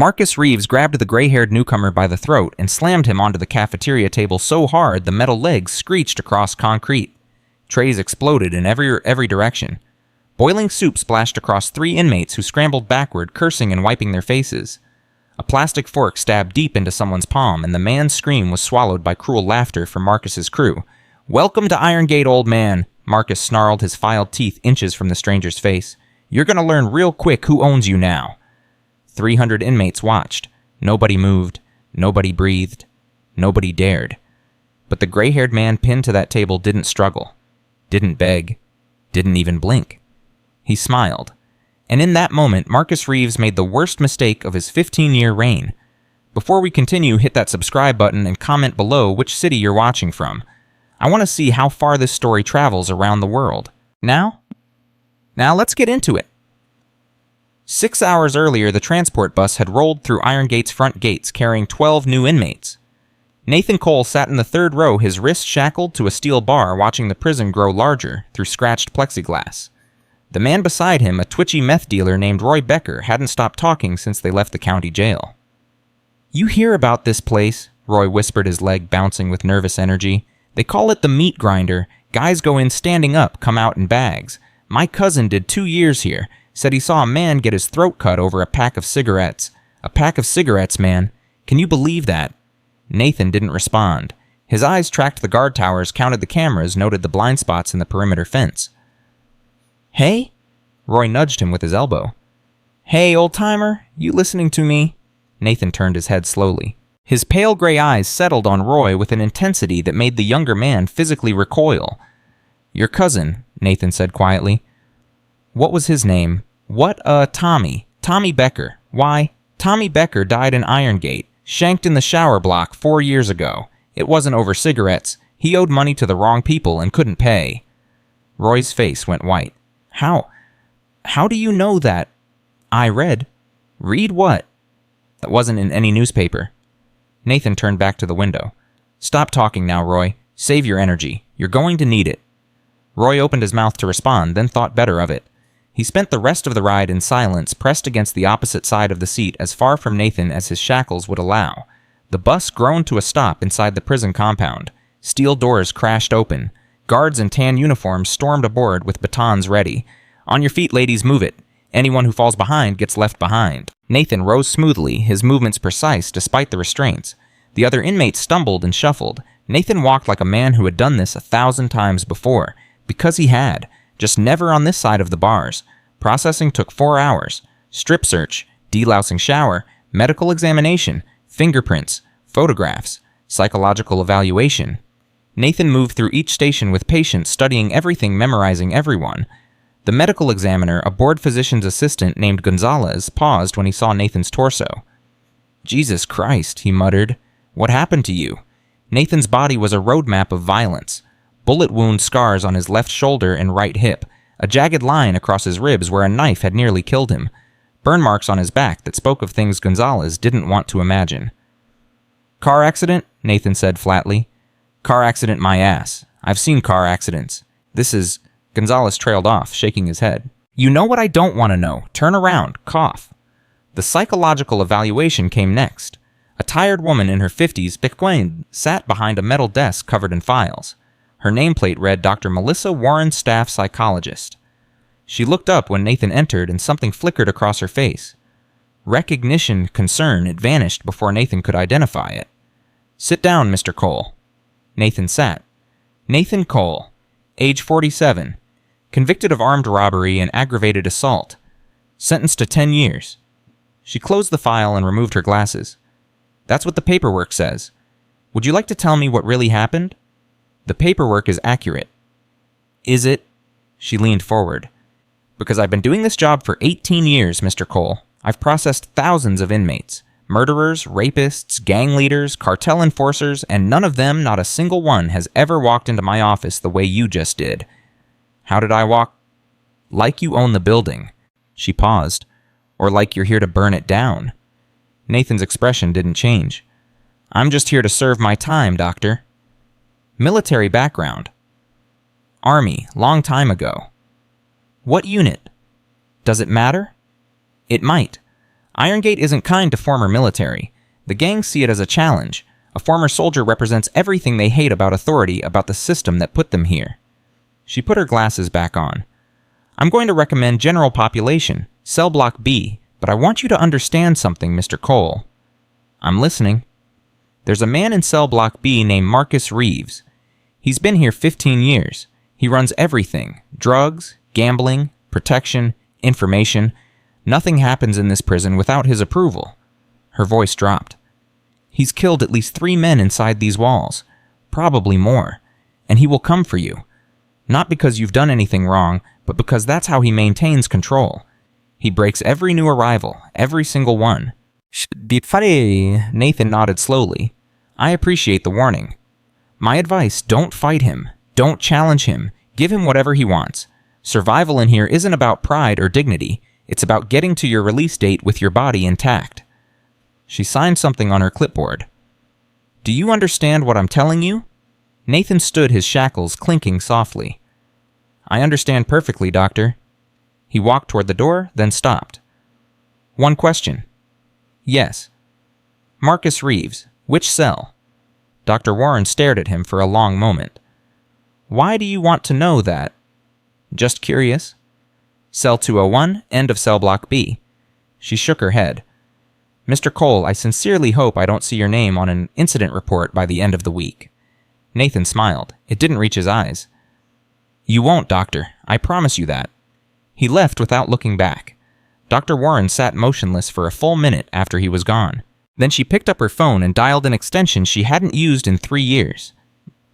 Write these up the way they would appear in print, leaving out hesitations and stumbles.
Marcus Reeves grabbed the gray-haired newcomer by the throat and slammed him onto the cafeteria table so hard the metal legs screeched across concrete. Trays exploded in every direction. Boiling soup splashed across 3 inmates who scrambled backward, cursing and wiping their faces. A plastic fork stabbed deep into someone's palm, and the man's scream was swallowed by cruel laughter from Marcus's crew. "Welcome to Iron Gate, old man," Marcus snarled, his filed teeth inches from the stranger's face. "You're gonna learn real quick who owns you now." 300 inmates watched. Nobody moved. Nobody breathed. Nobody dared. But the gray-haired man pinned to that table didn't struggle. Didn't beg. Didn't even blink. He smiled. And in that moment, Marcus Reeves made the worst mistake of his 15-year reign. Before we continue, hit that subscribe button and comment below which city you're watching from. I want to see how far this story travels around the world. Now let's get into it. 6 hours earlier, the transport bus had rolled through Iron Gate's front gates carrying 12 new inmates. Nathan Cole sat in the 3rd row, his wrists shackled to a steel bar, watching the prison grow larger through scratched plexiglass. The man beside him, a twitchy meth dealer named Roy Becker, hadn't stopped talking since they left the county jail. "You hear about this place," Roy whispered, his leg bouncing with nervous energy. "They call it the meat grinder. Guys go in standing up, come out in bags. My cousin did 2 years here. Said he saw a man get his throat cut over a pack of cigarettes. A pack of cigarettes, man. Can you believe that?" Nathan didn't respond. His eyes tracked the guard towers, counted the cameras, noted the blind spots in the perimeter fence. "Hey?" Roy nudged him with his elbow. "Hey, old-timer, you listening to me?" Nathan turned his head slowly. His pale gray eyes settled on Roy with an intensity that made the younger man physically recoil. "Your cousin," Nathan said quietly. "What was his name?" Tommy. Tommy Becker. Why, Tommy Becker died in Iron Gate, shanked in the shower block 4 years ago. It wasn't over cigarettes. He owed money to the wrong people and couldn't pay." Roy's face went white. How do you know that?" "I read." "Read what?" "That wasn't in any newspaper." Nathan turned back to the window. "Stop talking now, Roy. Save your energy. You're going to need it." Roy opened his mouth to respond, then thought better of it. He spent the rest of the ride in silence, pressed against the opposite side of the seat as far from Nathan as his shackles would allow. The bus groaned to a stop inside the prison compound. Steel doors crashed open. Guards in tan uniforms stormed aboard with batons ready. "On your feet, ladies, move it. Anyone who falls behind gets left behind." Nathan rose smoothly, his movements precise despite the restraints. The other inmates stumbled and shuffled. Nathan walked like a man who had done this 1,000 times before. Because he had. Just never on this side of the bars. Processing took 4 hours. Strip search, delousing shower, medical examination, fingerprints, photographs, psychological evaluation. Nathan moved through each station with patience, studying everything, memorizing everyone. The medical examiner, a board physician's assistant named Gonzalez, paused when he saw Nathan's torso. "Jesus Christ," he muttered. "What happened to you?" Nathan's body was a roadmap of violence. Bullet wound scars on his left shoulder and right hip, a jagged line across his ribs where a knife had nearly killed him, burn marks on his back that spoke of things Gonzalez didn't want to imagine. "Car accident?" Nathan said flatly. "Car accident my ass. I've seen car accidents. This is..." Gonzalez trailed off, shaking his head. "You know what I don't want to know. Turn around. Cough." The psychological evaluation came next. A tired woman in her 50s, Bequain, sat behind a metal desk covered in files. Her nameplate read Dr. Melissa Warren, staff psychologist. She looked up when Nathan entered and something flickered across her face. Recognition, concern, it vanished before Nathan could identify it. "Sit down, Mr. Cole." Nathan sat. Nathan Cole, age 47, convicted of armed robbery and aggravated assault, sentenced to 10 years. She closed the file and removed her glasses. "That's what the paperwork says. Would you like to tell me what really happened?" "The paperwork is accurate." "Is it?" She leaned forward. "Because I've been doing this job for 18 years, Mr. Cole. I've processed thousands of inmates. Murderers, rapists, gang leaders, cartel enforcers, and none of them, not a single one, has ever walked into my office the way you just did." "How did I walk?" "Like you own the building." She paused. "Or like you're here to burn it down." Nathan's expression didn't change. "I'm just here to serve my time, Doctor." "Military background?" "Army, long time ago." "What unit?" "Does it matter?" "It might. Irongate isn't kind to former military. The gangs see it as a challenge. A former soldier represents everything they hate about authority, about the system that put them here. She put her glasses back on. I'm going to recommend general population, cell block B, but I want you to understand something, Mr. Cole. I'm listening. There's a man in cell block B named Marcus Reeves. He's been here 15 years. He runs everything. Drugs, gambling, protection, information. Nothing happens in this prison without his approval. Her voice dropped. He's killed at least 3 men inside these walls. Probably more. And he will come for you. Not because you've done anything wrong, but because that's how he maintains control. He breaks every new arrival, every single one. Nathan nodded slowly. I appreciate the warning. My advice, don't fight him. Don't challenge him. Give him whatever he wants. Survival in here isn't about pride or dignity. It's about getting to your release date with your body intact. She signed something on her clipboard. Do you understand what I'm telling you? Nathan stood, his shackles clinking softly. I understand perfectly, Doctor. He walked toward the door, then stopped. One question. Yes. Marcus Reeves, which cell? Dr. Warren stared at him for a long moment. Why do you want to know that? Just curious. Cell 201, end of cell block B. She shook her head. Mr. Cole, I sincerely hope I don't see your name on an incident report by the end of the week. Nathan smiled. It didn't reach his eyes. You won't, Doctor. I promise you that. He left without looking back. Dr. Warren sat motionless for a full minute after he was gone. Then she picked up her phone and dialed an extension she hadn't used in 3 years.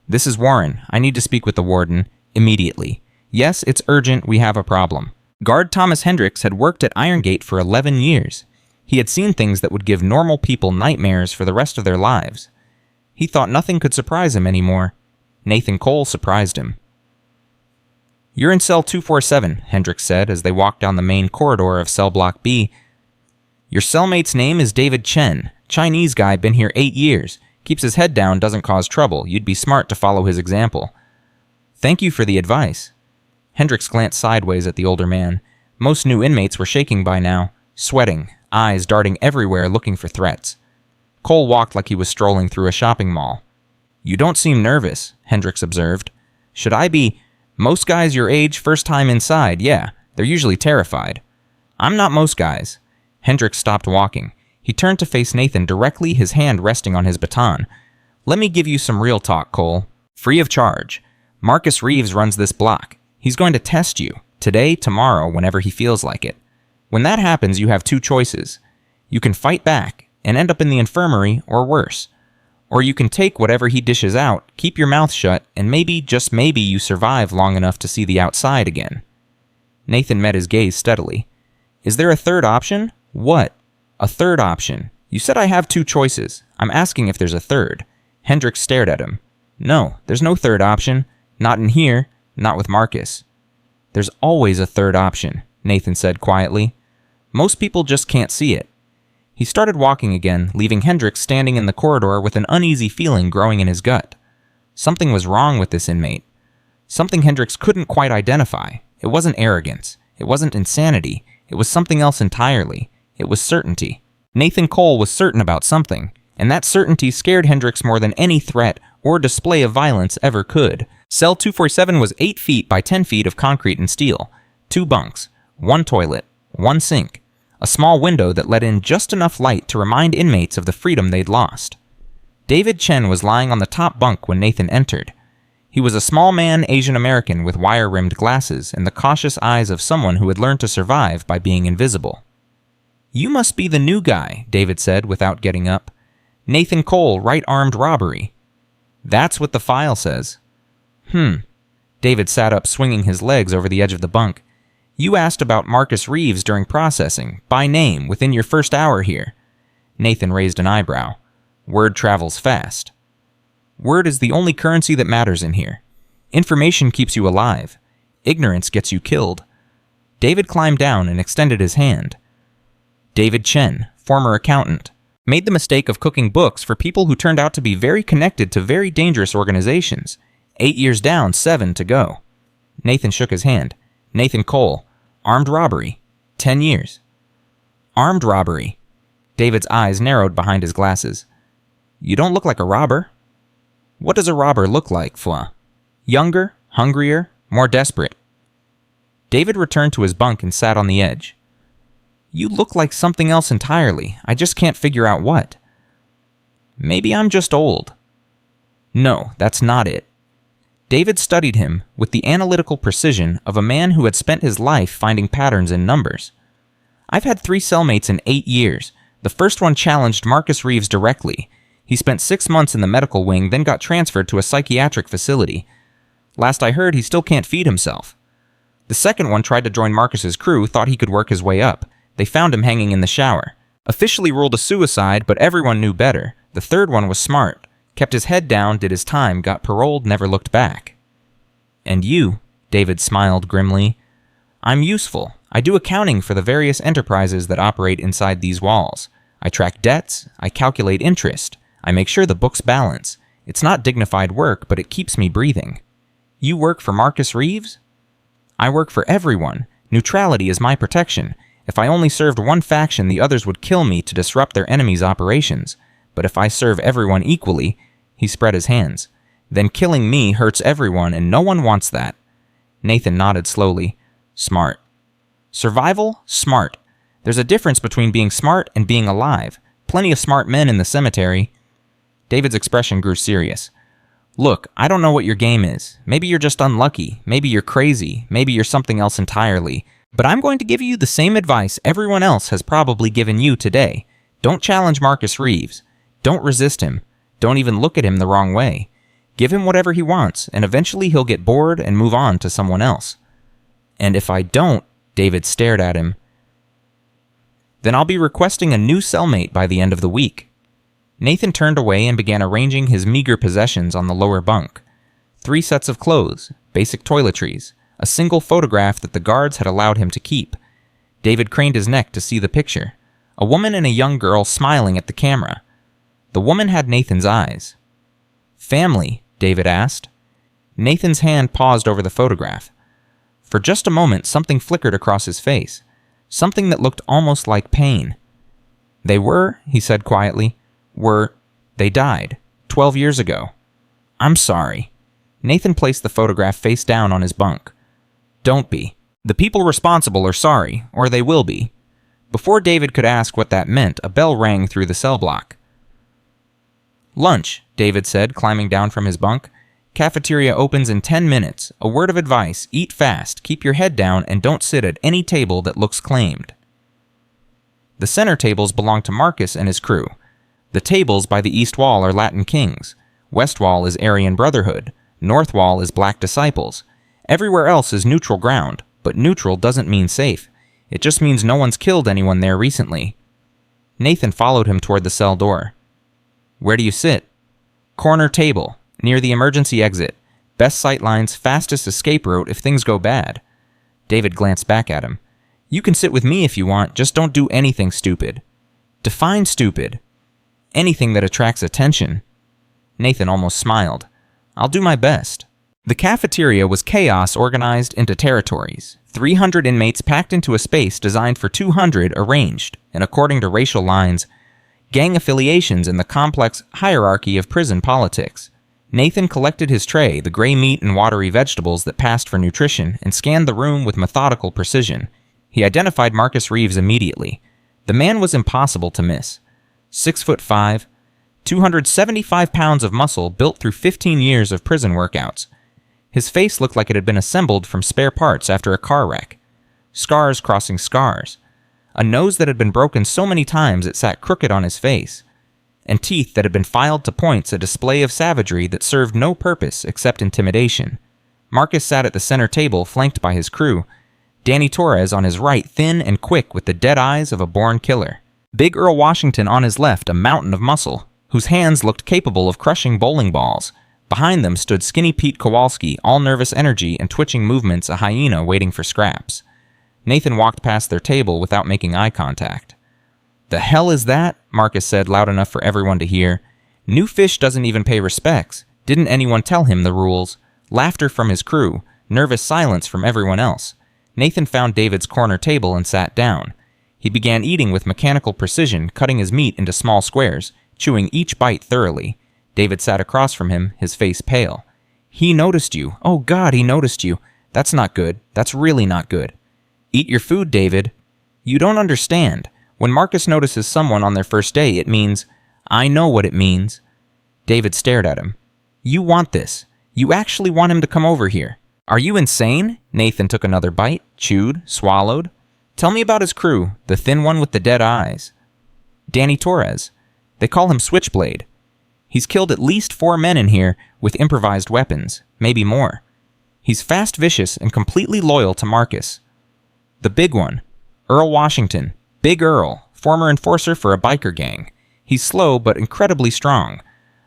This is Warren. I need to speak with the warden. Immediately. Yes, it's urgent. We have a problem. Guard Thomas Hendricks had worked at Irongate for 11 years. He had seen things that would give normal people nightmares for the rest of their lives. He thought nothing could surprise him anymore. Nathan Cole surprised him. You're in cell 247, Hendricks said as they walked down the main corridor of cell block B. Your cellmate's name is David Chen. Chinese guy, been here 8 years. Keeps his head down, doesn't cause trouble. You'd be smart to follow his example. Thank you for the advice. Hendricks glanced sideways at the older man. Most new inmates were shaking by now, sweating, eyes darting everywhere looking for threats. Cole walked like he was strolling through a shopping mall. You don't seem nervous, Hendricks observed. Should I be? Most guys your age, first time inside, yeah. They're usually terrified. I'm not most guys. Hendricks stopped walking. He turned to face Nathan directly, his hand resting on his baton. Let me give you some real talk, Cole. Free of charge. Marcus Reeves runs this block. He's going to test you. Today, tomorrow, whenever he feels like it. When that happens, you have 2 choices. You can fight back and end up in the infirmary, or worse. Or you can take whatever he dishes out, keep your mouth shut, and maybe, just maybe, you survive long enough to see the outside again. Nathan met his gaze steadily. Is there a third option? What? A third option. You said I have 2 choices. I'm asking if there's a third. Hendricks stared at him. No, there's no third option. Not in here. Not with Marcus. There's always a third option, Nathan said quietly. Most people just can't see it. He started walking again, leaving Hendricks standing in the corridor with an uneasy feeling growing in his gut. Something was wrong with this inmate. Something Hendricks couldn't quite identify. It wasn't arrogance. It wasn't insanity. It was something else entirely. It was certainty. Nathan Cole was certain about something, and that certainty scared Hendricks more than any threat or display of violence ever could. Cell 247 was 8 feet by 10 feet of concrete and steel. 2 bunks, 1 toilet, 1 sink, a small window that let in just enough light to remind inmates of the freedom they'd lost. David Chen was lying on the top bunk when Nathan entered. He was a small man, Asian American with wire-rimmed glasses and the cautious eyes of someone who had learned to survive by being invisible. You must be the new guy, David said without getting up. Nathan Cole, right-armed robbery. That's what the file says. David sat up, swinging his legs over the edge of the bunk. You asked about Marcus Reeves during processing, by name, within your first hour here. Nathan raised an eyebrow. Word travels fast. Word is the only currency that matters in here. Information keeps you alive. Ignorance gets you killed. David climbed down and extended his hand. David Chen, former accountant, made the mistake of cooking books for people who turned out to be very connected to very dangerous organizations. 8 years down, 7 to go. Nathan shook his hand. Nathan Cole, armed robbery, 10 years. Armed robbery. David's eyes narrowed behind his glasses. You don't look like a robber. What does a robber look like, Fwa? Younger, hungrier, more desperate. David returned to his bunk and sat on the edge. You look like something else entirely. I just can't figure out what. Maybe I'm just old. No, that's not it. David studied him with the analytical precision of a man who had spent his life finding patterns in numbers. I've had 3 cellmates in 8 years. The first one challenged Marcus Reeves directly. He spent 6 months in the medical wing, then got transferred to a psychiatric facility. Last I heard, he still can't feed himself. The second one tried to join Marcus's crew, thought he could work his way up. They found him hanging in the shower. Officially ruled a suicide, but everyone knew better. The third one was smart. Kept his head down, did his time, got paroled, never looked back. And you, David smiled grimly. I'm useful. I do accounting for the various enterprises that operate inside these walls. I track debts, I calculate interest, I make sure the books balance. It's not dignified work, but it keeps me breathing. You work for Marcus Reeves? I work for everyone. Neutrality is my protection. If I only served one faction, the others would kill me to disrupt their enemies' operations. But if I serve everyone equally, he spread his hands, then killing me hurts everyone and no one wants that. Nathan nodded slowly. Smart. Survival? Smart. There's a difference between being smart and being alive. Plenty of smart men in the cemetery. David's expression grew serious. Look, I don't know what your game is. Maybe you're just unlucky. Maybe you're crazy. Maybe you're something else entirely. But I'm going to give you the same advice everyone else has probably given you today. Don't challenge Marcus Reeves. Don't resist him. Don't even look at him the wrong way. Give him whatever he wants, and eventually he'll get bored and move on to someone else. And if I don't, David stared at him, then I'll be requesting a new cellmate by the end of the week. Nathan turned away and began arranging his meager possessions on the lower bunk. 3 sets of clothes, basic toiletries, a single photograph that the guards had allowed him to keep. David craned his neck to see the picture. A woman and a young girl smiling at the camera. The woman had Nathan's eyes. Family, David asked. Nathan's hand paused over the photograph. For just a moment, something flickered across his face. Something that looked almost like pain. They were, he said quietly, they died 12 years ago. I'm sorry. Nathan placed the photograph face down on his bunk. Don't be. The people responsible are sorry, or they will be. Before David could ask what that meant, a bell rang through the cell block. Lunch, David said, climbing down from his bunk. Cafeteria opens in 10 minutes. A word of advice, eat fast, keep your head down, and don't sit at any table that looks claimed. The center tables belong to Marcus and his crew. The tables by the east wall are Latin Kings. West wall is Aryan Brotherhood. North wall is Black Disciples. Everywhere else is neutral ground, but neutral doesn't mean safe. It just means no one's killed anyone there recently. Nathan followed him toward the cell door. Where do you sit? Corner table, near the emergency exit. Best sightlines, fastest escape route if things go bad. David glanced back at him. You can sit with me if you want, just don't do anything stupid. Define stupid. Anything that attracts attention. Nathan almost smiled. I'll do my best. The cafeteria was chaos organized into territories. 300 inmates packed into a space designed for 200 arranged, and according to racial lines, gang affiliations in the complex hierarchy of prison politics. Nathan collected his tray, the gray meat and watery vegetables that passed for nutrition, and scanned the room with methodical precision. He identified Marcus Reeves immediately. The man was impossible to miss. 6'5", 275 pounds of muscle built through 15 years of prison workouts. His face looked like it had been assembled from spare parts after a car wreck. Scars crossing scars. A nose that had been broken so many times it sat crooked on his face. And teeth that had been filed to points, a display of savagery that served no purpose except intimidation. Marcus sat at the center table, flanked by his crew. Danny Torres on his right, thin and quick with the dead eyes of a born killer. Big Earl Washington on his left, a mountain of muscle, whose hands looked capable of crushing bowling balls. Behind them stood skinny Pete Kowalski, all nervous energy and twitching movements, a hyena waiting for scraps. Nathan walked past their table without making eye contact. The hell is that? Marcus said loud enough for everyone to hear. New fish doesn't even pay respects. Didn't anyone tell him the rules? Laughter from his crew, nervous silence from everyone else. Nathan found David's corner table and sat down. He He began eating with mechanical precision, cutting his meat into small squares, chewing each bite thoroughly. David sat across from him, his face pale. He noticed you. Oh God, he noticed you. That's not good. That's really not good. Eat your food, David. You don't understand. When Marcus notices someone on their first day, it means, I know what it means. David stared at him. You want this. You actually want him to come over here. Are you insane? Nathan took another bite, chewed, swallowed. Tell me about his crew, the thin one with the dead eyes. Danny Torres. They call him Switchblade. He's killed at least 4 men in here with improvised weapons, maybe more. He's fast, vicious, and completely loyal to Marcus. The big one, Earl Washington. Big Earl, former enforcer for a biker gang. He's slow but incredibly strong.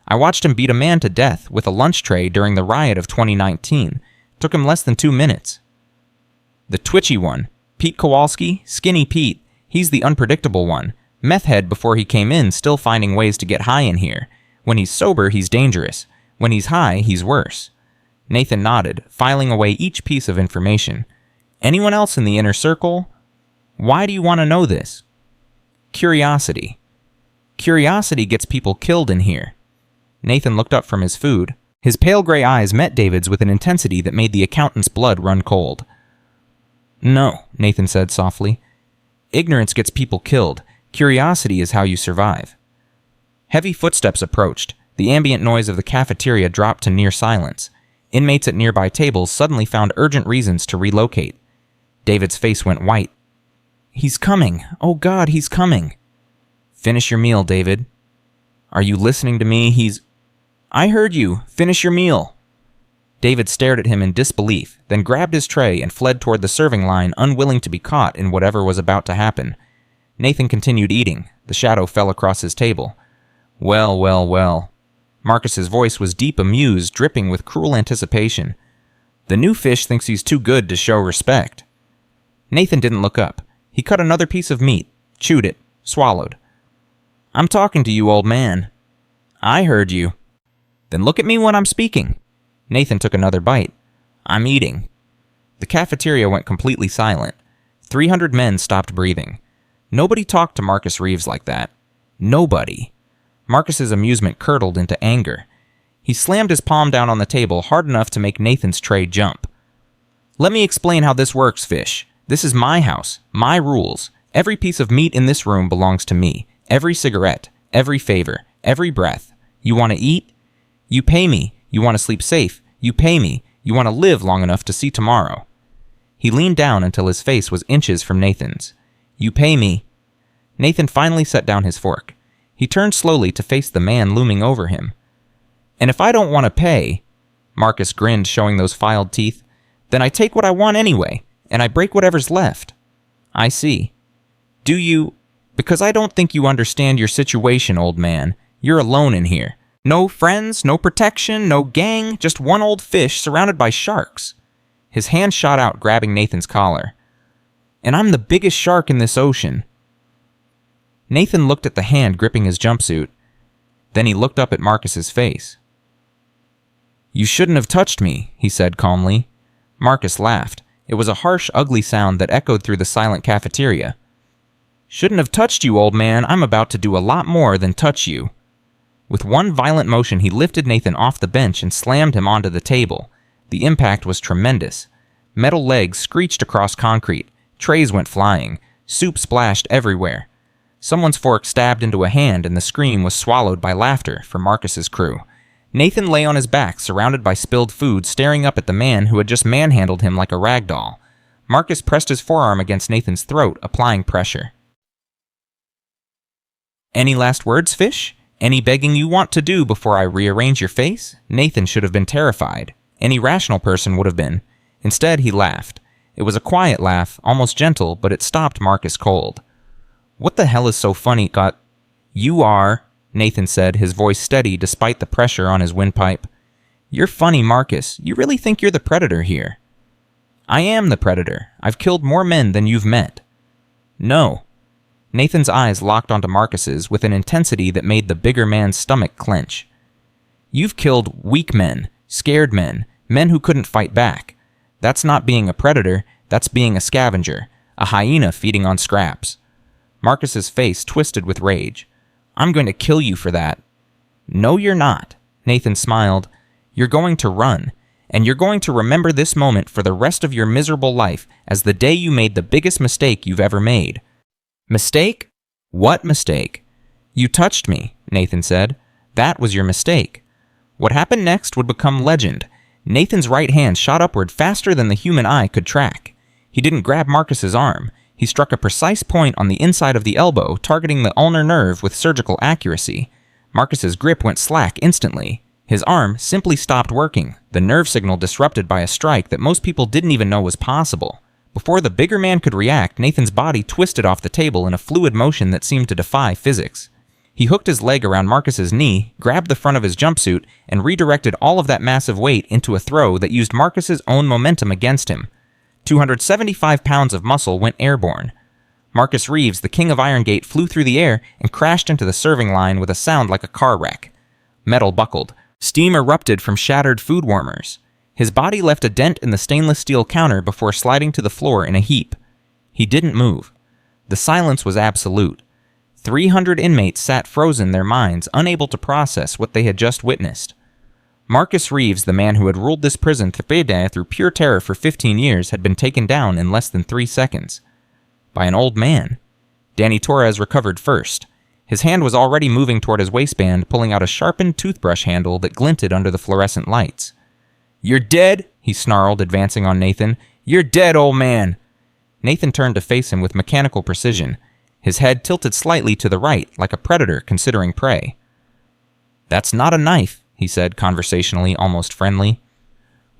I watched him beat a man to death with a lunch tray during the riot of 2019. Took him less than 2 minutes. The twitchy one, Pete Kowalski, Skinny Pete. He's the unpredictable one. Meth head before he came in, still finding ways to get high in here. When he's sober, he's dangerous. When he's high, he's worse. Nathan nodded, filing away each piece of information. Anyone else in the inner circle? Why do you want to know this? Curiosity. Curiosity gets people killed in here. Nathan looked up from his food. His pale gray eyes met David's with an intensity that made the accountant's blood run cold. No, Nathan said softly. Ignorance gets people killed. Curiosity is how you survive. Heavy footsteps approached. The ambient noise of the cafeteria dropped to near silence. Inmates at nearby tables suddenly found urgent reasons to relocate. David's face went white. He's coming. Oh God, he's coming. Finish your meal, David. Are you listening to me? I heard you. Finish your meal. David stared at him in disbelief, then grabbed his tray and fled toward the serving line, unwilling to be caught in whatever was about to happen. Nathan continued eating. The shadow fell across his table. Well, well, well. Marcus's voice was deep amused, dripping with cruel anticipation. The new fish thinks he's too good to show respect. Nathan didn't look up. He cut another piece of meat, chewed it, swallowed. I'm talking to you, old man. I heard you. Then look at me when I'm speaking. Nathan took another bite. I'm eating. The cafeteria went completely silent. 300 men stopped breathing. Nobody talked to Marcus Reeves like that. Nobody. Marcus's amusement curdled into anger. He slammed his palm down on the table hard enough to make Nathan's tray jump. Let me explain how this works, Fish. This is my house, my rules. Every piece of meat in this room belongs to me. Every cigarette, every favor, every breath. You want to eat? You pay me. You want to sleep safe? You pay me. You want to live long enough to see tomorrow. He leaned down until his face was inches from Nathan's. You pay me. Nathan finally set down his fork. He turned slowly to face the man looming over him. And if I don't want to pay, Marcus grinned, showing those filed teeth, then I take what I want anyway, and I break whatever's left. I see. Do you? Because I don't think you understand your situation, old man. You're alone in here. No friends, no protection, no gang, just one old fish surrounded by sharks. His hand shot out, grabbing Nathan's collar. And I'm the biggest shark in this ocean. Nathan looked at the hand gripping his jumpsuit. Then he looked up at Marcus's face. You shouldn't have touched me, he said calmly. Marcus laughed. It was a harsh, ugly sound that echoed through the silent cafeteria. Shouldn't have touched you, old man. I'm about to do a lot more than touch you. With one violent motion, he lifted Nathan off the bench and slammed him onto the table. The impact was tremendous. Metal legs screeched across concrete. Trays went flying. Soup splashed everywhere. Someone's fork stabbed into a hand, and the scream was swallowed by laughter for Marcus's crew. Nathan lay on his back, surrounded by spilled food, staring up at the man who had just manhandled him like a rag doll. Marcus pressed his forearm against Nathan's throat, applying pressure. Any last words, Fish? Any begging you want to do before I rearrange your face? Nathan should have been terrified. Any rational person would have been. Instead, he laughed. It was a quiet laugh, almost gentle, but it stopped Marcus cold. What the hell is so funny, You are, Nathan said, his voice steady despite the pressure on his windpipe. You're funny, Marcus. You really think you're the predator here? I am the predator. I've killed more men than you've met. No. Nathan's eyes locked onto Marcus's with an intensity that made the bigger man's stomach clench. You've killed weak men, scared men, men who couldn't fight back. That's not being a predator, that's being a scavenger, a hyena feeding on scraps. Marcus's face twisted with rage. "I'm going to kill you for that." "No, you're not." Nathan smiled. "You're going to run, and you're going to remember this moment for the rest of your miserable life as the day you made the biggest mistake you've ever made." "Mistake? What mistake?" "You touched me," Nathan said. "That was your mistake." What happened next would become legend. Nathan's right hand shot upward faster than the human eye could track. He didn't grab Marcus's arm. He struck a precise point on the inside of the elbow, targeting the ulnar nerve with surgical accuracy. Marcus's grip went slack instantly. His arm simply stopped working, the nerve signal disrupted by a strike that most people didn't even know was possible. Before the bigger man could react, Nathan's body twisted off the table in a fluid motion that seemed to defy physics. He hooked his leg around Marcus's knee, grabbed the front of his jumpsuit, and redirected all of that massive weight into a throw that used Marcus's own momentum against him. 275 pounds of muscle went airborne. Marcus Reeves, the king of Irongate, flew through the air and crashed into the serving line with a sound like a car wreck. Metal buckled. Steam erupted from shattered food warmers. His body left a dent in the stainless steel counter before sliding to the floor in a heap. He didn't move. The silence was absolute. 300 inmates sat frozen, their minds unable to process what they had just witnessed. Marcus Reeves, the man who had ruled this prison through pure terror for 15 years, had been taken down in less than 3 seconds. By an old man. Danny Torres recovered first. His hand was already moving toward his waistband, pulling out a sharpened toothbrush handle that glinted under the fluorescent lights. "You're dead," he snarled, advancing on Nathan. "You're dead, old man." Nathan turned to face him with mechanical precision. His head tilted slightly to the right, like a predator considering prey. "That's not a knife," he said conversationally, almost friendly.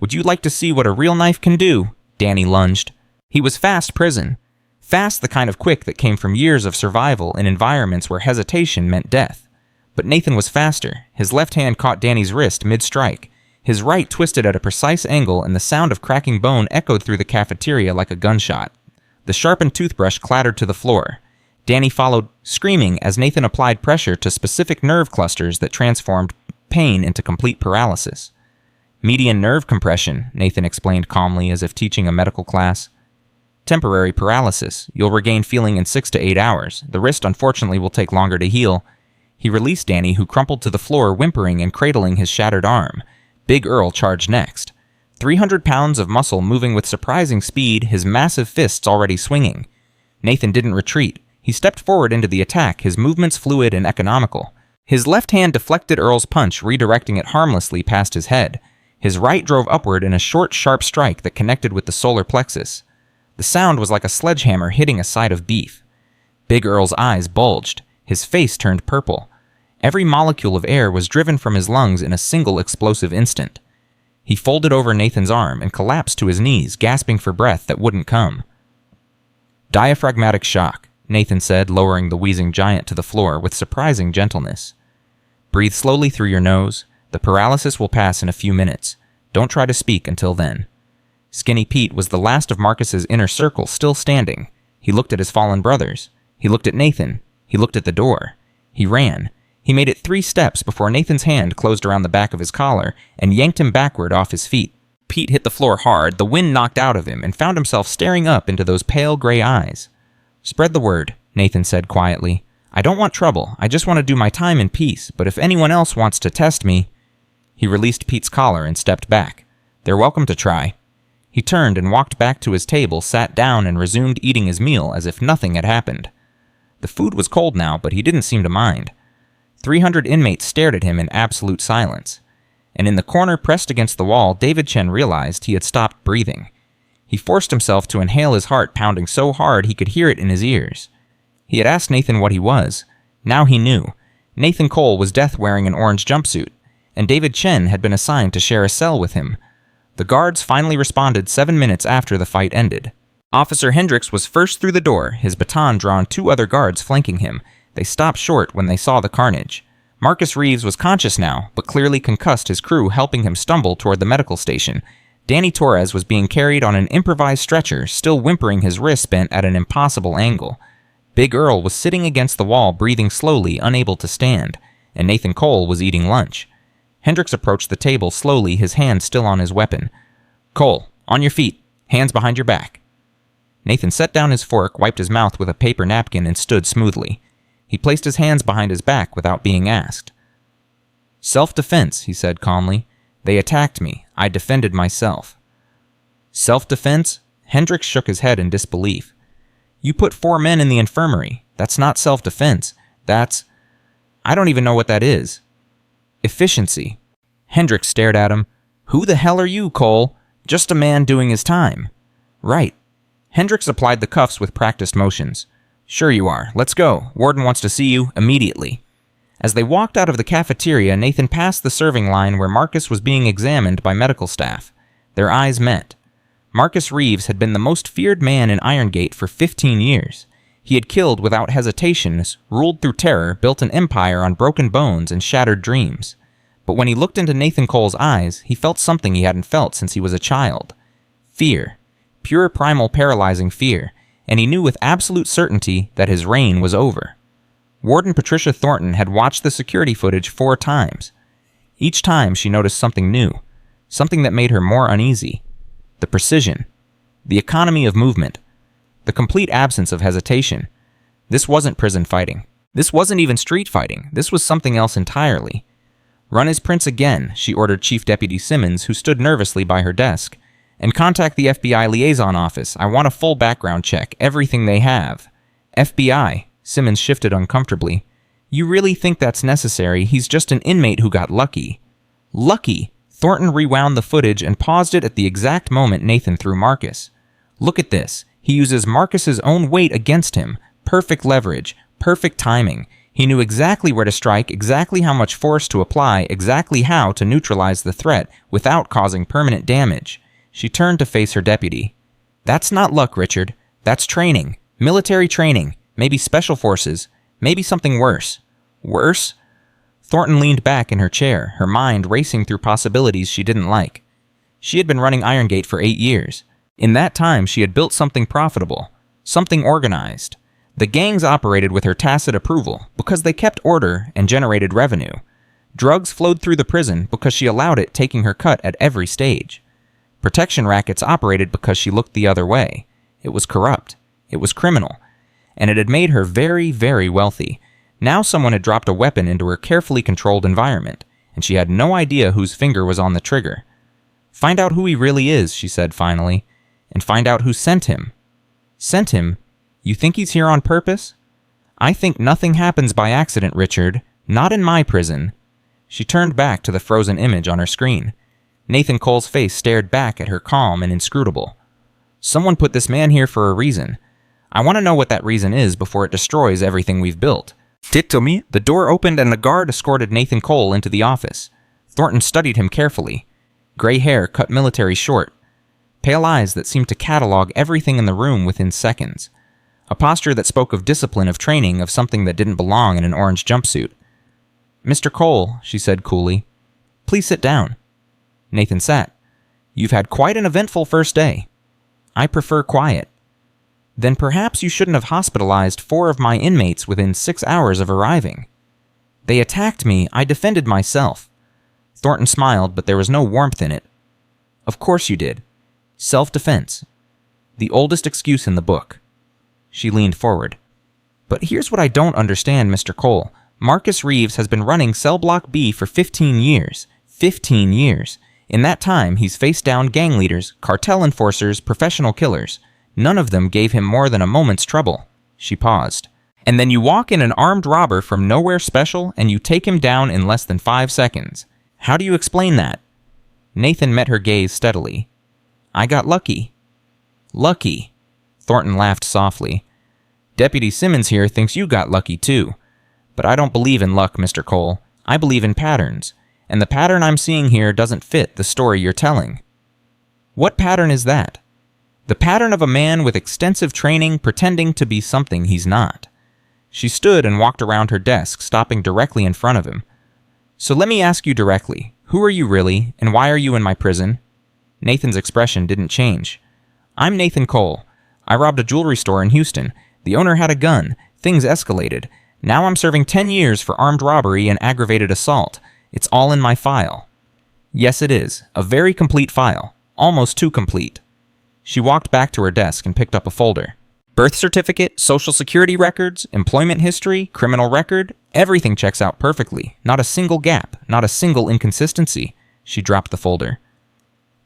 "Would you like to see what a real knife can do?" Danny lunged. He was fast prison. Fast, the kind of quick that came from years of survival in environments where hesitation meant death. But Nathan was faster. His left hand caught Danny's wrist mid-strike. His right twisted at a precise angle, and the sound of cracking bone echoed through the cafeteria like a gunshot. The sharpened toothbrush clattered to the floor. Danny followed, screaming, as Nathan applied pressure to specific nerve clusters that transformed pain into complete paralysis. "Median nerve compression," Nathan explained calmly, as if teaching a medical class. "Temporary paralysis. You'll regain feeling in 6 to 8 hours. The wrist, unfortunately, will take longer to heal." He released Danny, who crumpled to the floor, whimpering and cradling his shattered arm. Big Earl charged next. 300 pounds of muscle moving with surprising speed, his massive fists already swinging. Nathan didn't retreat. He stepped forward into the attack, his movements fluid and economical. His left hand deflected Earl's punch, redirecting it harmlessly past his head. His right drove upward in a short, sharp strike that connected with the solar plexus. The sound was like a sledgehammer hitting a side of beef. Big Earl's eyes bulged. His face turned purple. Every molecule of air was driven from his lungs in a single explosive instant. He folded over Nathan's arm and collapsed to his knees, gasping for breath that wouldn't come. "Diaphragmatic shock," Nathan said, lowering the wheezing giant to the floor with surprising gentleness. "Breathe slowly through your nose. The paralysis will pass in a few minutes. Don't try to speak until then." Skinny Pete was the last of Marcus's inner circle still standing. He looked at his fallen brothers. He looked at Nathan. He looked at the door. He ran. He made it 3 steps before Nathan's hand closed around the back of his collar and yanked him backward off his feet. Pete hit the floor hard, the wind knocked out of him, and found himself staring up into those pale gray eyes. "Spread the word," Nathan said quietly. "I don't want trouble. I just want to do my time in peace, but if anyone else wants to test me—" He released Pete's collar and stepped back. "They're welcome to try." He turned and walked back to his table, sat down, and resumed eating his meal as if nothing had happened. The food was cold now, but he didn't seem to mind. 300 inmates stared at him in absolute silence. And in the corner pressed against the wall, David Chen realized he had stopped breathing. He forced himself to inhale, his heart pounding so hard he could hear it in his ears. He had asked Nathan what he was. Now he knew. Nathan Cole was death wearing an orange jumpsuit, and David Chen had been assigned to share a cell with him. The guards finally responded 7 minutes after the fight ended. Officer Hendricks was first through the door, his baton drawn, 2 other guards flanking him. They stopped short when they saw the carnage. Marcus Reeves was conscious now, but clearly concussed, his crew helping him stumble toward the medical station. Danny Torres was being carried on an improvised stretcher, still whimpering, his wrist bent at an impossible angle. Big Earl was sitting against the wall, breathing slowly, unable to stand, and Nathan Cole was eating lunch. Hendricks approached the table slowly, his hand still on his weapon. "Cole, on your feet, hands behind your back." Nathan set down his fork, wiped his mouth with a paper napkin, and stood smoothly. He placed his hands behind his back without being asked. "Self-defense," he said calmly. "They attacked me. I defended myself." "Self-defense?" Hendricks shook his head in disbelief. "You put 4 men in the infirmary. That's not self-defense. That's... I don't even know what that is." "Efficiency." Hendricks stared at him. "Who the hell are you, Cole? Just a man doing his time." "Right." Hendricks applied the cuffs with practiced motions. "Sure you are. Let's go. Warden wants to see you immediately." As they walked out of the cafeteria, Nathan passed the serving line where Marcus was being examined by medical staff. Their eyes met. Marcus Reeves had been the most feared man in Irongate for 15 years. He had killed without hesitation, ruled through terror, built an empire on broken bones and shattered dreams. But when he looked into Nathan Cole's eyes, he felt something he hadn't felt since he was a child. Fear. Pure primal paralyzing fear, and he knew with absolute certainty that his reign was over. Warden Patricia Thornton had watched the security footage 4 times. Each time she noticed something new, something that made her more uneasy. The precision, the economy of movement, the complete absence of hesitation. This wasn't prison fighting. This wasn't even street fighting. This was something else entirely. "Run his prints again," she ordered Chief Deputy Simmons, who stood nervously by her desk. "And contact the FBI liaison office. I want a full background check, everything they have." "FBI," Simmons shifted uncomfortably. "You really think that's necessary? He's just an inmate who got lucky." "Lucky?" Thornton rewound the footage and paused it at the exact moment Nathan threw Marcus. "Look at this. He uses Marcus's own weight against him. Perfect leverage. Perfect timing. He knew exactly where to strike, exactly how much force to apply, exactly how to neutralize the threat without causing permanent damage." She turned to face her deputy. "That's not luck, Richard. That's training. Military training. Maybe special forces. Maybe something worse." "Worse?" Thornton leaned back in her chair, her mind racing through possibilities she didn't like. She had been running Irongate for 8 years. In that time, she had built something profitable, something organized. The gangs operated with her tacit approval because they kept order and generated revenue. Drugs flowed through the prison because she allowed it, taking her cut at every stage. Protection rackets operated because she looked the other way. It was corrupt. It was criminal. And it had made her very, very wealthy. Now someone had dropped a weapon into her carefully controlled environment, and she had no idea whose finger was on the trigger. "Find out who he really is," she said finally, "and find out who sent him." "Sent him? You think he's here on purpose?" "I think nothing happens by accident, Richard. Not in my prison." She turned back to the frozen image on her screen. Nathan Cole's face stared back at her, calm and inscrutable. "Someone put this man here for a reason. I want to know what that reason is before it destroys everything we've built." "Tick me." The door opened and a guard escorted Nathan Cole into the office. Thornton studied him carefully. Gray hair cut military short. Pale eyes that seemed to catalog everything in the room within seconds. A posture that spoke of discipline, of training, of something that didn't belong in an orange jumpsuit. "Mr. Cole," she said coolly, "please sit down." Nathan sat. "You've had quite an eventful first day." "I prefer quiet." "Then perhaps you shouldn't have hospitalized 4 of my inmates within 6 hours of arriving." "They attacked me. I defended myself." Thornton smiled, but there was no warmth in it. "Of course you did. Self-defense. The oldest excuse in the book." She leaned forward. "But here's what I don't understand, Mr. Cole. Marcus Reeves has been running Cell Block B for 15 years. 15 years. In that time, he's faced down gang leaders, cartel enforcers, professional killers. None of them gave him more than a moment's trouble." She paused. "And then you walk in an armed robber from Nowhere Special and you take him down in less than 5 seconds. How do you explain that?" Nathan met her gaze steadily. "I got lucky." "Lucky?" Thornton laughed softly. "Deputy Simmons here thinks you got lucky too. But I don't believe in luck, Mr. Cole. I believe in patterns. And the pattern I'm seeing here doesn't fit the story you're telling." "What pattern is that?" "The pattern of a man with extensive training pretending to be something he's not." She stood and walked around her desk, stopping directly in front of him. "So let me ask you directly, who are you really, and why are you in my prison?" Nathan's expression didn't change. "I'm Nathan Cole. I robbed a jewelry store in Houston. The owner had a gun. Things escalated. Now I'm serving 10 years for armed robbery and aggravated assault. It's all in my file." "Yes, it is. A very complete file. Almost too complete." She walked back to her desk and picked up a folder. Birth certificate, social security records, employment history, criminal record, everything checks out perfectly. Not a single gap, not a single inconsistency. She dropped the folder.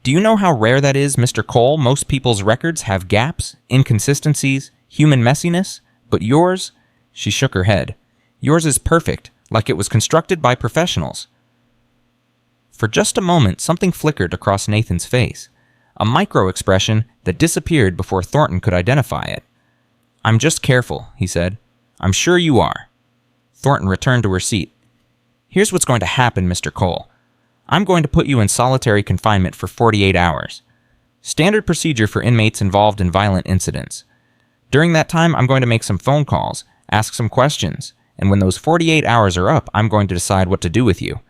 Do you know how rare that is, Mr. Cole? Most people's records have gaps, inconsistencies, human messiness, but yours? She shook her head. Yours is perfect, like it was constructed by professionals. For just a moment, something flickered across Nathan's face, a micro-expression that disappeared before Thornton could identify it. I'm just careful, he said. I'm sure you are. Thornton returned to her seat. Here's what's going to happen, Mr. Cole. I'm going to put you in solitary confinement for 48 hours. Standard procedure for inmates involved in violent incidents. During that time, I'm going to make some phone calls, ask some questions, and when those 48 hours are up, I'm going to decide what to do with you.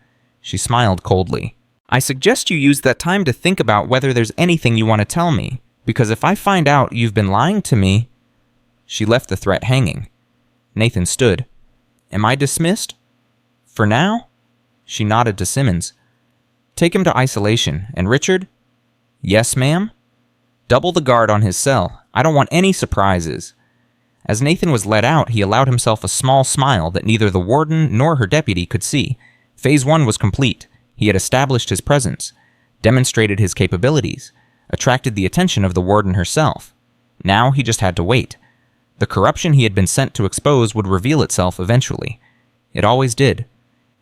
She smiled coldly. I suggest you use that time to think about whether there's anything you want to tell me, because if I find out you've been lying to me... She left the threat hanging. Nathan stood. Am I dismissed? For now? She nodded to Simmons. Take him to isolation. And Richard? Yes, ma'am? Double the guard on his cell. I don't want any surprises. As Nathan was let out, he allowed himself a small smile that neither the warden nor her deputy could see. Phase 1 was complete. He had established his presence, demonstrated his capabilities, attracted the attention of the warden herself. Now he just had to wait. The corruption he had been sent to expose would reveal itself eventually. It always did.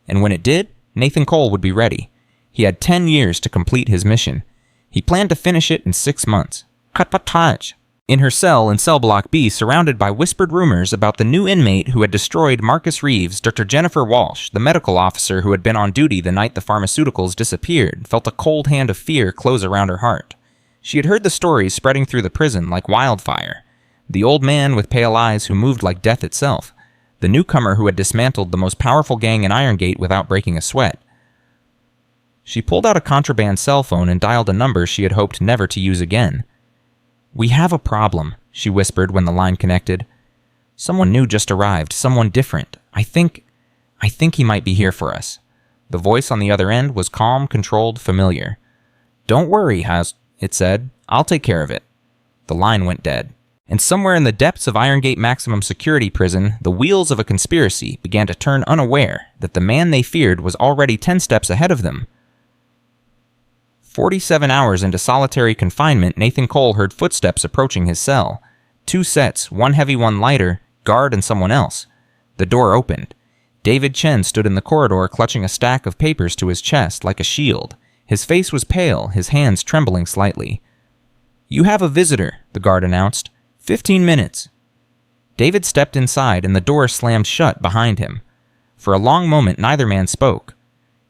And when it did, Nathan Cole would be ready. He had 10 years to complete his mission. He planned to finish it in 6 months. Cut. In her cell in cell block B, surrounded by whispered rumors about the new inmate who had destroyed Marcus Reeves, Dr. Jennifer Walsh, the medical officer who had been on duty the night the pharmaceuticals disappeared, felt a cold hand of fear close around her heart. She had heard the stories spreading through the prison like wildfire. The old man with pale eyes who moved like death itself. The newcomer who had dismantled the most powerful gang in Irongate without breaking a sweat. She pulled out a contraband cell phone and dialed a number she had hoped never to use again. We have a problem, she whispered when the line connected. Someone new just arrived, someone different. I think he might be here for us. The voice on the other end was calm, controlled, familiar. Don't worry, it said. I'll take care of it. The line went dead. And somewhere in the depths of Irongate Maximum Security Prison, the wheels of a conspiracy began to turn unaware that the man they feared was already 10 steps ahead of them. 47 hours into solitary confinement, Nathan Cole heard footsteps approaching his cell. 2 sets, one heavy, one lighter, guard and someone else. The door opened. David Chen stood in the corridor clutching a stack of papers to his chest like a shield. His face was pale, his hands trembling slightly. You have a visitor, the guard announced. 15 minutes. David stepped inside and the door slammed shut behind him. For a long moment, neither man spoke.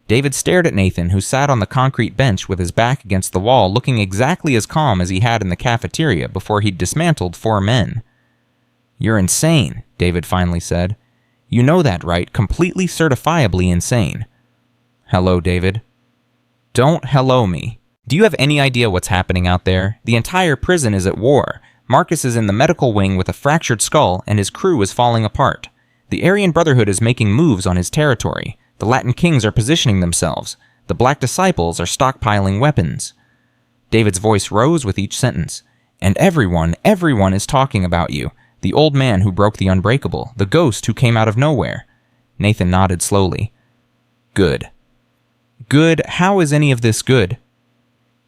David stared at Nathan, who sat on the concrete bench with his back against the wall, looking exactly as calm as he had in the cafeteria before he'd dismantled 4 men. You're insane, David finally said. You know that, right? Completely certifiably insane. Hello, David. Don't hello me. Do you have any idea what's happening out there? The entire prison is at war. Marcus is in the medical wing with a fractured skull, and his crew is falling apart. The Aryan Brotherhood is making moves on his territory. The Latin Kings are positioning themselves. The Black Disciples are stockpiling weapons. David's voice rose with each sentence. And everyone is talking about you. The old man who broke the unbreakable. The ghost who came out of nowhere. Nathan nodded slowly. Good. Good? How is any of this good?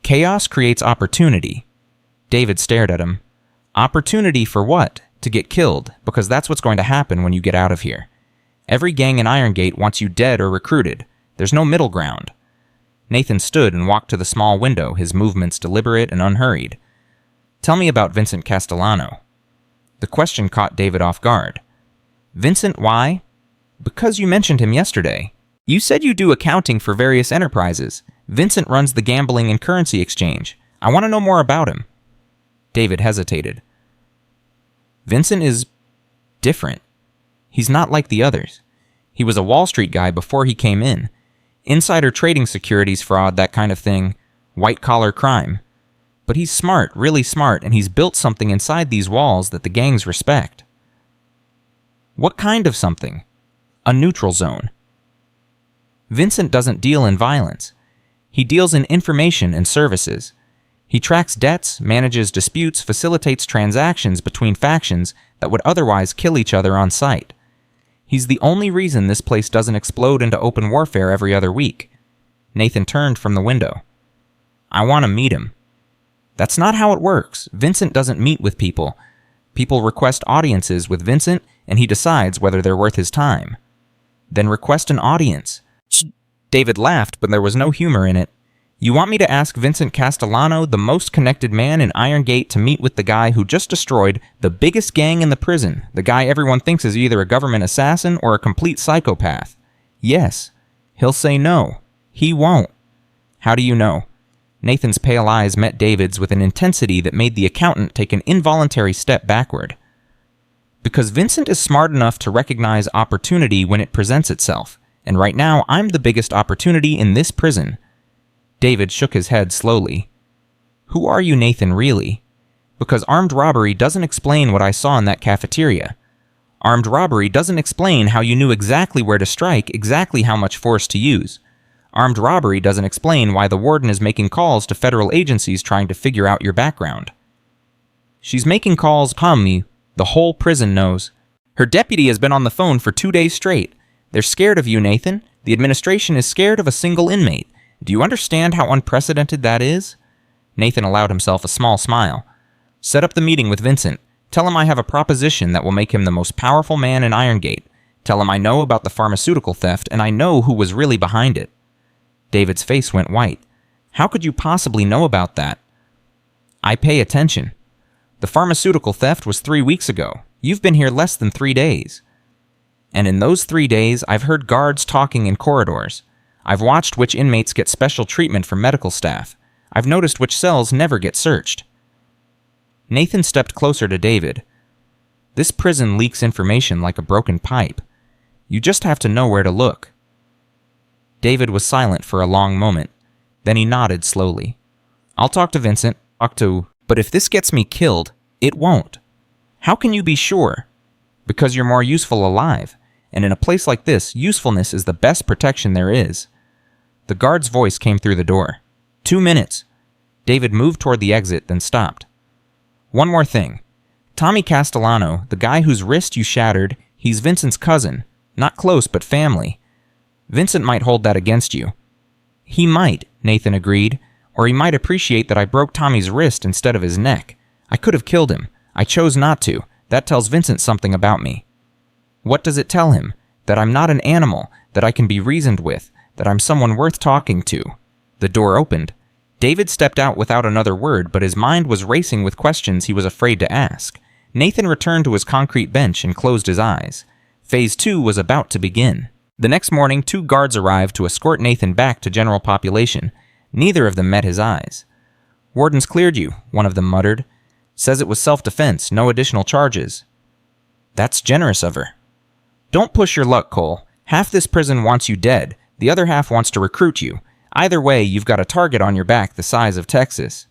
Chaos creates opportunity. David stared at him. Opportunity for what? To get killed, because that's what's going to happen when you get out of here. Every gang in Irongate wants you dead or recruited. There's no middle ground. Nathan stood and walked to the small window, his movements deliberate and unhurried. Tell me about Vincent Castellano. The question caught David off guard. Vincent, why? Because you mentioned him yesterday. You said you do accounting for various enterprises. Vincent runs the gambling and currency exchange. I want to know more about him. David hesitated. Vincent is different. He's not like the others. He was a Wall Street guy before he came in. Insider trading, securities fraud, that kind of thing. White-collar crime. But he's smart, really smart, and he's built something inside these walls that the gangs respect. What kind of something? A neutral zone. Vincent doesn't deal in violence. He deals in information and services. He tracks debts, manages disputes, facilitates transactions between factions that would otherwise kill each other on sight. He's the only reason this place doesn't explode into open warfare every other week. Nathan turned from the window. I want to meet him. That's not how it works. Vincent doesn't meet with people. People request audiences with Vincent, and he decides whether they're worth his time. Then request an audience. David laughed, but there was no humor in it. You want me to ask Vincent Castellano, the most connected man in Iron Gate, to meet with the guy who just destroyed the biggest gang in the prison, the guy everyone thinks is either a government assassin or a complete psychopath? Yes. He'll say no. He won't. How do you know? Nathan's pale eyes met David's with an intensity that made the accountant take an involuntary step backward. Because Vincent is smart enough to recognize opportunity when it presents itself, and right now I'm the biggest opportunity in this prison. David shook his head slowly. Who are you, Nathan, really? Because armed robbery doesn't explain what I saw in that cafeteria. Armed robbery doesn't explain how you knew exactly where to strike, exactly how much force to use. Armed robbery doesn't explain why the warden is making calls to federal agencies trying to figure out your background. She's making calls, me. The whole prison knows. Her deputy has been on the phone for 2 days straight. They're scared of you, Nathan. The administration is scared of a single inmate. Do you understand how unprecedented that is? Nathan allowed himself a small smile. Set up the meeting with Vincent. Tell him I have a proposition that will make him the most powerful man in Iron Gate. Tell him I know about the pharmaceutical theft and I know who was really behind it. David's face went white. How could you possibly know about that? I pay attention. The pharmaceutical theft was 3 weeks ago. You've been here less than 3 days. And in those 3 days, I've heard guards talking in corridors. I've watched which inmates get special treatment from medical staff. I've noticed which cells never get searched. Nathan stepped closer to David. This prison leaks information like a broken pipe. You just have to know where to look. David was silent for a long moment. Then he nodded slowly. I'll talk to Vincent, but if this gets me killed, it won't. How can you be sure? Because you're more useful alive, and in a place like this, usefulness is the best protection there is. The guard's voice came through the door. 2 minutes. David moved toward the exit, then stopped. One more thing. Tommy Castellano, the guy whose wrist you shattered, he's Vincent's cousin. Not close, but family. Vincent might hold that against you. He might, Nathan agreed, or he might appreciate that I broke Tommy's wrist instead of his neck. I could have killed him. I chose not to. That tells Vincent something about me. What does it tell him? That I'm not an animal, that I can be reasoned with, that I'm someone worth talking to. The door opened. David stepped out without another word, but his mind was racing with questions he was afraid to ask. Nathan returned to his concrete bench and closed his eyes. Phase 2 was about to begin. The next morning, 2 guards arrived to escort Nathan back to general population. Neither of them met his eyes. Warden's cleared you, one of them muttered. Says it was self-defense, no additional charges. That's generous of her. Don't push your luck, Cole. Half this prison wants you dead. The other half wants to recruit you. Either way, you've got a target on your back the size of Texas.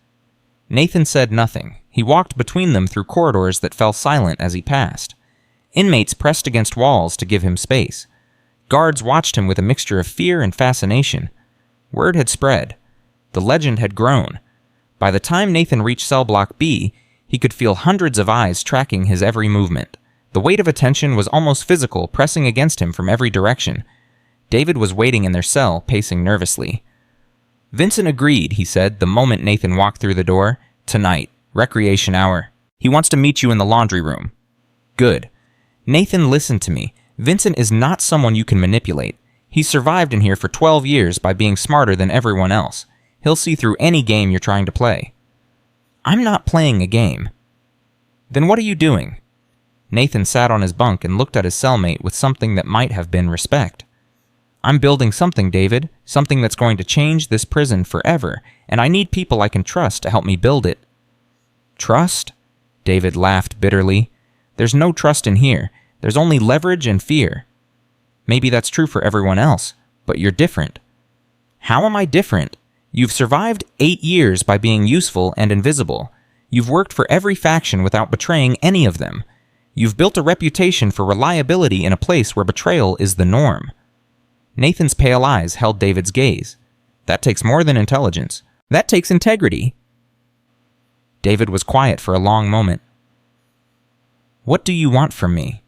Nathan said nothing. He walked between them through corridors that fell silent as he passed. Inmates pressed against walls to give him space. Guards watched him with a mixture of fear and fascination. Word had spread. The legend had grown. By the time Nathan reached cell block B, he could feel hundreds of eyes tracking his every movement. The weight of attention was almost physical, pressing against him from every direction. David was waiting in their cell, pacing nervously. Vincent agreed, he said, the moment Nathan walked through the door. Tonight, recreation hour. He wants to meet you in the laundry room. Good. Nathan, listen to me. Vincent is not someone you can manipulate. He's survived in here for 12 years by being smarter than everyone else. He'll see through any game you're trying to play. I'm not playing a game. Then what are you doing? Nathan sat on his bunk and looked at his cellmate with something that might have been respect. I'm building something, David, something that's going to change this prison forever, and I need people I can trust to help me build it. Trust? David laughed bitterly. There's no trust in here. There's only leverage and fear. Maybe that's true for everyone else, but you're different. How am I different? You've survived 8 years by being useful and invisible. You've worked for every faction without betraying any of them. You've built a reputation for reliability in a place where betrayal is the norm. Nathan's pale eyes held David's gaze. That takes more than intelligence. That takes integrity. David was quiet for a long moment. "What do you want from me?"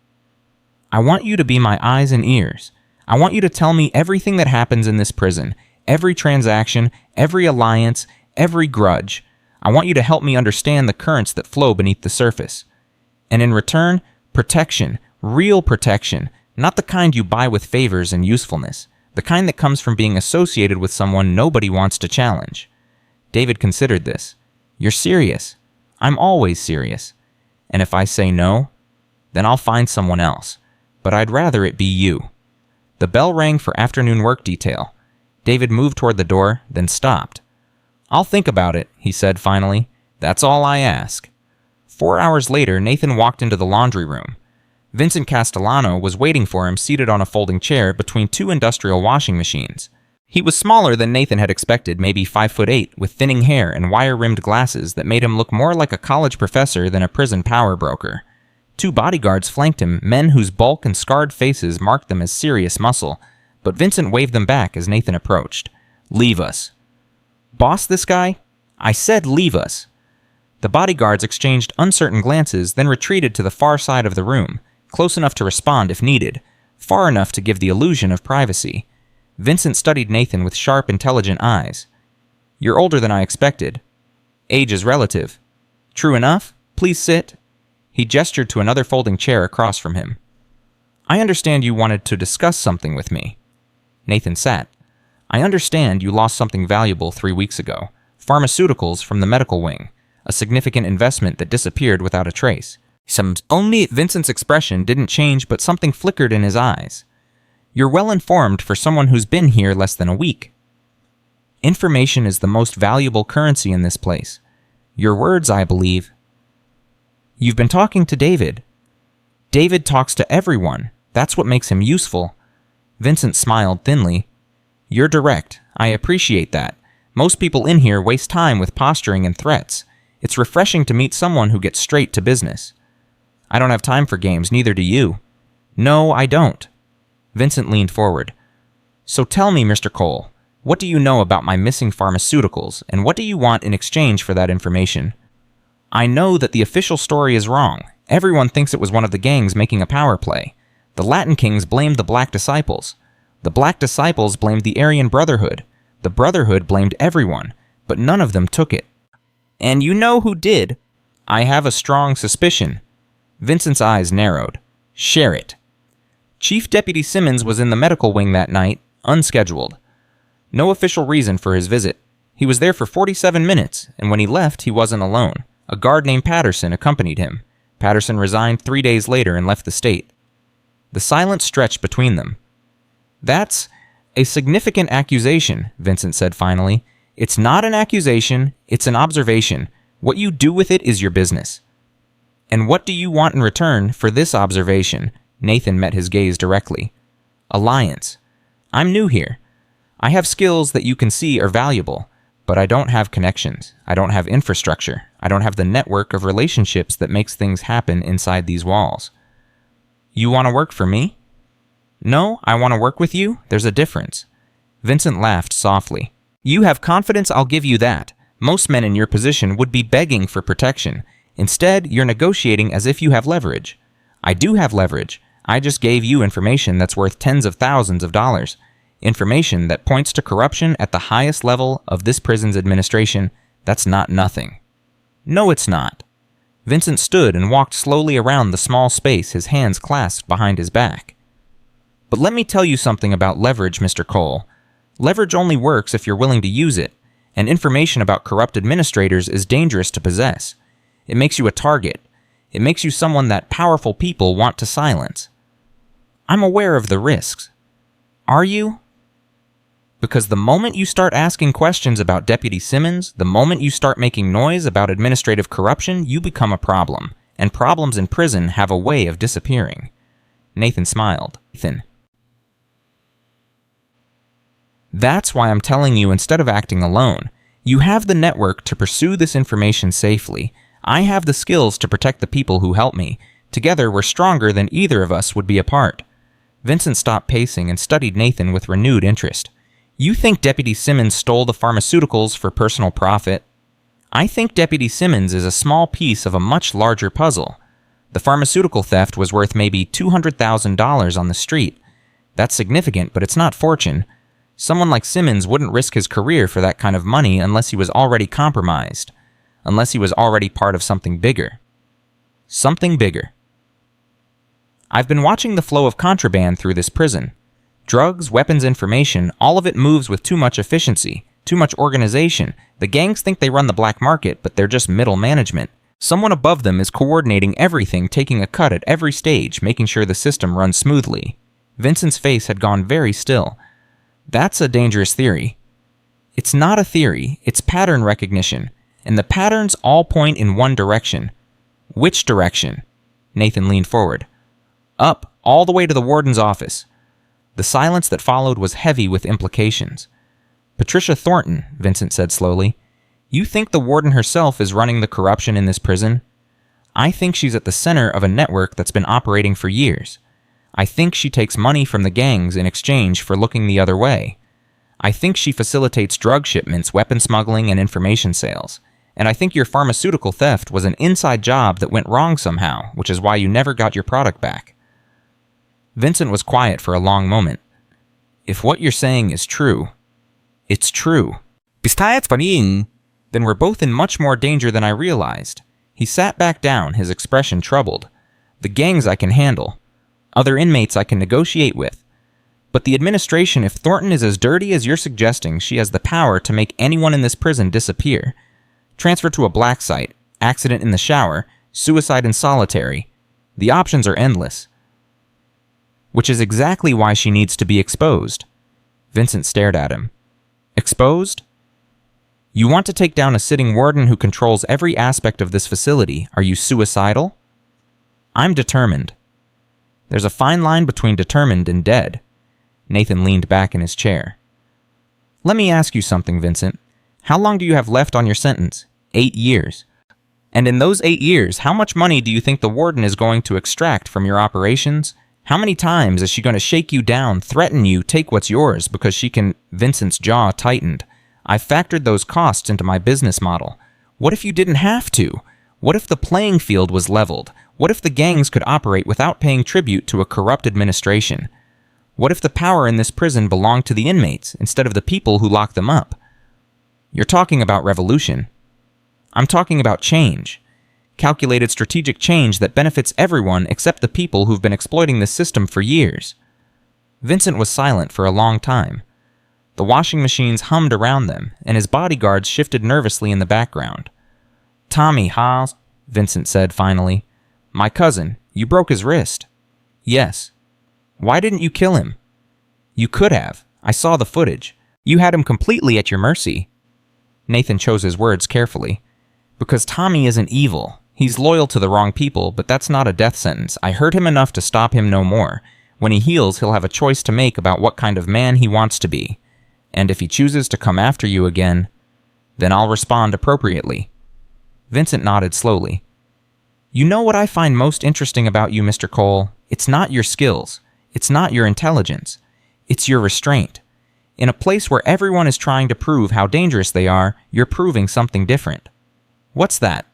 "I want you to be my eyes and ears. I want you to tell me everything that happens in this prison, every transaction, every alliance, every grudge. I want you to help me understand the currents that flow beneath the surface. And in return, protection, real protection, not the kind you buy with favors and usefulness, the kind that comes from being associated with someone nobody wants to challenge." David considered this. "You're serious. I'm always serious. And if I say no, then I'll find someone else. But I'd rather it be you." The bell rang for afternoon work detail. David moved toward the door, then stopped. "I'll think about it," he said finally. "That's all I ask." 4 hours later, Nathan walked into the laundry room. Vincent Castellano was waiting for him seated on a folding chair between two industrial washing machines. He was smaller than Nathan had expected, maybe 5'8", with thinning hair and wire-rimmed glasses that made him look more like a college professor than a prison power broker. 2 bodyguards flanked him, men whose bulk and scarred faces marked them as serious muscle, but Vincent waved them back as Nathan approached. "Leave us." "Boss, this guy?" "I said leave us." The bodyguards exchanged uncertain glances, then retreated to the far side of the room, close enough to respond if needed, far enough to give the illusion of privacy. Vincent studied Nathan with sharp, intelligent eyes. "You're older than I expected." "Age is relative." "True enough. Please sit." He gestured to another folding chair across from him. "I understand you wanted to discuss something with me." Nathan sat. "I understand you lost something valuable 3 weeks ago. Pharmaceuticals from the medical wing. A significant investment that disappeared without a trace." Only Vincent's expression didn't change, but something flickered in his eyes. "You're well informed for someone who's been here less than a week." "Information is the most valuable currency in this place. Your words, I believe." "You've been talking to David." "David talks to everyone. That's what makes him useful." Vincent smiled thinly. "You're direct. I appreciate that. Most people in here waste time with posturing and threats. It's refreshing to meet someone who gets straight to business." "I don't have time for games, neither do you." "No, I don't." Vincent leaned forward. "So tell me, Mr. Cole, what do you know about my missing pharmaceuticals, and what do you want in exchange for that information?" "I know that the official story is wrong. Everyone thinks it was one of the gangs making a power play. The Latin Kings blamed the Black Disciples. The Black Disciples blamed the Aryan Brotherhood. The Brotherhood blamed everyone, but none of them took it." "And you know who did?" "I have a strong suspicion." Vincent's eyes narrowed. "Share it." Chief Deputy Simmons was in the medical wing that night, unscheduled. No official reason for his visit. He was there for 47 minutes, and when he left, he wasn't alone. A guard named Patterson accompanied him. Patterson resigned 3 days later and left the state. The silence stretched between them. "That's a significant accusation," Vincent said finally. "It's not an accusation, it's an observation. What you do with it is your business." "And what do you want in return for this observation?" Nathan met his gaze directly. "Alliance. I'm new here. I have skills that you can see are valuable, but I don't have connections. I don't have infrastructure. I don't have the network of relationships that makes things happen inside these walls." "You want to work for me?" "No, I want to work with you. There's a difference." Vincent laughed softly. "You have confidence, I'll give you that. Most men in your position would be begging for protection. Instead, you're negotiating as if you have leverage. I do have leverage. I just gave you information that's worth tens of thousands of dollars. Information that points to corruption at the highest level of this prison's administration. That's not nothing." "No, it's not." Vincent stood and walked slowly around the small space, his hands clasped behind his back. "But let me tell you something about leverage, Mr. Cole. Leverage only works if you're willing to use it, and information about corrupt administrators is dangerous to possess. It makes you a target. It makes you someone that powerful people want to silence." "I'm aware of the risks." "Are you?" "Because the moment you start asking questions about Deputy Simmons, the moment you start making noise about administrative corruption, you become a problem, and problems in prison have a way of disappearing." Nathan smiled. "Nathan. That's why I'm telling you instead of acting alone. You have the network to pursue this information safely. I have the skills to protect the people who help me. Together, we're stronger than either of us would be apart." Vincent stopped pacing and studied Nathan with renewed interest. "You think Deputy Simmons stole the pharmaceuticals for personal profit?" I think Deputy Simmons is a small piece of a much larger puzzle. The pharmaceutical theft was worth maybe $200,000 on the street. That's significant, but it's not fortune. Someone like Simmons wouldn't risk his career for that kind of money unless he was already compromised. Unless he was already part of something bigger. Something bigger. I've been watching the flow of contraband through this prison. Drugs, weapons, information, all of it moves with too much efficiency, too much organization. The gangs think they run the black market, but they're just middle management. Someone above them is coordinating everything, taking a cut at every stage, making sure the system runs smoothly. Vincent's face had gone very still. That's a dangerous theory. It's not a theory, it's pattern recognition, and the patterns all point in one direction. Which direction? Nathan leaned forward. Up, all the way to the warden's office. The silence that followed was heavy with implications. Patricia Thornton, Vincent said slowly, you think the warden herself is running the corruption in this prison? I think she's at the center of a network that's been operating for years. I think she takes money from the gangs in exchange for looking the other way. I think she facilitates drug shipments, weapon smuggling, and information sales. And I think your pharmaceutical theft was an inside job that went wrong somehow, which is why you never got your product back. Vincent was quiet for a long moment. If what you're saying is true, it's true. Bistayat panin. Then we're both in much more danger than I realized. He sat back down, his expression troubled. The gangs I can handle. Other inmates I can negotiate with. But the administration, if Thornton is as dirty as you're suggesting, she has the power to make anyone in this prison disappear. Transfer to a black site, accident in the shower, suicide in solitary. The options are endless. Which is exactly why she needs to be exposed. Vincent stared at him. Exposed? You want to take down a sitting warden who controls every aspect of this facility. Are you suicidal? I'm determined. There's a fine line between determined and dead. Nathan leaned back in his chair. Let me ask you something, Vincent. How long do you have left on your sentence? 8 years. And in those 8 years, how much money do you think the warden is going to extract from your operations? How many times is she going to shake you down, threaten you, take what's yours because she can... Vincent's jaw tightened. I factored those costs into my business model. What if you didn't have to? What if the playing field was leveled? What if the gangs could operate without paying tribute to a corrupt administration? What if the power in this prison belonged to the inmates instead of the people who lock them up? You're talking about revolution. I'm talking about change. Calculated strategic change that benefits everyone except the people who've been exploiting this system for years. Vincent was silent for a long time. The washing machines hummed around them, and his bodyguards shifted nervously in the background. Tommy Haas, Vincent said finally. My cousin, you broke his wrist. Yes. Why didn't you kill him? You could have. I saw the footage. You had him completely at your mercy. Nathan chose his words carefully. Because Tommy isn't evil. He's loyal to the wrong people, but that's not a death sentence. I hurt him enough to stop him no more. When he heals, he'll have a choice to make about what kind of man he wants to be. And if he chooses to come after you again, then I'll respond appropriately. Vincent nodded slowly. You know what I find most interesting about you, Mr. Cole? It's not your skills. It's not your intelligence. It's your restraint. In a place where everyone is trying to prove how dangerous they are, you're proving something different. What's that?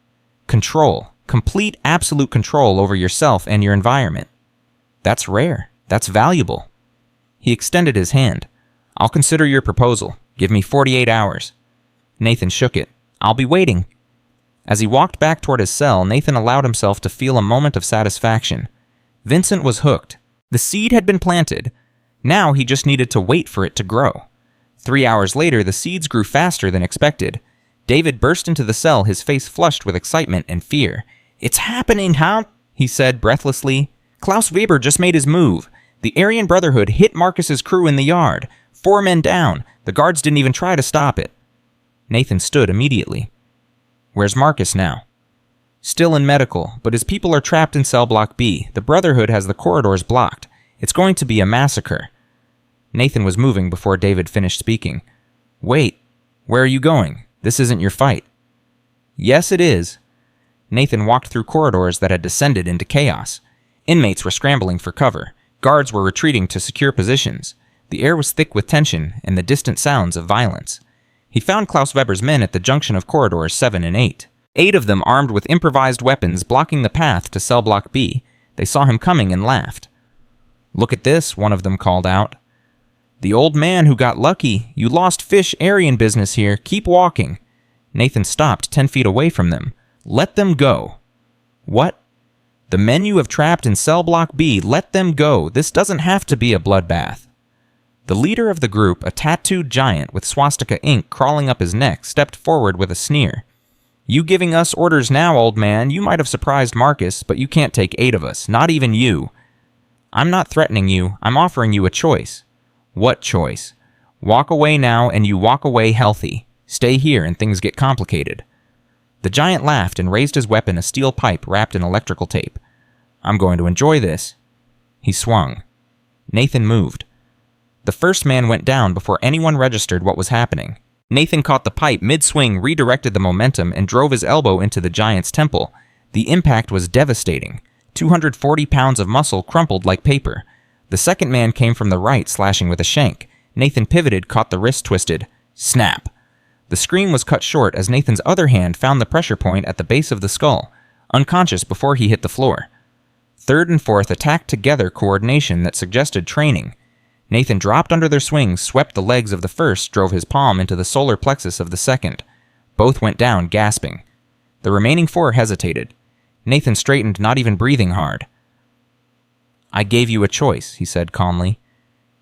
Control. Complete, absolute control over yourself and your environment. That's rare. That's valuable. He extended his hand. I'll consider your proposal. Give me 48 hours. Nathan shook it. I'll be waiting. As he walked back toward his cell, Nathan allowed himself to feel a moment of satisfaction. Vincent was hooked. The seed had been planted. Now he just needed to wait for it to grow. 3 hours later, the seeds grew faster than expected. David burst into the cell, his face flushed with excitement and fear. It's happening, huh? He said breathlessly. Klaus Weber just made his move. The Aryan Brotherhood hit Marcus's crew in the yard. 4 men down. The guards didn't even try to stop it. Nathan stood immediately. Where's Marcus now? Still in medical, but his people are trapped in cell block B. The Brotherhood has the corridors blocked. It's going to be a massacre. Nathan was moving before David finished speaking. Wait, where are you going? This isn't your fight. Yes, it is. Nathan walked through corridors that had descended into chaos. Inmates were scrambling for cover. Guards were retreating to secure positions. The air was thick with tension and the distant sounds of violence. He found Klaus Weber's men at the junction of corridors 7 and 8. 8 of them armed with improvised weapons blocking the path to cell block B. They saw him coming and laughed. "Look at this," one of them called out. "The old man who got lucky. You lost fish Aryan business here. Keep walking." Nathan stopped 10 feet away from them. "Let them go." "What?" "The men you have trapped in cell block B, let them go. This doesn't have to be a bloodbath." The leader of the group, a tattooed giant with swastika ink crawling up his neck, stepped forward with a sneer. "You giving us orders now, old man? You might have surprised Marcus, but you can't take 8 of us, not even you." "I'm not threatening you. I'm offering you a choice." "What choice?" "Walk away now, and you walk away healthy. Stay here, and things get complicated." The giant laughed and raised his weapon, a steel pipe wrapped in electrical tape. "I'm going to enjoy this." He swung. Nathan moved. The first man went down before anyone registered what was happening. Nathan caught the pipe mid-swing, redirected the momentum, and drove his elbow into the giant's temple. The impact was devastating. 240 pounds of muscle crumpled like paper. The second man came from the right, slashing with a shank. Nathan pivoted, caught the wrist twisted. Snap! The scream was cut short as Nathan's other hand found the pressure point at the base of the skull, unconscious before he hit the floor. Third and fourth attacked together, coordination that suggested training. Nathan dropped under their swings, swept the legs of the first, drove his palm into the solar plexus of the second. Both went down, gasping. The remaining 4 hesitated. Nathan straightened, not even breathing hard. "I gave you a choice," he said calmly.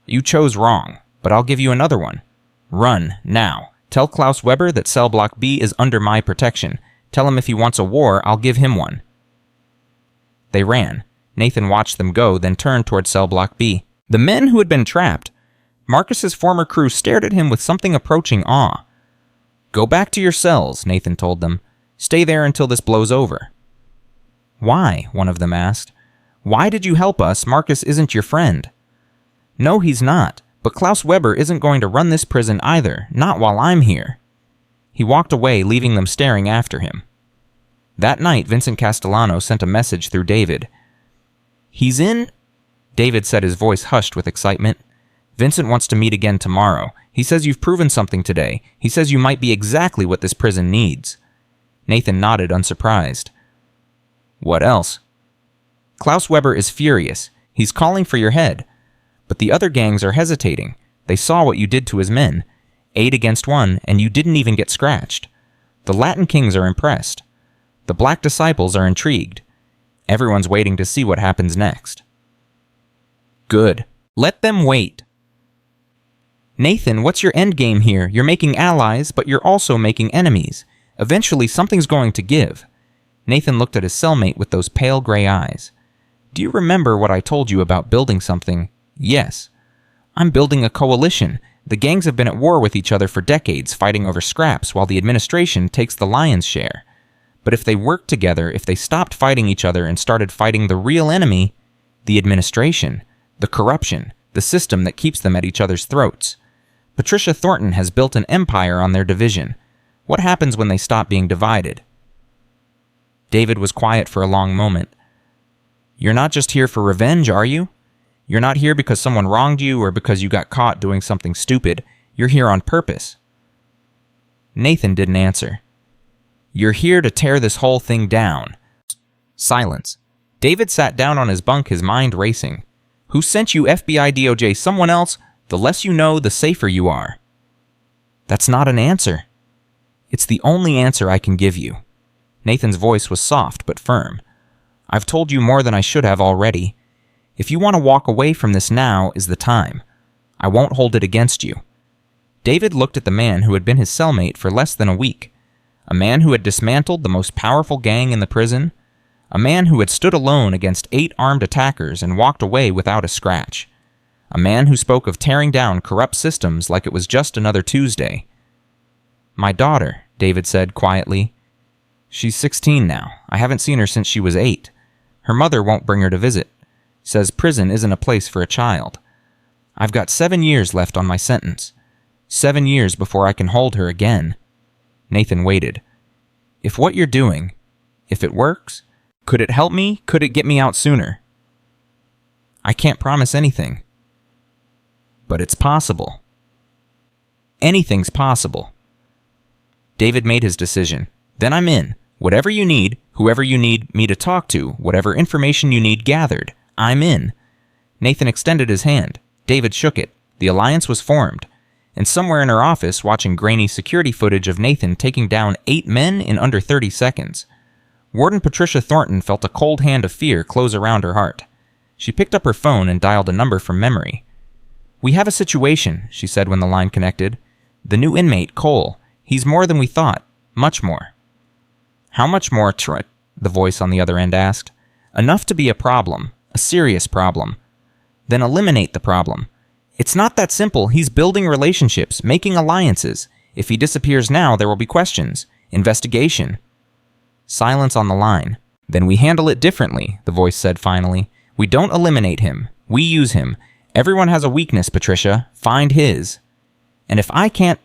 "You chose wrong, but I'll give you another one. Run, now. Tell Klaus Weber that cell block B is under my protection. Tell him if he wants a war, I'll give him one." They ran. Nathan watched them go, then turned toward cell block B. The men who had been trapped. Marcus's former crew stared at him with something approaching awe. "Go back to your cells," Nathan told them. "Stay there until this blows over." "Why?" one of them asked. "Why did you help us? Marcus isn't your friend." "No, he's not. But Klaus Weber isn't going to run this prison either, not while I'm here." He walked away, leaving them staring after him. That night, Vincent Castellano sent a message through David. "He's in..." David said, his voice hushed with excitement. "Vincent wants to meet again tomorrow. He says you've proven something today. He says you might be exactly what this prison needs." Nathan nodded, unsurprised. "What else?" "Klaus Weber is furious. He's calling for your head. But the other gangs are hesitating. They saw what you did to his men. 8 against 1, and you didn't even get scratched. The Latin Kings are impressed. The Black Disciples are intrigued. Everyone's waiting to see what happens next." "Good. Let them wait." "Nathan, what's your end game here? You're making allies, but you're also making enemies. Eventually, something's going to give." Nathan looked at his cellmate with those pale gray eyes. "Do you remember what I told you about building something?" "Yes." "I'm building a coalition. The gangs have been at war with each other for decades, fighting over scraps, while the administration takes the lion's share. But if they worked together, if they stopped fighting each other and started fighting the real enemy, the administration, the corruption, the system that keeps them at each other's throats. Patricia Thornton has built an empire on their division. What happens when they stop being divided?" David was quiet for a long moment. "You're not just here for revenge, are you? You're not here because someone wronged you or because you got caught doing something stupid. You're here on purpose." Nathan didn't answer. "You're here to tear this whole thing down." Silence. David sat down on his bunk, his mind racing. "Who sent you, FBI, DOJ, someone else? The less you know, the safer you are." "That's not an answer." "It's the only answer I can give you." Nathan's voice was soft but firm. "I've told you more than I should have already. If you want to walk away from this, now is the time. I won't hold it against you." David looked at the man who had been his cellmate for less than a week. A man who had dismantled the most powerful gang in the prison. A man who had stood alone against 8 armed attackers and walked away without a scratch. A man who spoke of tearing down corrupt systems like it was just another Tuesday. "My daughter," David said quietly. "She's 16 now. I haven't seen her since she was 8. Her mother won't bring her to visit. Says prison isn't a place for a child. I've got 7 years left on my sentence. 7 years before I can hold her again." Nathan waited. "If what you're doing, if it works, could it help me? Could it get me out sooner?" "I can't promise anything." "But it's possible." "Anything's possible." David made his decision. Then I'm in. Whatever you need, whoever you need me to talk to, whatever information you need gathered, I'm in. Nathan extended his hand. David shook it. The alliance was formed. And somewhere in her office, watching grainy security footage of Nathan taking down 8 men in under 30 seconds, Warden Patricia Thornton felt a cold hand of fear close around her heart. She picked up her phone and dialed a number from memory. "We have a situation," she said when the line connected. "The new inmate, Cole. He's more than we thought. Much more." "How much more, Troy?" the voice on the other end asked. "Enough to be a problem. A serious problem." "Then eliminate the problem." "It's not that simple. He's building relationships, making alliances. If he disappears now, there will be questions. Investigation." Silence on the line. "Then we handle it differently," the voice said finally. "We don't eliminate him. We use him. Everyone has a weakness, Patricia. Find his. And if I can't,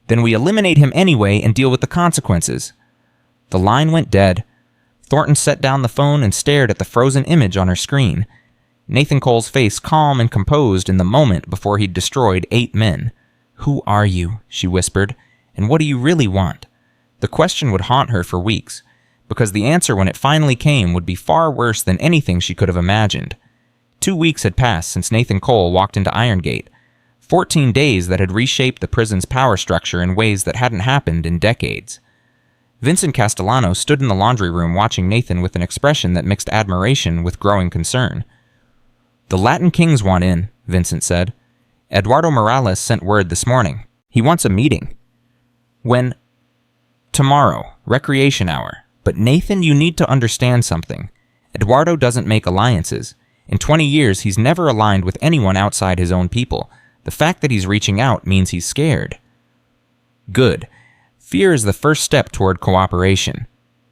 then we eliminate him anyway and deal with the consequences." The line went dead. Thornton set down the phone and stared at the frozen image on her screen. Nathan Cole's face calm and composed in the moment before he'd destroyed 8 men. "Who are you?" she whispered. "And what do you really want?" The question would haunt her for weeks, because the answer when it finally came would be far worse than anything she could have imagined. 2 weeks had passed since Nathan Cole walked into Irongate. 14 days that had reshaped the prison's power structure in ways that hadn't happened in decades. Vincent Castellano stood in the laundry room watching Nathan with an expression that mixed admiration with growing concern. "The Latin Kings want in," Vincent said. "Eduardo Morales sent word this morning. He wants a meeting." "When?" "Tomorrow, recreation hour. But Nathan, you need to understand something. Eduardo doesn't make alliances. In 20 years, he's never aligned with anyone outside his own people. The fact that he's reaching out means he's scared." "Good. Fear is the first step toward cooperation."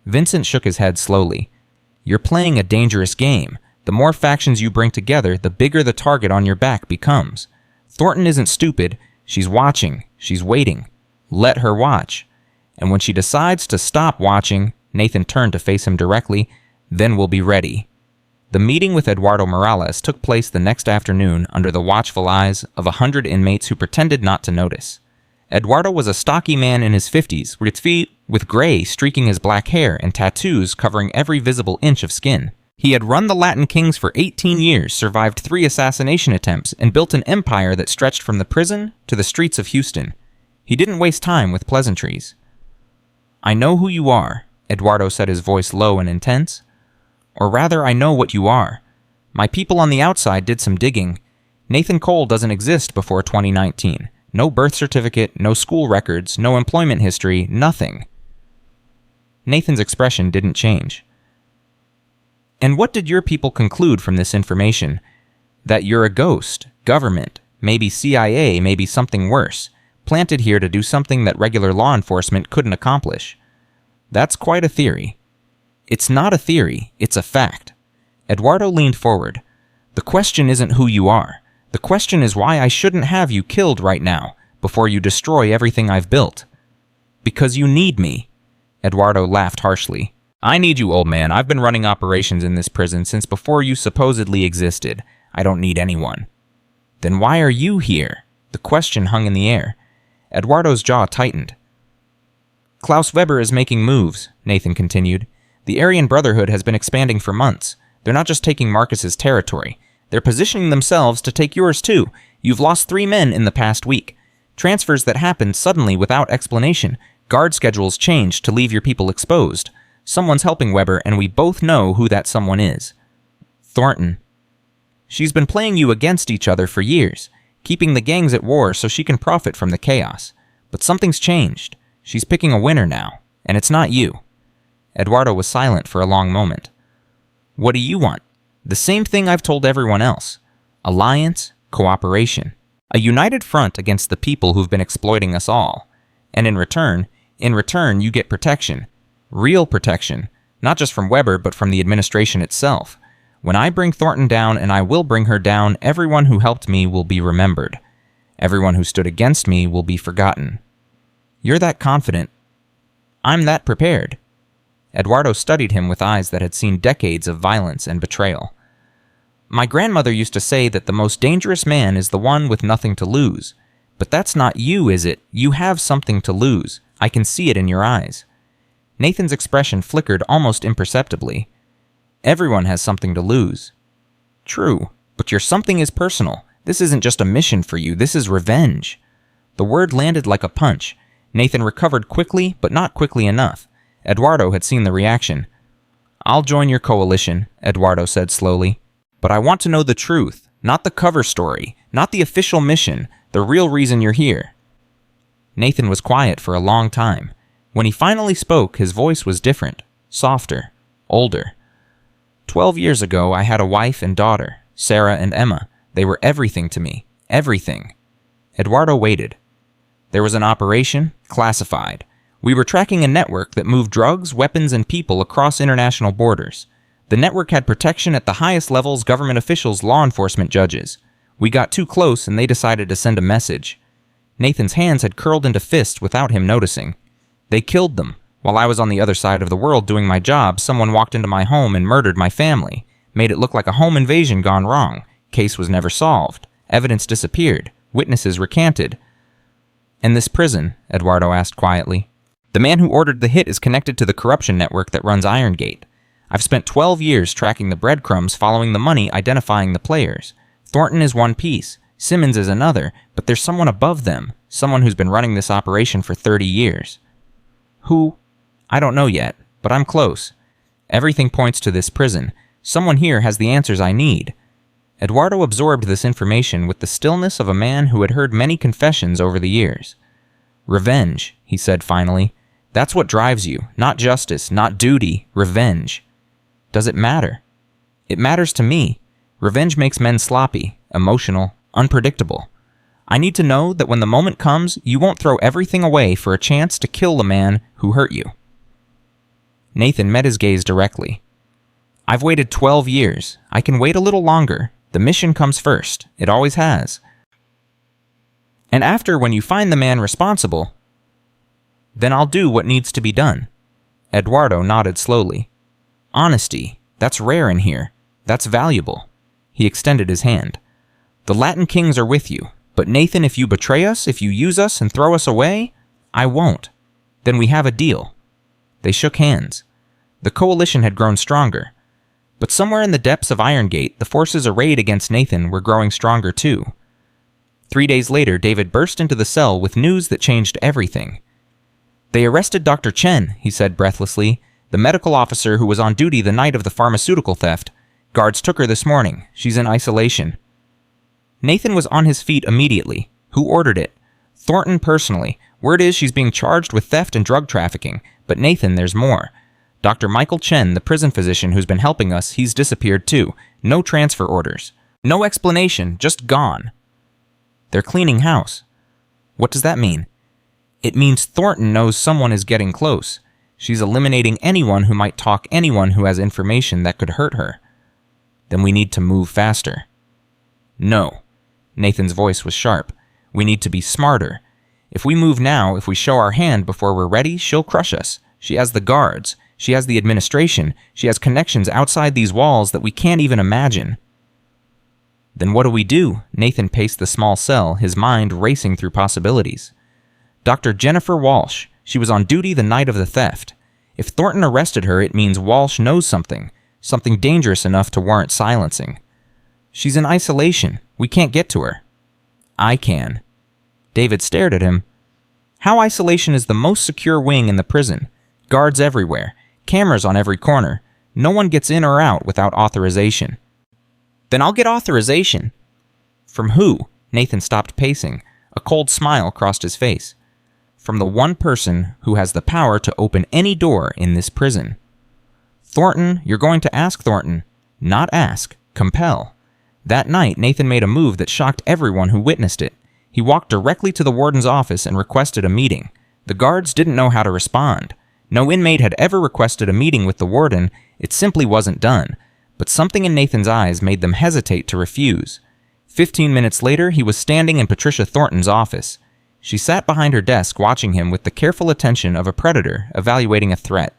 Vincent shook his head slowly. "You're playing a dangerous game. The more factions you bring together, the bigger the target on your back becomes. Thornton isn't stupid. She's watching. She's waiting. Let her watch. And when she decides to stop watching," Nathan turned to face him directly, "then we'll be ready." The meeting with Eduardo Morales took place the next afternoon under the watchful eyes of 100 inmates who pretended not to notice. Eduardo was a stocky man in his 50s, with gray streaking his black hair and tattoos covering every visible inch of skin. He had run the Latin Kings for 18 years, survived 3 assassination attempts, and built an empire that stretched from the prison to the streets of Houston. He didn't waste time with pleasantries. "I know who you are," Eduardo said, his voice low and intense. "Or rather, I know what you are. My people on the outside did some digging. Nathan Cole doesn't exist before 2019. No birth certificate, no school records, no employment history, nothing." Nathan's expression didn't change. "And what did your people conclude from this information? That you're a ghost, government, maybe CIA, maybe something worse, planted here to do something that regular law enforcement couldn't accomplish. That's quite a theory." "It's not a theory, it's a fact." Eduardo leaned forward. "The question isn't who you are. The question is why I shouldn't have you killed right now, before you destroy everything I've built." "Because you need me." Eduardo laughed harshly. "I need you, old man. I've been running operations in this prison since before you supposedly existed. I don't need anyone." "Then why are you here?" The question hung in the air. Eduardo's jaw tightened. "Klaus Weber is making moves," Nathan continued. "The Aryan Brotherhood has been expanding for months. They're not just taking Marcus's territory. They're positioning themselves to take yours too. You've lost 3 men in the past week. Transfers that happened suddenly without explanation. Guard schedules changed to leave your people exposed. Someone's helping Weber, and we both know who that someone is. Thornton. She's been playing you against each other for years, keeping the gangs at war so she can profit from the chaos. But something's changed. She's picking a winner now, and it's not you." Eduardo was silent for a long moment. "What do you want?" "The same thing I've told everyone else. Alliance, cooperation. A united front against the people who've been exploiting us all. And in return, you get protection. Real protection. Not just from Weber, but from the administration itself. When I bring Thornton down, and I will bring her down, everyone who helped me will be remembered. Everyone who stood against me will be forgotten. You're that confident. I'm that prepared." Eduardo studied him with eyes that had seen decades of violence and betrayal. "My grandmother used to say that the most dangerous man is the one with nothing to lose. But that's not you, is it? You have something to lose. I can see it in your eyes." Nathan's expression flickered almost imperceptibly. "Everyone has something to lose." "True, but your something is personal. This isn't just a mission for you, this is revenge." The word landed like a punch. Nathan recovered quickly, but not quickly enough. Eduardo had seen the reaction. "I'll join your coalition," Eduardo said slowly. "But I want to know the truth, not the cover story, not the official mission, the real reason you're here." Nathan was quiet for a long time. When he finally spoke, his voice was different, softer, older. 12 years ago, I had a wife and daughter, Sarah and Emma. They were everything to me. Everything." Eduardo waited. "There was an operation, classified. We were tracking a network that moved drugs, weapons, and people across international borders. The network had protection at the highest levels: government officials, law enforcement, judges. We got too close and they decided to send a message." Nathan's hands had curled into fists without him noticing. "They killed them. While I was on the other side of the world doing my job, someone walked into my home and murdered my family. Made it look like a home invasion gone wrong. Case was never solved. Evidence disappeared. Witnesses recanted." "And this prison?" Eduardo asked quietly. "The man who ordered the hit is connected to the corruption network that runs Iron Gate. I've spent 12 years tracking the breadcrumbs, following the money, identifying the players. Thornton is one piece. Simmons is another, but there's someone above them, someone who's been running this operation for 30 years. Who? I don't know yet, but I'm close. Everything points to this prison. Someone here has the answers I need." Eduardo absorbed this information with the stillness of a man who had heard many confessions over the years. "Revenge," he said finally. "That's what drives you. Not justice, not duty. Revenge." "Does it matter?" "It matters to me. Revenge makes men sloppy, emotional, unpredictable. I need to know that when the moment comes, you won't throw everything away for a chance to kill the man who hurt you." Nathan met his gaze directly. "I've waited 12 years. I can wait a little longer. The mission comes first. It always has. And after, when you find the man responsible, then I'll do what needs to be done." Eduardo nodded slowly. "Honesty. That's rare in here. That's valuable." He extended his hand. "The Latin kings are with you. But Nathan, if you betray us, if you use us and throw us away, I won't. Then we have a deal." They shook hands. The coalition had grown stronger. But somewhere in the depths of Iron Gate, the forces arrayed against Nathan were growing stronger too. 3 days later, David burst into the cell with news that changed everything. "They arrested Dr. Chen," he said breathlessly, "the medical officer who was on duty the night of the pharmaceutical theft. Guards took her this morning. She's in isolation." Nathan was on his feet immediately. Who ordered it? Thornton personally. Word is she's being charged with theft and drug trafficking. But Nathan, there's more. Dr. Michael Chen, the prison physician who's been helping us, he's disappeared too. No transfer orders. No explanation, just gone. They're cleaning house. What does that mean? It means Thornton knows someone is getting close. She's eliminating anyone who might talk anyone who has information that could hurt her. Then we need to move faster. No. Nathan's voice was sharp. We need to be smarter. If we move now, if we show our hand before we're ready, she'll crush us. She has the guards. She has the administration. She has connections outside these walls that we can't even imagine. Then what do? Nathan paced the small cell, his mind racing through possibilities. Dr. Jennifer Walsh. She was on duty the night of the theft. If Thornton arrested her, it means Walsh knows something dangerous enough to warrant silencing. She's in isolation. We can't get to her. I can. David stared at him. How isolation is the most secure wing in the prison. Guards everywhere. Cameras on every corner. No one gets in or out without authorization. Then I'll get authorization. From who? Nathan stopped pacing. A cold smile crossed his face. From the one person who has the power to open any door in this prison. Thornton, you're going to ask Thornton. Not ask, compel. That night, Nathan made a move that shocked everyone who witnessed it. He walked directly to the warden's office and requested a meeting. The guards didn't know how to respond. No inmate had ever requested a meeting with the warden. It simply wasn't done. But something in Nathan's eyes made them hesitate to refuse. 15 minutes later, he was standing in Patricia Thornton's office. She sat behind her desk watching him with the careful attention of a predator evaluating a threat.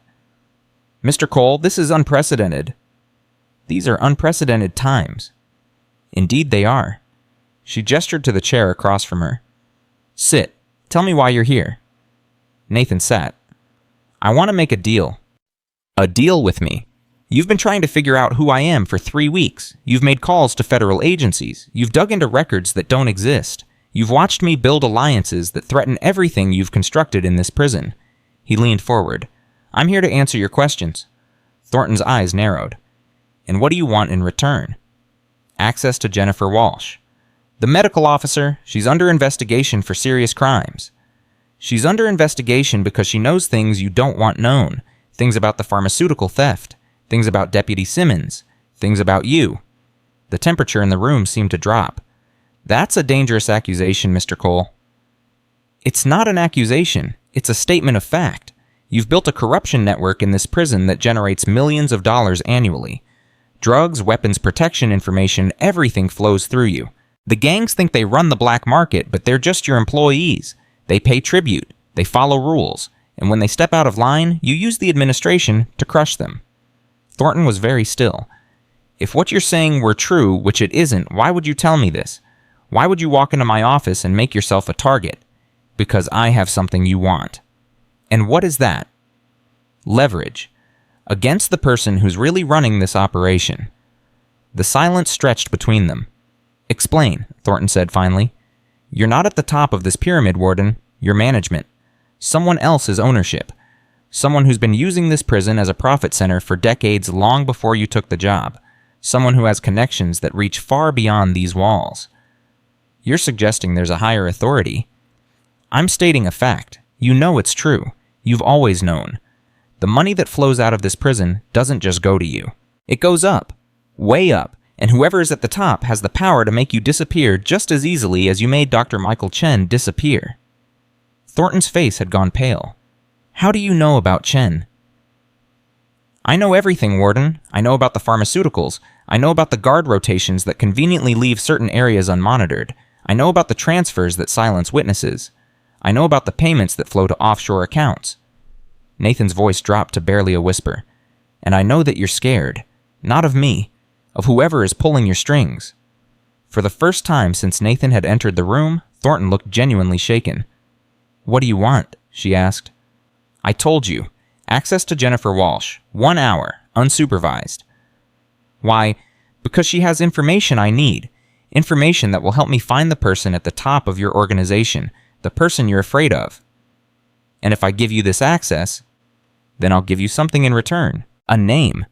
Mr. Cole, this is unprecedented. These are unprecedented times. Indeed they are. She gestured to the chair across from her. Sit. Tell me why you're here. Nathan sat. "I want to make a deal." "A deal with me?" "You've been trying to figure out who I am for 3 weeks. You've made calls to federal agencies. You've dug into records that don't exist. You've watched me build alliances that threaten everything you've constructed in this prison." He leaned forward. "I'm here to answer your questions." Thornton's eyes narrowed. "And what do you want in return?" "Access to Jennifer Walsh." "The medical officer, she's under investigation for serious crimes." "She's under investigation because she knows things you don't want known. Things about the pharmaceutical theft. Things about Deputy Simmons. Things about you." The temperature in the room seemed to drop. "That's a dangerous accusation, Mr. Cole." "It's not an accusation. It's a statement of fact. You've built a corruption network in this prison that generates millions of dollars annually. Drugs, weapons protection information, everything flows through you. The gangs think they run the black market, but they're just your employees. They pay tribute, they follow rules, and when they step out of line, you use the administration to crush them." Thornton was very still. "If what you're saying were true, which it isn't, why would you tell me this? Why would you walk into my office and make yourself a target?" "Because I have something you want." "And what is that?" "Leverage. Against the person who's really running this operation." The silence stretched between them. "Explain," Thornton said finally. "You're not at the top of this pyramid, Warden. You're management. Someone else's ownership. Someone who's been using this prison as a profit center for decades long before you took the job. Someone who has connections that reach far beyond these walls." "You're suggesting there's a higher authority." "I'm stating a fact. You know it's true. You've always known. The money that flows out of this prison doesn't just go to you. It goes up. Way up. And whoever is at the top has the power to make you disappear just as easily as you made Dr. Michael Chen disappear." Thornton's face had gone pale. "How do you know about Chen?" "I know everything, Warden. I know about the pharmaceuticals. I know about the guard rotations that conveniently leave certain areas unmonitored. I know about the transfers that silence witnesses. I know about the payments that flow to offshore accounts." Nathan's voice dropped to barely a whisper. "And I know that you're scared. Not of me. Of whoever is pulling your strings." For the first time since Nathan had entered the room, Thornton looked genuinely shaken. "What do you want?" she asked. "I told you. Access to Jennifer Walsh. 1 hour. Unsupervised." "Why? Because she has information I need. Information that will help me find the person at the top of your organization. The person you're afraid of. And if I give you this access, then I'll give you something in return. A name.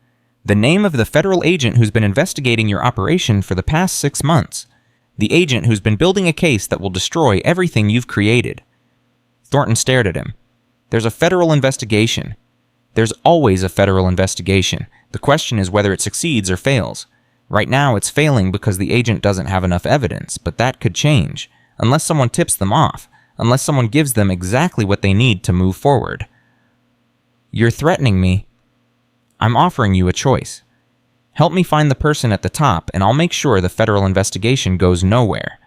The name of the federal agent who's been investigating your operation for the past 6 months. The agent who's been building a case that will destroy everything you've created." Thornton stared at him. "There's a federal investigation. There's always a federal investigation. The question is whether it succeeds or fails. Right now it's failing because the agent doesn't have enough evidence, but that could change. Unless someone tips them off. Unless someone gives them exactly what they need to move forward." "You're threatening me." "I'm offering you a choice. Help me find the person at the top, and I'll make sure the federal investigation goes nowhere.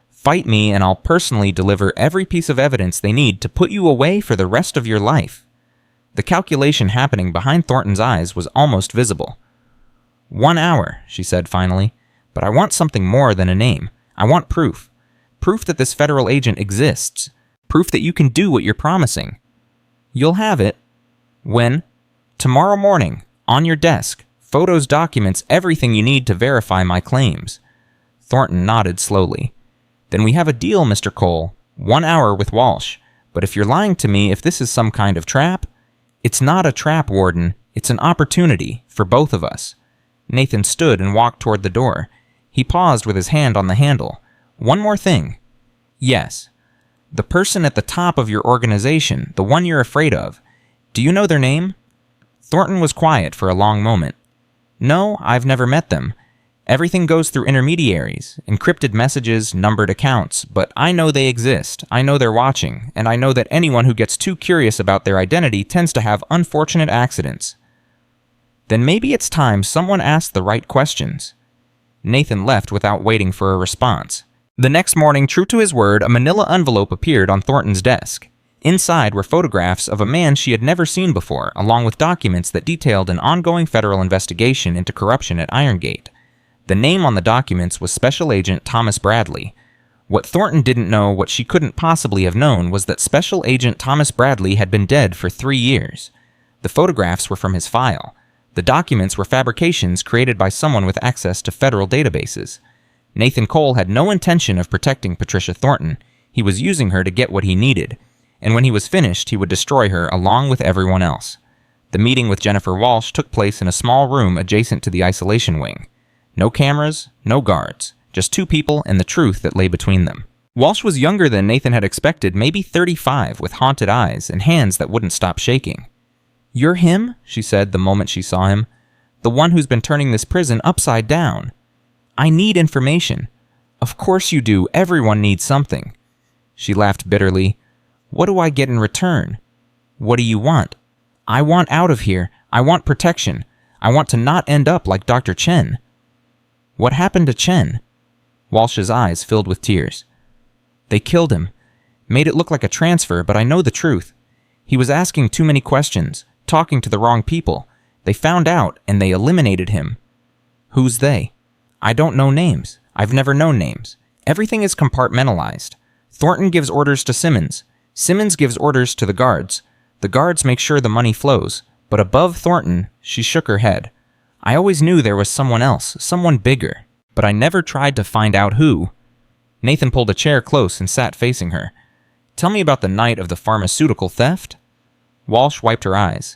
Fight me, and I'll personally deliver every piece of evidence they need to put you away for the rest of your life." The calculation happening behind Thornton's eyes was almost visible. 1 hour, she said finally. "But I want something more than a name. I want proof. Proof that this federal agent exists. Proof that you can do what you're promising." "You'll have it." "When?" "Tomorrow morning. On your desk. Photos, documents, everything you need to verify my claims." Thornton nodded slowly. "Then we have a deal, Mr. Cole. 1 hour with Walsh. But if you're lying to me, if this is some kind of trap..." "It's not a trap, Warden. It's an opportunity for both of us." Nathan stood and walked toward the door. He paused with his hand on the handle. "One more thing." "Yes." "The person at the top of your organization, the one you're afraid of. Do you know their name?" Thornton was quiet for a long moment. "No, I've never met them. Everything goes through intermediaries, encrypted messages, numbered accounts, but I know they exist, I know they're watching, and I know that anyone who gets too curious about their identity tends to have unfortunate accidents." "Then maybe it's time someone asked the right questions." Nathan left without waiting for a response. The next morning, true to his word, a manila envelope appeared on Thornton's desk. Inside were photographs of a man she had never seen before, along with documents that detailed an ongoing federal investigation into corruption at Irongate. The name on the documents was Special Agent Thomas Bradley. What Thornton didn't know, what she couldn't possibly have known, was that Special Agent Thomas Bradley had been dead for 3 years. The photographs were from his file. The documents were fabrications created by someone with access to federal databases. Nathan Cole had no intention of protecting Patricia Thornton. He was using her to get what he needed, and when he was finished, he would destroy her along with everyone else. The meeting with Jennifer Walsh took place in a small room adjacent to the isolation wing. No cameras, no guards, just 2 people and the truth that lay between them. Walsh was younger than Nathan had expected, maybe 35, with haunted eyes and hands that wouldn't stop shaking. "You're him?" she said the moment she saw him. "The one who's been turning this prison upside down. I need information." "Of course you do. Everyone needs something." She laughed bitterly. "What do I get in return?" "What do you want?" "I want out of here. I want protection. I want to not end up like Dr. Chen." "What happened to Chen?" Walsh's eyes filled with tears. "They killed him. Made it look like a transfer, but I know the truth. He was asking too many questions, talking to the wrong people. They found out, and they eliminated him." "Who's they?" "I don't know names. I've never known names. Everything is compartmentalized. Thornton gives orders to Simmons. Simmons gives orders to the guards. The guards make sure the money flows. But above Thornton," she shook her head, "I always knew there was someone else, someone bigger. But I never tried to find out who." Nathan pulled a chair close and sat facing her. "Tell me about the night of the pharmaceutical theft." Walsh wiped her eyes.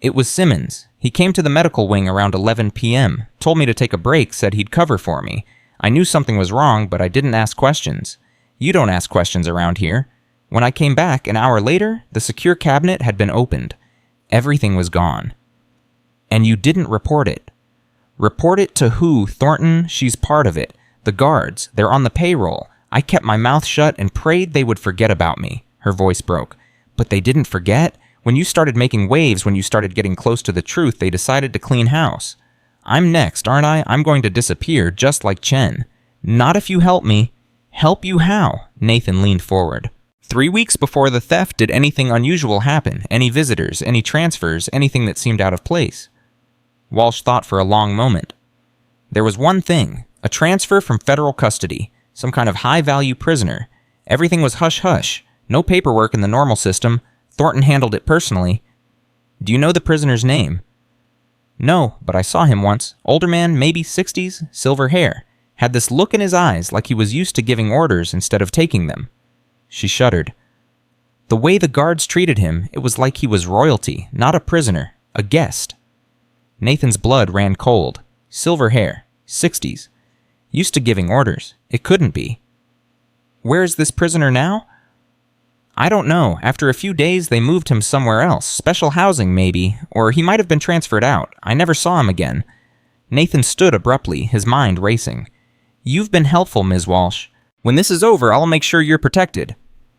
"It was Simmons. He came to the medical wing around 11 p.m., told me to take a break, said he'd cover for me. I knew something was wrong, but I didn't ask questions. You don't ask questions around here. When I came back an hour later, the secure cabinet had been opened. Everything was gone." "And you didn't report it?" "Report it to who, Thornton? She's part of it. The guards, they're on the payroll. I kept my mouth shut and prayed they would forget about me." Her voice broke. "But they didn't forget. When you started making waves, when you started getting close to the truth, they decided to clean house. I'm next, aren't I? I'm going to disappear, just like Chen. Not if you help me." "Help you how?" Nathan leaned forward. 3 weeks before the theft, did anything unusual happen? Any visitors, any transfers, anything that seemed out of place?" Walsh thought for a long moment. "There was one thing, a transfer from federal custody, some kind of high-value prisoner. Everything was hush-hush, no paperwork in the normal system. Thornton handled it personally." "Do you know the prisoner's name?" "No, but I saw him once. Older man, maybe 60s, silver hair. Had this look in his eyes like he was used to giving orders instead of taking them." She shuddered. "The way the guards treated him, it was like he was royalty, not a prisoner, a guest." Nathan's blood ran cold. Silver hair, 60s. Used to giving orders. It couldn't be. "Where is this prisoner now?" "I don't know. After a few days, they moved him somewhere else. Special housing, maybe. Or he might have been transferred out. I never saw him again." Nathan stood abruptly, his mind racing. "You've been helpful, Ms. Walsh. When this is over, I'll make sure you're protected."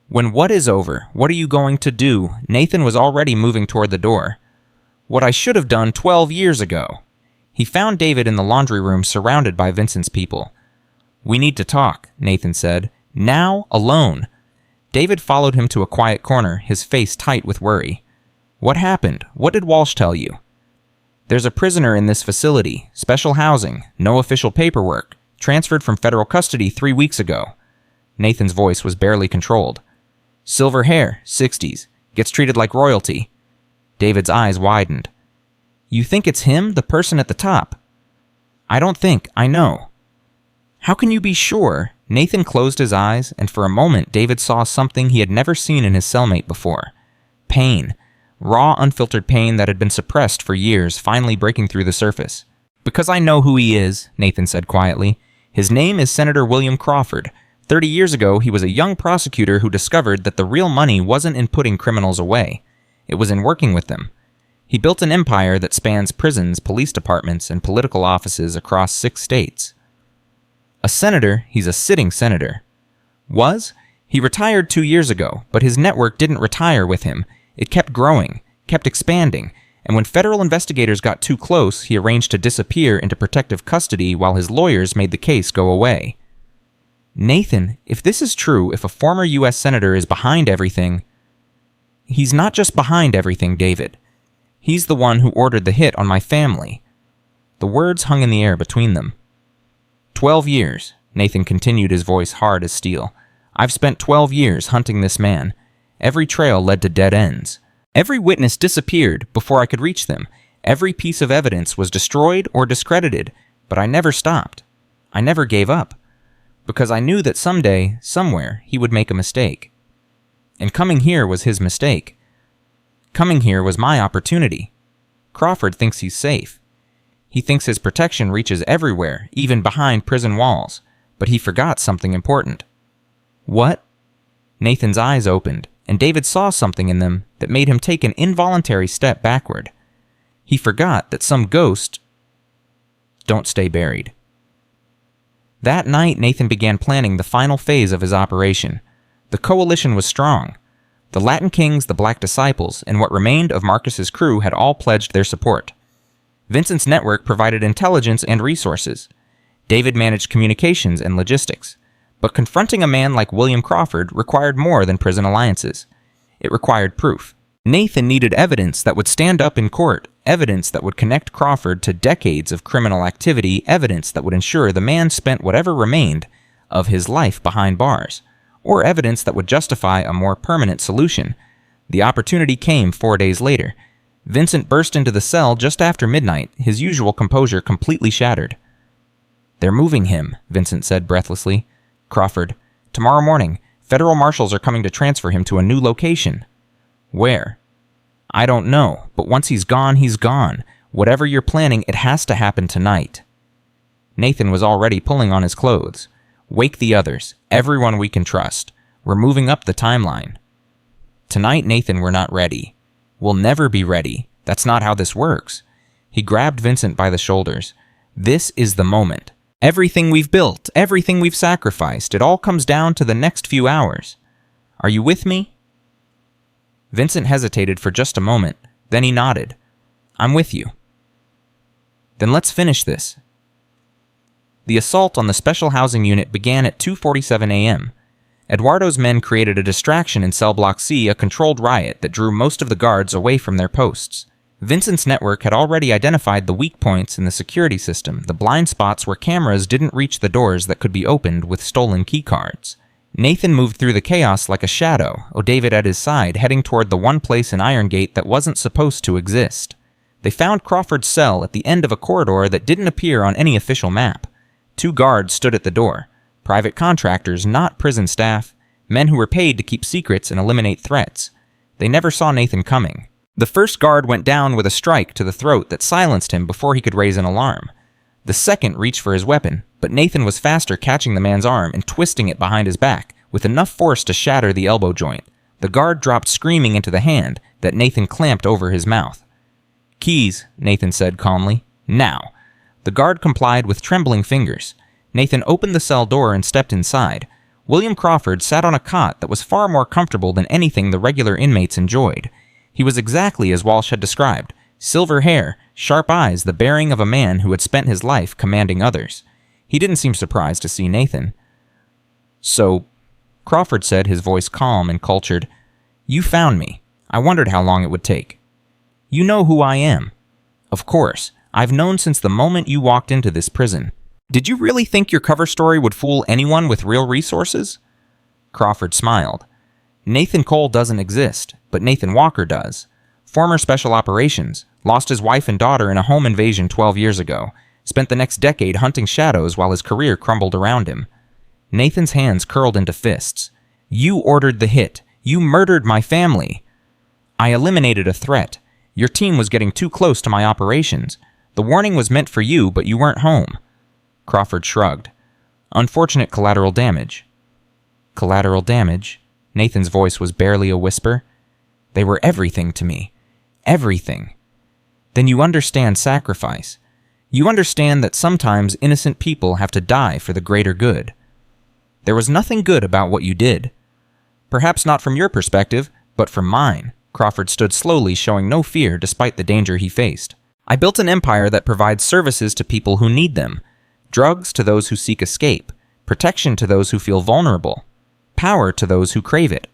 "When what is over? What are you going to do?" Nathan was already moving toward the door. "What I should have done 12 years ago." He found David in the laundry room surrounded by Vincent's people. "We need to talk," Nathan said. "Now, alone." David followed him to a quiet corner, his face tight with worry. "What happened? What did Walsh tell you?" "There's a prisoner in this facility. Special housing. No official paperwork. Transferred from federal custody 3 weeks ago." Nathan's voice was barely controlled. "Silver hair, 60s. Gets treated like royalty." David's eyes widened. "You think it's him, the person at the top?" "I don't think. I know." "How can you be sure?" Nathan closed his eyes, and for a moment David saw something he had never seen in his cellmate before. Pain. Raw, unfiltered pain that had been suppressed for years, finally breaking through the surface. "Because I know who he is," Nathan said quietly. "His name is Senator William Crawford. 30 years ago, he was a young prosecutor who discovered that the real money wasn't in putting criminals away. It was in working with them. He built an empire that spans prisons, police departments, and political offices across 6 states. A senator, he's a sitting senator. Was? He retired 2 years ago, but his network didn't retire with him. It kept growing, kept expanding, and when federal investigators got too close, he arranged to disappear into protective custody while his lawyers made the case go away." "Nathan, if this is true, if a former U.S. senator is behind everything..." "He's not just behind everything, David. He's the one who ordered the hit on my family." The words hung in the air between them. 12 years, Nathan continued, his voice hard as steel. "I've spent 12 years hunting this man. Every trail led to dead ends. Every witness disappeared before I could reach them. Every piece of evidence was destroyed or discredited, but I never stopped. I never gave up. Because I knew that someday, somewhere, he would make a mistake. And coming here was his mistake. Coming here was my opportunity. Crawford thinks he's safe. He thinks his protection reaches everywhere, even behind prison walls. But he forgot something important." "What?" Nathan's eyes opened, and David saw something in them that made him take an involuntary step backward. He forgot that some ghost don't stay buried. That night, Nathan began planning the final phase of his operation. The coalition was strong. The Latin Kings, the Black Disciples, and what remained of Marcus's crew had all pledged their support. Vincent's network provided intelligence and resources. David managed communications and logistics. But confronting a man like William Crawford required more than prison alliances. It required proof. Nathan needed evidence that would stand up in court, evidence that would connect Crawford to decades of criminal activity, evidence that would ensure the man spent whatever remained of his life behind bars, or evidence that would justify a more permanent solution. The opportunity came 4 days later. Vincent burst into the cell just after midnight, his usual composure completely shattered. "They're moving him," Vincent said breathlessly. "Crawford, tomorrow morning, federal marshals are coming to transfer him to a new location." "Where?" "I don't know, but once he's gone, he's gone. Whatever you're planning, it has to happen tonight." Nathan was already pulling on his clothes. "Wake the others, everyone we can trust. We're moving up the timeline." "Tonight, Nathan, we're not ready. We'll never be ready. That's not how this works." He grabbed Vincent by the shoulders. "This is the moment. Everything we've built, everything we've sacrificed, it all comes down to the next few hours. Are you with me?" Vincent hesitated for just a moment, then he nodded. "I'm with you." "Then let's finish this." The assault on the special housing unit began at 2:47 a.m. Eduardo's men created a distraction in Cell Block C, a controlled riot that drew most of the guards away from their posts. Vincent's network had already identified the weak points in the security system, the blind spots where cameras didn't reach the doors that could be opened with stolen keycards. Nathan moved through the chaos like a shadow, David at his side, heading toward the one place in Iron Gate that wasn't supposed to exist. They found Crawford's cell at the end of a corridor that didn't appear on any official map. 2 guards stood at the door. Private contractors, not prison staff, men who were paid to keep secrets and eliminate threats. They never saw Nathan coming. The first guard went down with a strike to the throat that silenced him before he could raise an alarm. The second reached for his weapon, but Nathan was faster, catching the man's arm and twisting it behind his back, with enough force to shatter the elbow joint. The guard dropped screaming into the hand that Nathan clamped over his mouth. "Keys," Nathan said calmly. "Now." The guard complied with trembling fingers. Nathan opened the cell door and stepped inside. William Crawford sat on a cot that was far more comfortable than anything the regular inmates enjoyed. He was exactly as Walsh had described. Silver hair, sharp eyes, the bearing of a man who had spent his life commanding others. He didn't seem surprised to see Nathan. "So," Crawford said, his voice calm and cultured, "you found me. I wondered how long it would take. You know who I am." "Of course. I've known since the moment you walked into this prison. Did you really think your cover story would fool anyone with real resources?" Crawford smiled. "Nathan Cole doesn't exist, but Nathan Walker does. Former Special Operations, lost his wife and daughter in a home invasion 12 years ago, spent the next decade hunting shadows while his career crumbled around him." Nathan's hands curled into fists. "You ordered the hit. You murdered my family." "I eliminated a threat. Your team was getting too close to my operations. The warning was meant for you, but you weren't home." Crawford shrugged. "Unfortunate collateral damage." "Collateral damage?" Nathan's voice was barely a whisper. "They were everything to me. Everything. Then you understand sacrifice. You understand that sometimes innocent people have to die for the greater good. There was nothing good about what you did. Perhaps not from your perspective, but from mine." Crawford stood slowly, showing no fear despite the danger he faced. "I built an empire that provides services to people who need them. Drugs to those who seek escape. Protection to those who feel vulnerable. Power to those who crave it.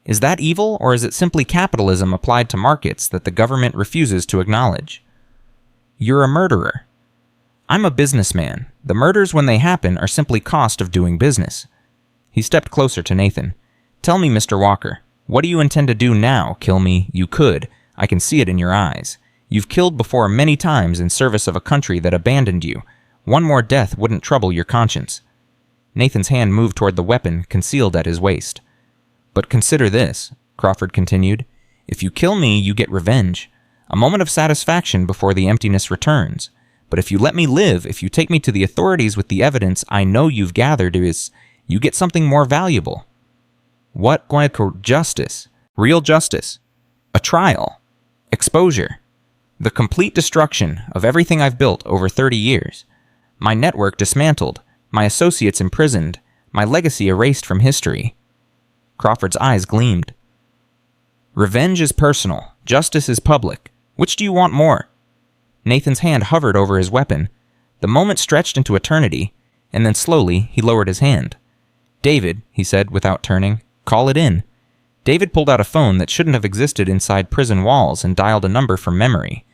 Is that evil, or is it simply capitalism applied to markets that the government refuses to acknowledge?" "You're a murderer." I'm a businessman. The murders, when they happen, are simply cost of doing business. He stepped closer to Nathan. Tell me, Mr. Walker, what do you intend to do now? Kill me? You could. I can see it in your eyes. You've killed before many times in service of a country that abandoned you. One more death wouldn't trouble your conscience. Nathan's hand moved toward the weapon concealed at his waist. But consider this, Crawford continued. If you kill me, you get revenge. A moment of satisfaction before the emptiness returns. But if you let me live, if you take me to the authorities with the evidence I know you've gathered, you get something more valuable. What? Justice. Real justice. A trial. Exposure. The complete destruction of everything I've built over 30 years. My network dismantled. My associates imprisoned. My legacy erased from history. Crawford's eyes gleamed. Revenge is personal. Justice is public. Which do you want more? Nathan's hand hovered over his weapon. The moment stretched into eternity, and then slowly he lowered his hand. David, he said without turning, call it in. David pulled out a phone that shouldn't have existed inside prison walls and dialed a number from memory.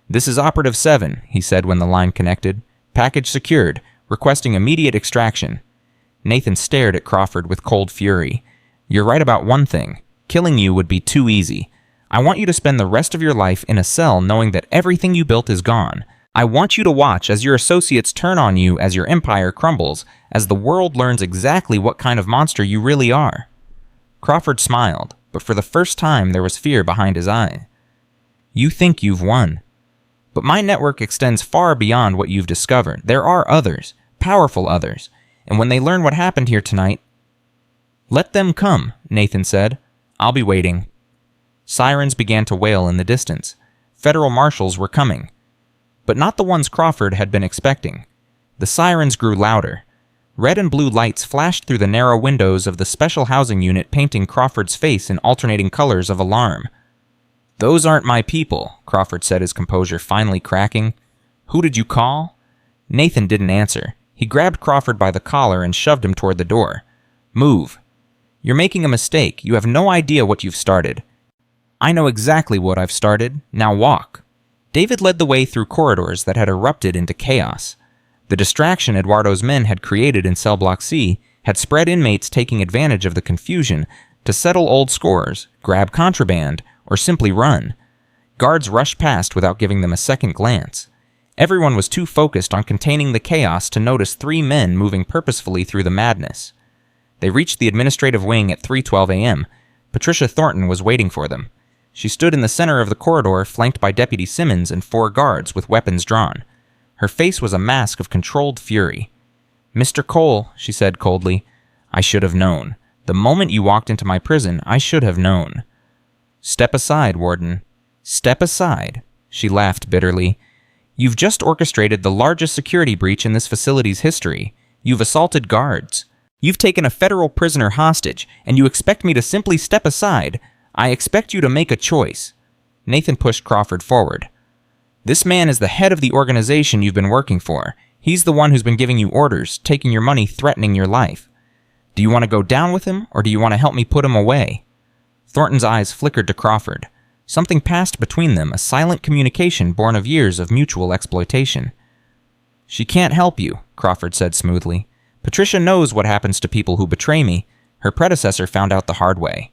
This is Operative 7, he said when the line connected. Package secured, requesting immediate extraction. Nathan stared at Crawford with cold fury. You're right about one thing. Killing you would be too easy. I want you to spend the rest of your life in a cell knowing that everything you built is gone. I want you to watch as your associates turn on you as your empire crumbles, as the world learns exactly what kind of monster you really are. Crawford smiled, but for the first time there was fear behind his eye. You think you've won. But my network extends far beyond what you've discovered. There are others, powerful others, and when they learn what happened here tonight... Let them come, Nathan said. I'll be waiting. Sirens began to wail in the distance. Federal marshals were coming. But not the ones Crawford had been expecting. The sirens grew louder. Red and blue lights flashed through the narrow windows of the special housing unit, painting Crawford's face in alternating colors of alarm. Those aren't my people, Crawford said, his composure finally cracking. Who did you call? Nathan didn't answer. He grabbed Crawford by the collar and shoved him toward the door. Move. You're making a mistake. You have no idea what you've started. I know exactly what I've started. Now walk. David led the way through corridors that had erupted into chaos. The distraction Eduardo's men had created in Cell Block C had spread inmates taking advantage of the confusion to settle old scores, grab contraband, or simply run. Guards rushed past without giving them a second glance. Everyone was too focused on containing the chaos to notice three men moving purposefully through the madness. They reached the administrative wing at 3:12 a.m. Patricia Thornton was waiting for them. She stood in the center of the corridor, flanked by Deputy Simmons and 4 guards with weapons drawn. Her face was a mask of controlled fury. Mr. Cole, she said coldly, I should have known. The moment you walked into my prison, I should have known. Step aside, Warden. Step aside. She laughed bitterly. You've just orchestrated the largest security breach in this facility's history. You've assaulted guards. You've taken a federal prisoner hostage, and you expect me to simply step aside. I expect you to make a choice. Nathan pushed Crawford forward. This man is the head of the organization you've been working for. He's the one who's been giving you orders, taking your money, threatening your life. Do you want to go down with him, or do you want to help me put him away? Thornton's eyes flickered to Crawford. Something passed between them, a silent communication born of years of mutual exploitation. She can't help you, Crawford said smoothly. Patricia knows what happens to people who betray me. Her predecessor found out the hard way.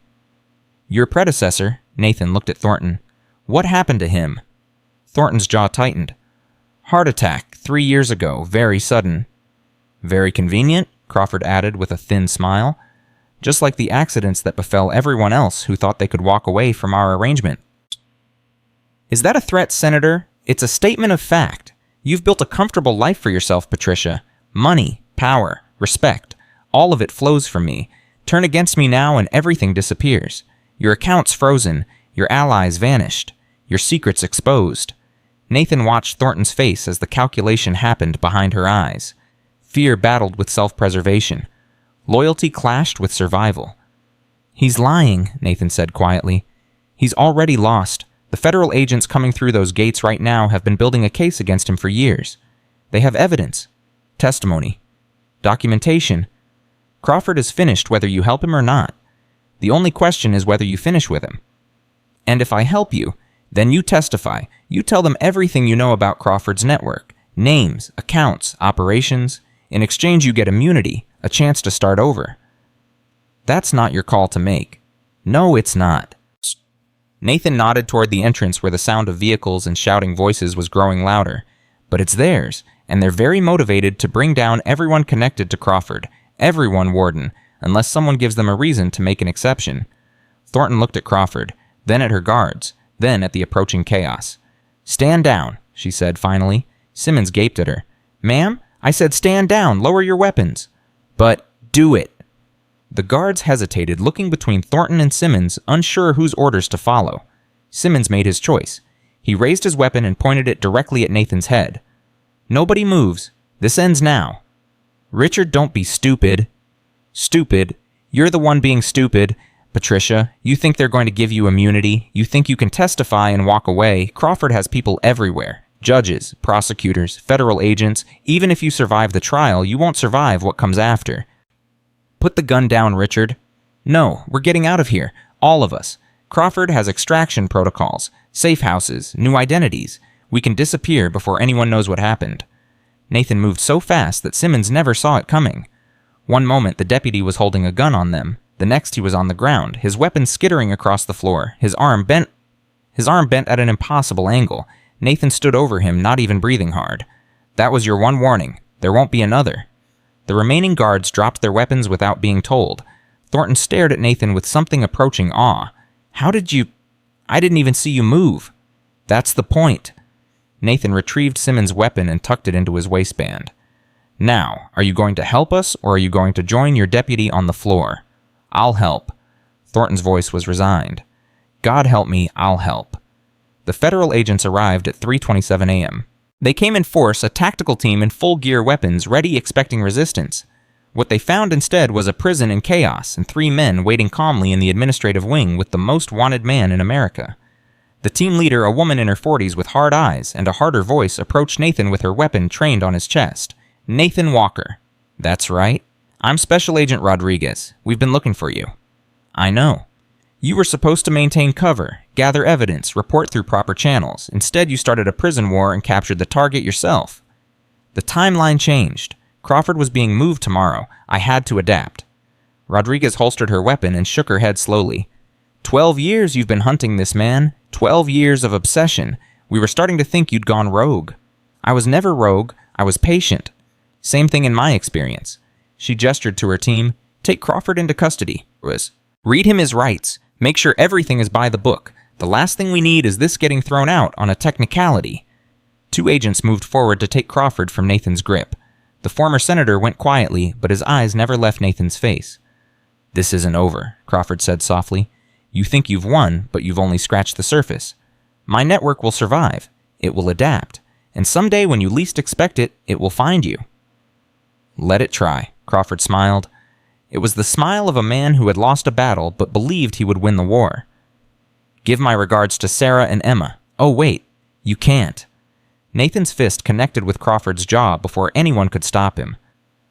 Your predecessor? Nathan looked at Thornton. What happened to him? Thornton's jaw tightened. Heart attack, 3 years ago, very sudden. Very convenient, Crawford added with a thin smile. Just like the accidents that befell everyone else who thought they could walk away from our arrangement. Is that a threat, Senator? It's a statement of fact. You've built a comfortable life for yourself, Patricia. Money, power, respect. All of it flows from me. Turn against me now and everything disappears. Your accounts frozen. Your allies vanished. Your secrets exposed. Nathan watched Thornton's face as the calculation happened behind her eyes. Fear battled with self-preservation. Loyalty clashed with survival. He's lying, Nathan said quietly. He's already lost. The federal agents coming through those gates right now have been building a case against him for years. They have evidence, testimony, documentation. Crawford is finished whether you help him or not. The only question is whether you finish with him. And if I help you, then you testify. You tell them everything you know about Crawford's network. Names, accounts, operations. In exchange, you get immunity, a chance to start over. That's not your call to make. No, it's not. Nathan nodded toward the entrance where the sound of vehicles and shouting voices was growing louder. But it's theirs, and they're very motivated to bring down everyone connected to Crawford. Everyone, Warden, unless someone gives them a reason to make an exception. Thornton looked at Crawford, then at her guards, then at the approaching chaos. Stand down, she said finally. Simmons gaped at her. Ma'am, I said stand down, lower your weapons. But do it. The guards hesitated, looking between Thornton and Simmons, unsure whose orders to follow. Simmons made his choice. He raised his weapon and pointed it directly at Nathan's head. Nobody moves. This ends now. Richard, don't be stupid. Stupid? You're the one being stupid. Patricia, you think they're going to give you immunity? You think you can testify and walk away? Crawford has people everywhere. Judges, prosecutors, federal agents. Even if you survive the trial, you won't survive what comes after. Put the gun down, Richard. No, we're getting out of here. All of us. Crawford has extraction protocols, safe houses, new identities. We can disappear before anyone knows what happened. Nathan moved so fast that Simmons never saw it coming. One moment the deputy was holding a gun on them. The next he was on the ground, his weapon skittering across the floor, his arm bent at an impossible angle. Nathan stood over him, not even breathing hard. That was your one warning. There won't be another. The remaining guards dropped their weapons without being told. Thornton stared at Nathan with something approaching awe. How did you... I didn't even see you move. That's the point. Nathan retrieved Simmons' weapon and tucked it into his waistband. Now, are you going to help us, or are you going to join your deputy on the floor? I'll help. Thornton's voice was resigned. God help me, I'll help. The federal agents arrived at 3:27 a.m. They came in force, a tactical team in full gear weapons, ready expecting resistance. What they found instead was a prison in chaos and 3 men waiting calmly in the administrative wing with the most wanted man in America. The team leader, a woman in her 40s with hard eyes and a harder voice, approached Nathan with her weapon trained on his chest. Nathan Walker. That's right. I'm Special Agent Rodriguez. We've been looking for you. I know. You were supposed to maintain cover, gather evidence, report through proper channels. Instead, you started a prison war and captured the target yourself. The timeline changed. Crawford was being moved tomorrow. I had to adapt. Rodriguez holstered her weapon and shook her head slowly. 12 years you've been hunting this man. 12 years of obsession. We were starting to think you'd gone rogue. I was never rogue. I was patient. Same thing in my experience. She gestured to her team. Take Crawford into custody. Read him his rights. Make sure everything is by the book. The last thing we need is this getting thrown out on a technicality. 2 agents moved forward to take Crawford from Nathan's grip. The former senator went quietly, but his eyes never left Nathan's face. This isn't over, Crawford said softly. You think you've won, but you've only scratched the surface. My network will survive. It will adapt. And someday when you least expect it, it will find you. Let it try, Crawford smiled. It was the smile of a man who had lost a battle but believed he would win the war. Give my regards to Sarah and Emma. Oh, wait. You can't. Nathan's fist connected with Crawford's jaw before anyone could stop him.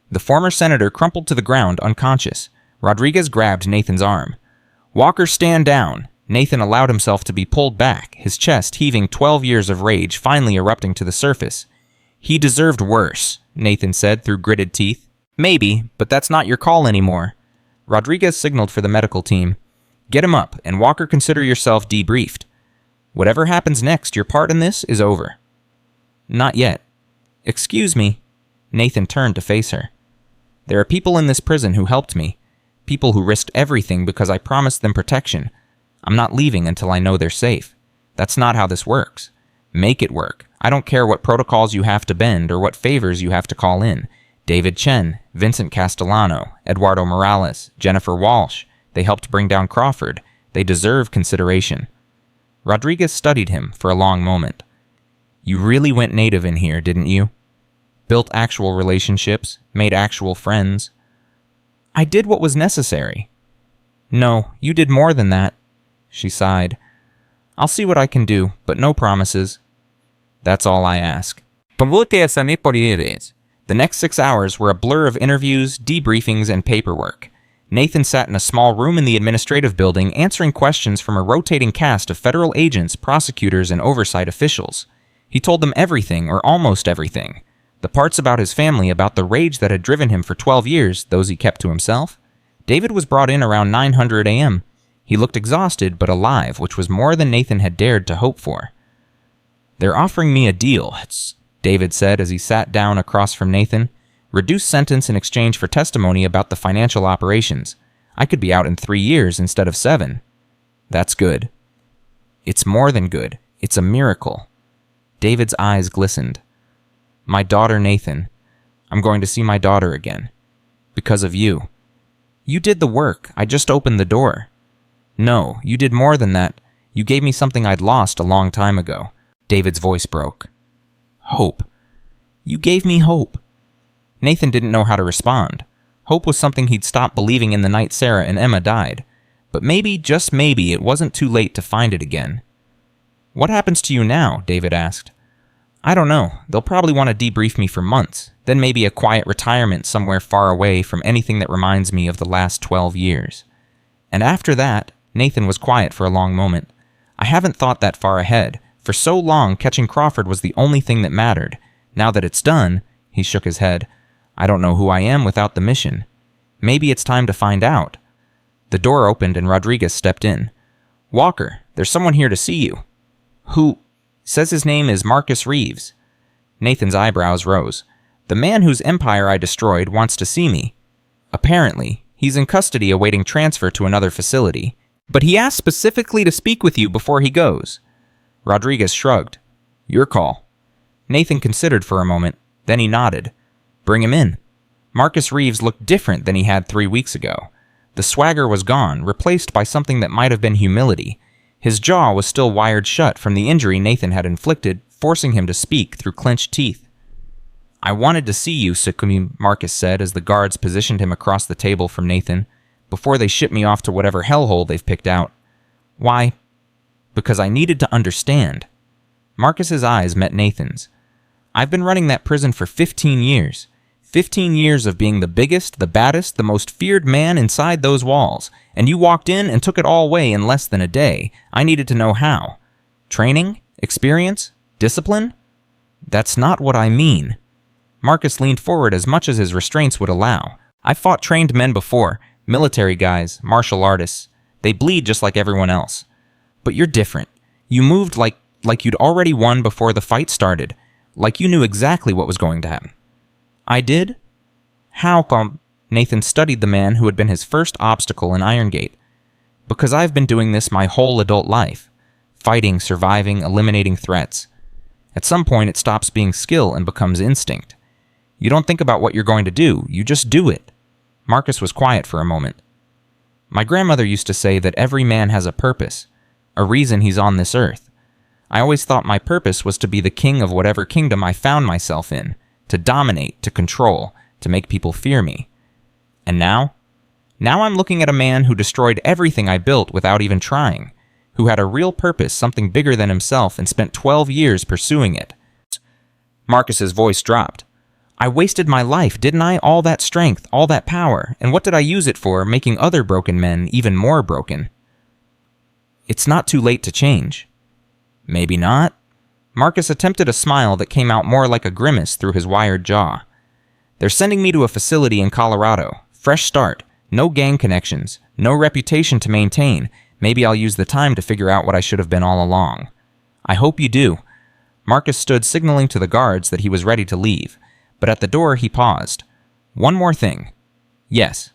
The former senator crumpled to the ground unconscious. Rodriguez grabbed Nathan's arm. Walker, stand down. Nathan allowed himself to be pulled back, his chest heaving 12 years of rage finally erupting to the surface. He deserved worse, Nathan said through gritted teeth. Maybe, but that's not your call anymore. Rodriguez signaled for the medical team. Get him up, and Walker, consider yourself debriefed. Whatever happens next, your part in this is over. Not yet. Excuse me. Nathan turned to face her. There are people in this prison who helped me. People who risked everything because I promised them protection. I'm not leaving until I know they're safe. That's not how this works. Make it work. I don't care what protocols you have to bend or what favors you have to call in. David Chen, Vincent Castellano, Eduardo Morales, Jennifer Walsh. They helped bring down Crawford. They deserve consideration. Rodriguez studied him for a long moment. You really went native in here, didn't you? Built actual relationships, made actual friends. I did what was necessary. No, you did more than that. She sighed. I'll see what I can do, but no promises. That's all I ask. The next 6 hours were a blur of interviews, debriefings, and paperwork. Nathan sat in a small room in the administrative building answering questions from a rotating cast of federal agents, prosecutors, and oversight officials. He told them everything, or almost everything. The parts about his family, about the rage that had driven him for 12 years, those he kept to himself. David was brought in around 9:00 a.m. He looked exhausted but alive, which was more than Nathan had dared to hope for. "They're offering me a deal," David said as he sat down across from Nathan. "Reduced sentence in exchange for testimony about the financial operations. I could be out in 3 years instead of 7. "That's good." "It's more than good. It's a miracle." David's eyes glistened. "My daughter, Nathan. I'm going to see my daughter again. Because of you. You did the work. I just opened the door." "No, you did more than that. You gave me something I'd lost a long time ago." David's voice broke. "Hope. You gave me hope." Nathan didn't know how to respond. Hope was something he'd stopped believing in the night Sarah and Emma died. But maybe, just maybe, it wasn't too late to find it again. "What happens to you now?" David asked. "I don't know. They'll probably want to debrief me for months, then maybe a quiet retirement somewhere far away from anything that reminds me of the last 12 years. And after that," Nathan was quiet for a long moment, "I haven't thought that far ahead. For so long, catching Crawford was the only thing that mattered. Now that it's done," he shook his head, "I don't know who I am without the mission. Maybe it's time to find out." The door opened and Rodriguez stepped in. "Walker, there's someone here to see you." "Who?" "Says his name is Marcus Reeves." Nathan's eyebrows rose. "The man whose empire I destroyed wants to see me. Apparently, he's in custody awaiting transfer to another facility. But he asked specifically to speak with you before he goes." Rodriguez shrugged. "Your call." Nathan considered for a moment. Then he nodded. "Bring him in." Marcus Reeves looked different than he had 3 weeks ago. The swagger was gone, replaced by something that might have been humility. His jaw was still wired shut from the injury Nathan had inflicted, forcing him to speak through clenched teeth. "I wanted to see you, Sukumi," Marcus said as the guards positioned him across the table from Nathan, "before they ship me off to whatever hellhole they've picked out." "Why?" "Because I needed to understand." Marcus's eyes met Nathan's. "I've been running that prison for 15 years. 15 years of being the biggest, the baddest, the most feared man inside those walls, and you walked in and took it all away in less than a day. I needed to know how. Training? Experience? Discipline?" "That's not what I mean." Marcus leaned forward as much as his restraints would allow. "I've fought trained men before. Military guys, martial artists. They bleed just like everyone else. But you're different. You moved like you'd already won before the fight started. Like you knew exactly what was going to happen." "I did?" "How come?" Nathan studied the man who had been his first obstacle in Iron Gate. "Because I've been doing this my whole adult life. Fighting, surviving, eliminating threats. At some point it stops being skill and becomes instinct. You don't think about what you're going to do, you just do it." Marcus was quiet for a moment. "My grandmother used to say that every man has a purpose, a reason he's on this earth. I always thought my purpose was to be the king of whatever kingdom I found myself in, to dominate, to control, to make people fear me. And now? Now I'm looking at a man who destroyed everything I built without even trying, who had a real purpose, something bigger than himself, and spent 12 years pursuing it." Marcus's voice dropped. "I wasted my life, didn't I? All that strength, all that power, and what did I use it for, making other broken men even more broken?" "It's not too late to change." "Maybe not." Marcus attempted a smile that came out more like a grimace through his wired jaw. "They're sending me to a facility in Colorado. Fresh start. No gang connections. No reputation to maintain. Maybe I'll use the time to figure out what I should have been all along." "I hope you do." Marcus stood signaling to the guards that he was ready to leave, but at the door he paused. "One more thing." "Yes."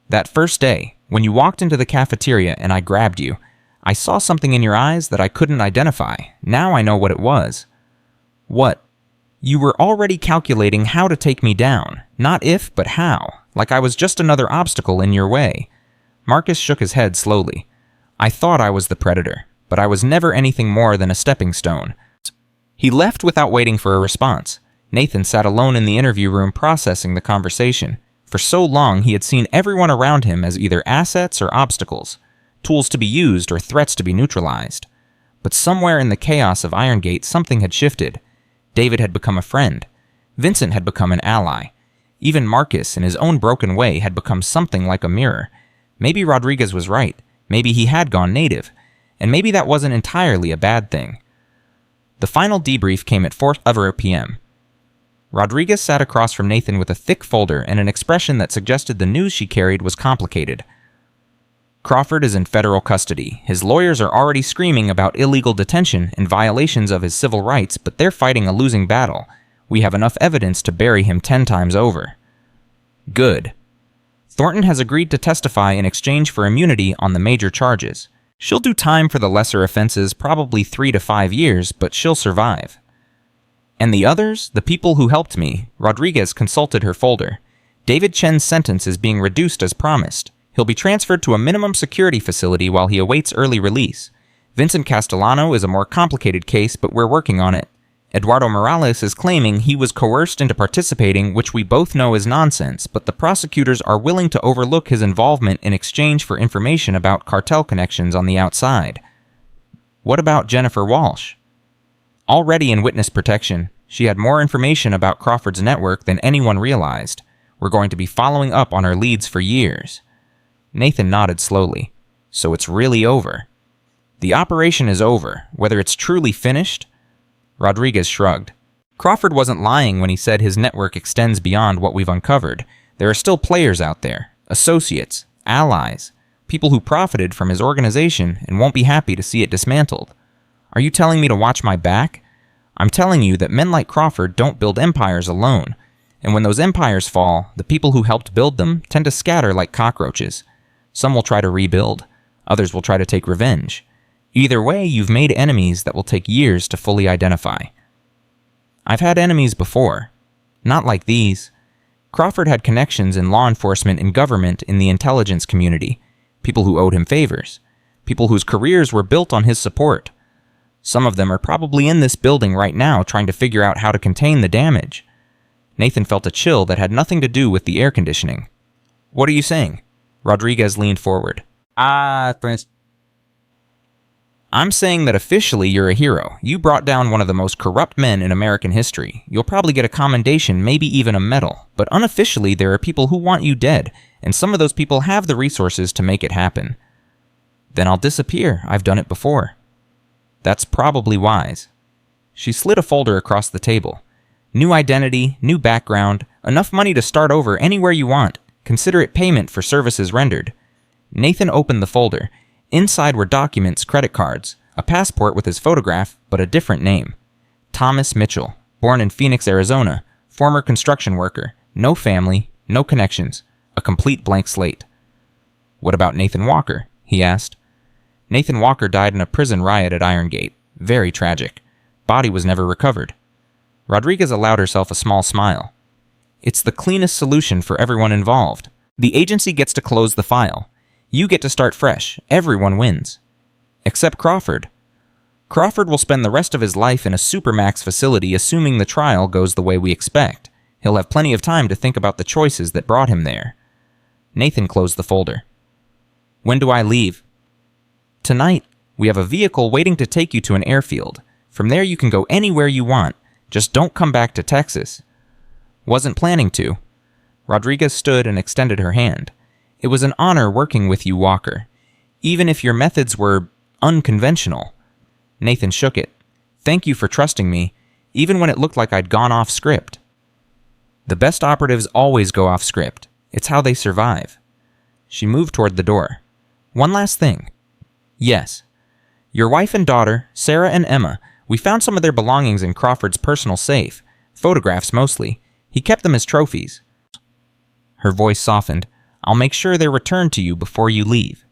"That first day, when you walked into the cafeteria and I grabbed you, I saw something in your eyes that I couldn't identify. Now I know what it was." "What?" "You were already calculating how to take me down. Not if, but how. Like I was just another obstacle in your way." Marcus shook his head slowly. "I thought I was the predator, but I was never anything more than a stepping stone." He left without waiting for a response. Nathan sat alone in the interview room processing the conversation. For so long he had seen everyone around him as either assets or obstacles, tools to be used or threats to be neutralized. But somewhere in the chaos of Iron Gate something had shifted. David had become a friend. Vincent had become an ally. Even Marcus, in his own broken way, had become something like a mirror. Maybe Rodriguez was right. Maybe he had gone native. And maybe that wasn't entirely a bad thing. The final debrief came at 4 p.m. Rodriguez sat across from Nathan with a thick folder and an expression that suggested the news she carried was complicated. Crawford is in federal custody. His lawyers are already screaming about illegal detention and violations of his civil rights, but they're fighting a losing battle. We have enough evidence to bury him 10 times over. Good. Thornton has agreed to testify in exchange for immunity on the major charges. She'll do time for the lesser offenses, probably 3 to 5 years, but she'll survive. And the others, the people who helped me, Rodriguez consulted her folder. David Chen's sentence is being reduced as promised. He'll be transferred to a minimum security facility while he awaits early release. Vincent Castellano is a more complicated case, but we're working on it. Eduardo Morales is claiming he was coerced into participating, which we both know is nonsense, but the prosecutors are willing to overlook his involvement in exchange for information about cartel connections on the outside. What about Jennifer Walsh? Already in witness protection, she had more information about Crawford's network than anyone realized. We're going to be following up on her leads for years. Nathan nodded slowly. So it's really over. The operation is over, whether it's truly finished. Rodriguez shrugged. Crawford wasn't lying when he said his network extends beyond what we've uncovered. There are still players out there, associates, allies, people who profited from his organization and won't be happy to see it dismantled. Are you telling me to watch my back? I'm telling you that men like Crawford don't build empires alone. And when those empires fall, the people who helped build them tend to scatter like cockroaches. Some will try to rebuild. Others will try to take revenge. Either way, you've made enemies that will take years to fully identify. I've had enemies before. Not like these. Crawford had connections in law enforcement and government in the intelligence community. People who owed him favors. People whose careers were built on his support. Some of them are probably in this building right now trying to figure out how to contain the damage. Nathan felt a chill that had nothing to do with the air conditioning. What are you saying? Rodriguez leaned forward. Prince. I'm saying that officially you're a hero. You brought down one of the most corrupt men in American history. You'll probably get a commendation, maybe even a medal. But unofficially, there are people who want you dead, and some of those people have the resources to make it happen. Then I'll disappear. I've done it before. That's probably wise. She slid a folder across the table. New identity, new background, enough money to start over anywhere you want. Consider it payment for services rendered. Nathan opened the folder. Inside were documents, credit cards, a passport with his photograph, but a different name. Thomas Mitchell, born in Phoenix, Arizona, former construction worker, no family, no connections, a complete blank slate. What about Nathan Walker? He asked. Nathan Walker died in a prison riot at Iron Gate. Very tragic. Body was never recovered. Rodriguez allowed herself a small smile. It's the cleanest solution for everyone involved. The agency gets to close the file. You get to start fresh. Everyone wins. Except Crawford. Crawford will spend the rest of his life in a supermax facility assuming the trial goes the way we expect. He'll have plenty of time to think about the choices that brought him there. Nathan closed the folder. When do I leave? Tonight. We have a vehicle waiting to take you to an airfield. From there you can go anywhere you want. Just don't come back to Texas. Wasn't planning to. Rodriguez stood and extended her hand. It was an honor working with you, Walker. Even if your methods were unconventional. Nathan shook it. Thank you for trusting me, even when it looked like I'd gone off script. The best operatives always go off script. It's how they survive. She moved toward the door. One last thing. Yes. Your wife and daughter, Sarah and Emma, we found some of their belongings in Crawford's personal safe. Photographs mostly. He kept them as trophies. Her voice softened. I'll make sure they're returned to you before you leave.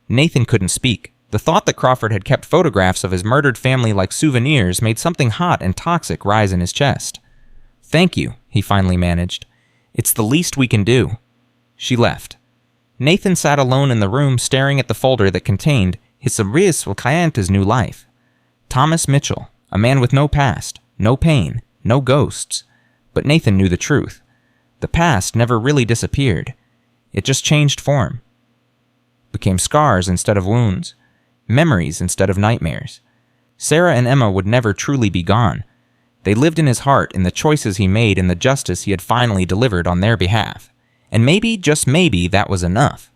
Nathan couldn't speak. The thought that Crawford had kept photographs of his murdered family like souvenirs made something hot and toxic rise in his chest. Thank you, he finally managed. It's the least we can do. She left. Nathan sat alone in the room staring at the folder that contained his sobrevious client's new life. Thomas Mitchell, a man with no past, no pain, no ghosts. But Nathan knew the truth. The past never really disappeared. It just changed form. Became scars instead of wounds. Memories instead of nightmares. Sarah and Emma would never truly be gone. They lived in his heart in the choices he made and the justice he had finally delivered on their behalf. And maybe, just maybe, that was enough.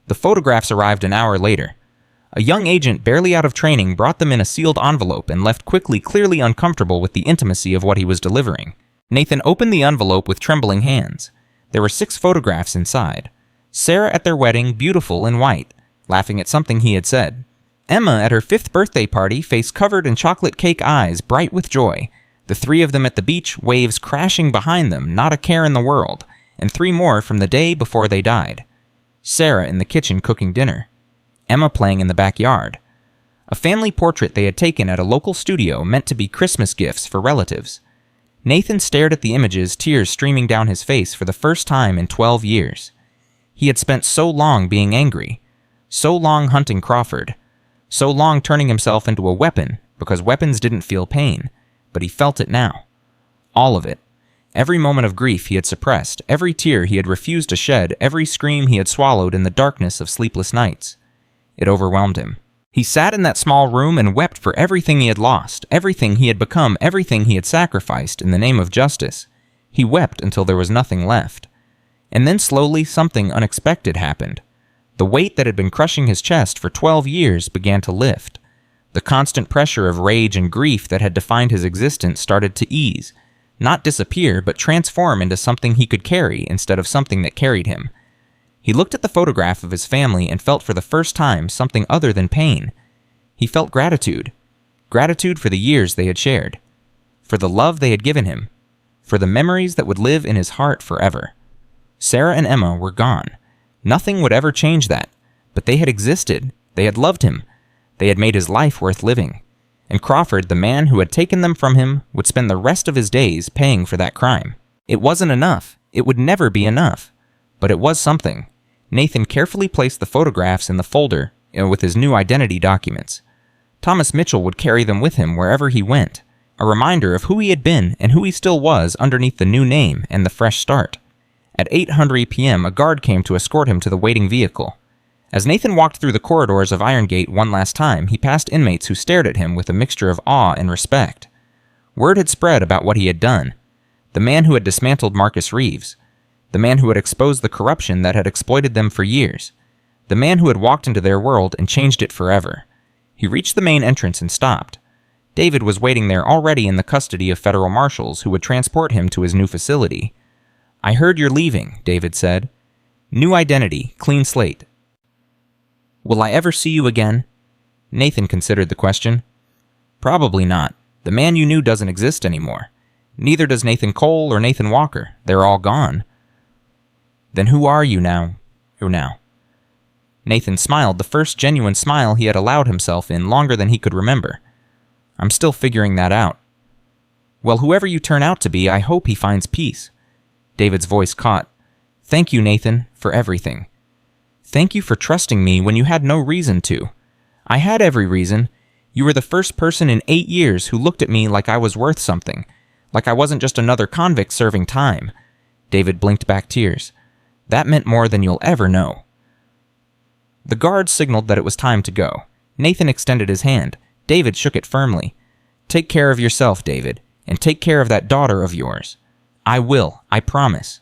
The photographs arrived an hour later. A young agent barely out of training brought them in a sealed envelope and left quickly, clearly uncomfortable with the intimacy of what he was delivering. Nathan opened the envelope with trembling hands. There were 6 photographs inside. Sarah at their wedding, beautiful in white, laughing at something he had said. Emma at her 5th birthday party, face covered in chocolate cake eyes, bright with joy. The 3 of them at the beach, waves crashing behind them, not a care in the world. And 3 more from the day before they died. Sarah in the kitchen cooking dinner. Emma playing in the backyard. A family portrait they had taken at a local studio meant to be Christmas gifts for relatives. Nathan stared at the images, tears streaming down his face for the first time in 12 years. He had spent so long being angry, so long hunting Crawford, so long turning himself into a weapon because weapons didn't feel pain, but he felt it now. All of it. Every moment of grief he had suppressed, every tear he had refused to shed, every scream he had swallowed in the darkness of sleepless nights. It overwhelmed him. He sat in that small room and wept for everything he had lost, everything he had become, everything he had sacrificed in the name of justice. He wept until there was nothing left. And then slowly something unexpected happened. The weight that had been crushing his chest for 12 years began to lift. The constant pressure of rage and grief that had defined his existence started to ease, not disappear, but transform into something he could carry instead of something that carried him. He looked at the photograph of his family and felt for the first time something other than pain. He felt gratitude. Gratitude for the years they had shared. For the love they had given him. For the memories that would live in his heart forever. Sarah and Emma were gone. Nothing would ever change that. But they had existed. They had loved him. They had made his life worth living. And Crawford, the man who had taken them from him, would spend the rest of his days paying for that crime. It wasn't enough. It would never be enough. But it was something. Nathan carefully placed the photographs in the folder with his new identity documents. Thomas Mitchell would carry them with him wherever he went, a reminder of who he had been and who he still was underneath the new name and the fresh start. At 8:00 p.m., a guard came to escort him to the waiting vehicle. As Nathan walked through the corridors of Iron Gate one last time, he passed inmates who stared at him with a mixture of awe and respect. Word had spread about what he had done. The man who had dismantled Marcus Reeves. The man who had exposed the corruption that had exploited them for years. The man who had walked into their world and changed it forever. He reached the main entrance and stopped. David was waiting there already in the custody of federal marshals who would transport him to his new facility. "I heard you're leaving," David said. "New identity, clean slate. Will I ever see you again?" Nathan considered the question. "Probably not. The man you knew doesn't exist anymore. Neither does Nathan Cole or Nathan Walker. They're all gone." "Then who are you now?" Nathan smiled, the first genuine smile he had allowed himself in longer than he could remember. "I'm still figuring that out." "Well, whoever you turn out to be, I hope he finds peace." David's voice caught. "Thank you, Nathan, for everything. Thank you for trusting me when you had no reason to. I had every reason. You were the first person in 8 years who looked at me like I was worth something, like I wasn't just another convict serving time." David blinked back tears. "That meant more than you'll ever know." The guard signaled that it was time to go. Nathan extended his hand. David shook it firmly. "Take care of yourself, David, and take care of that daughter of yours." "I will, I promise."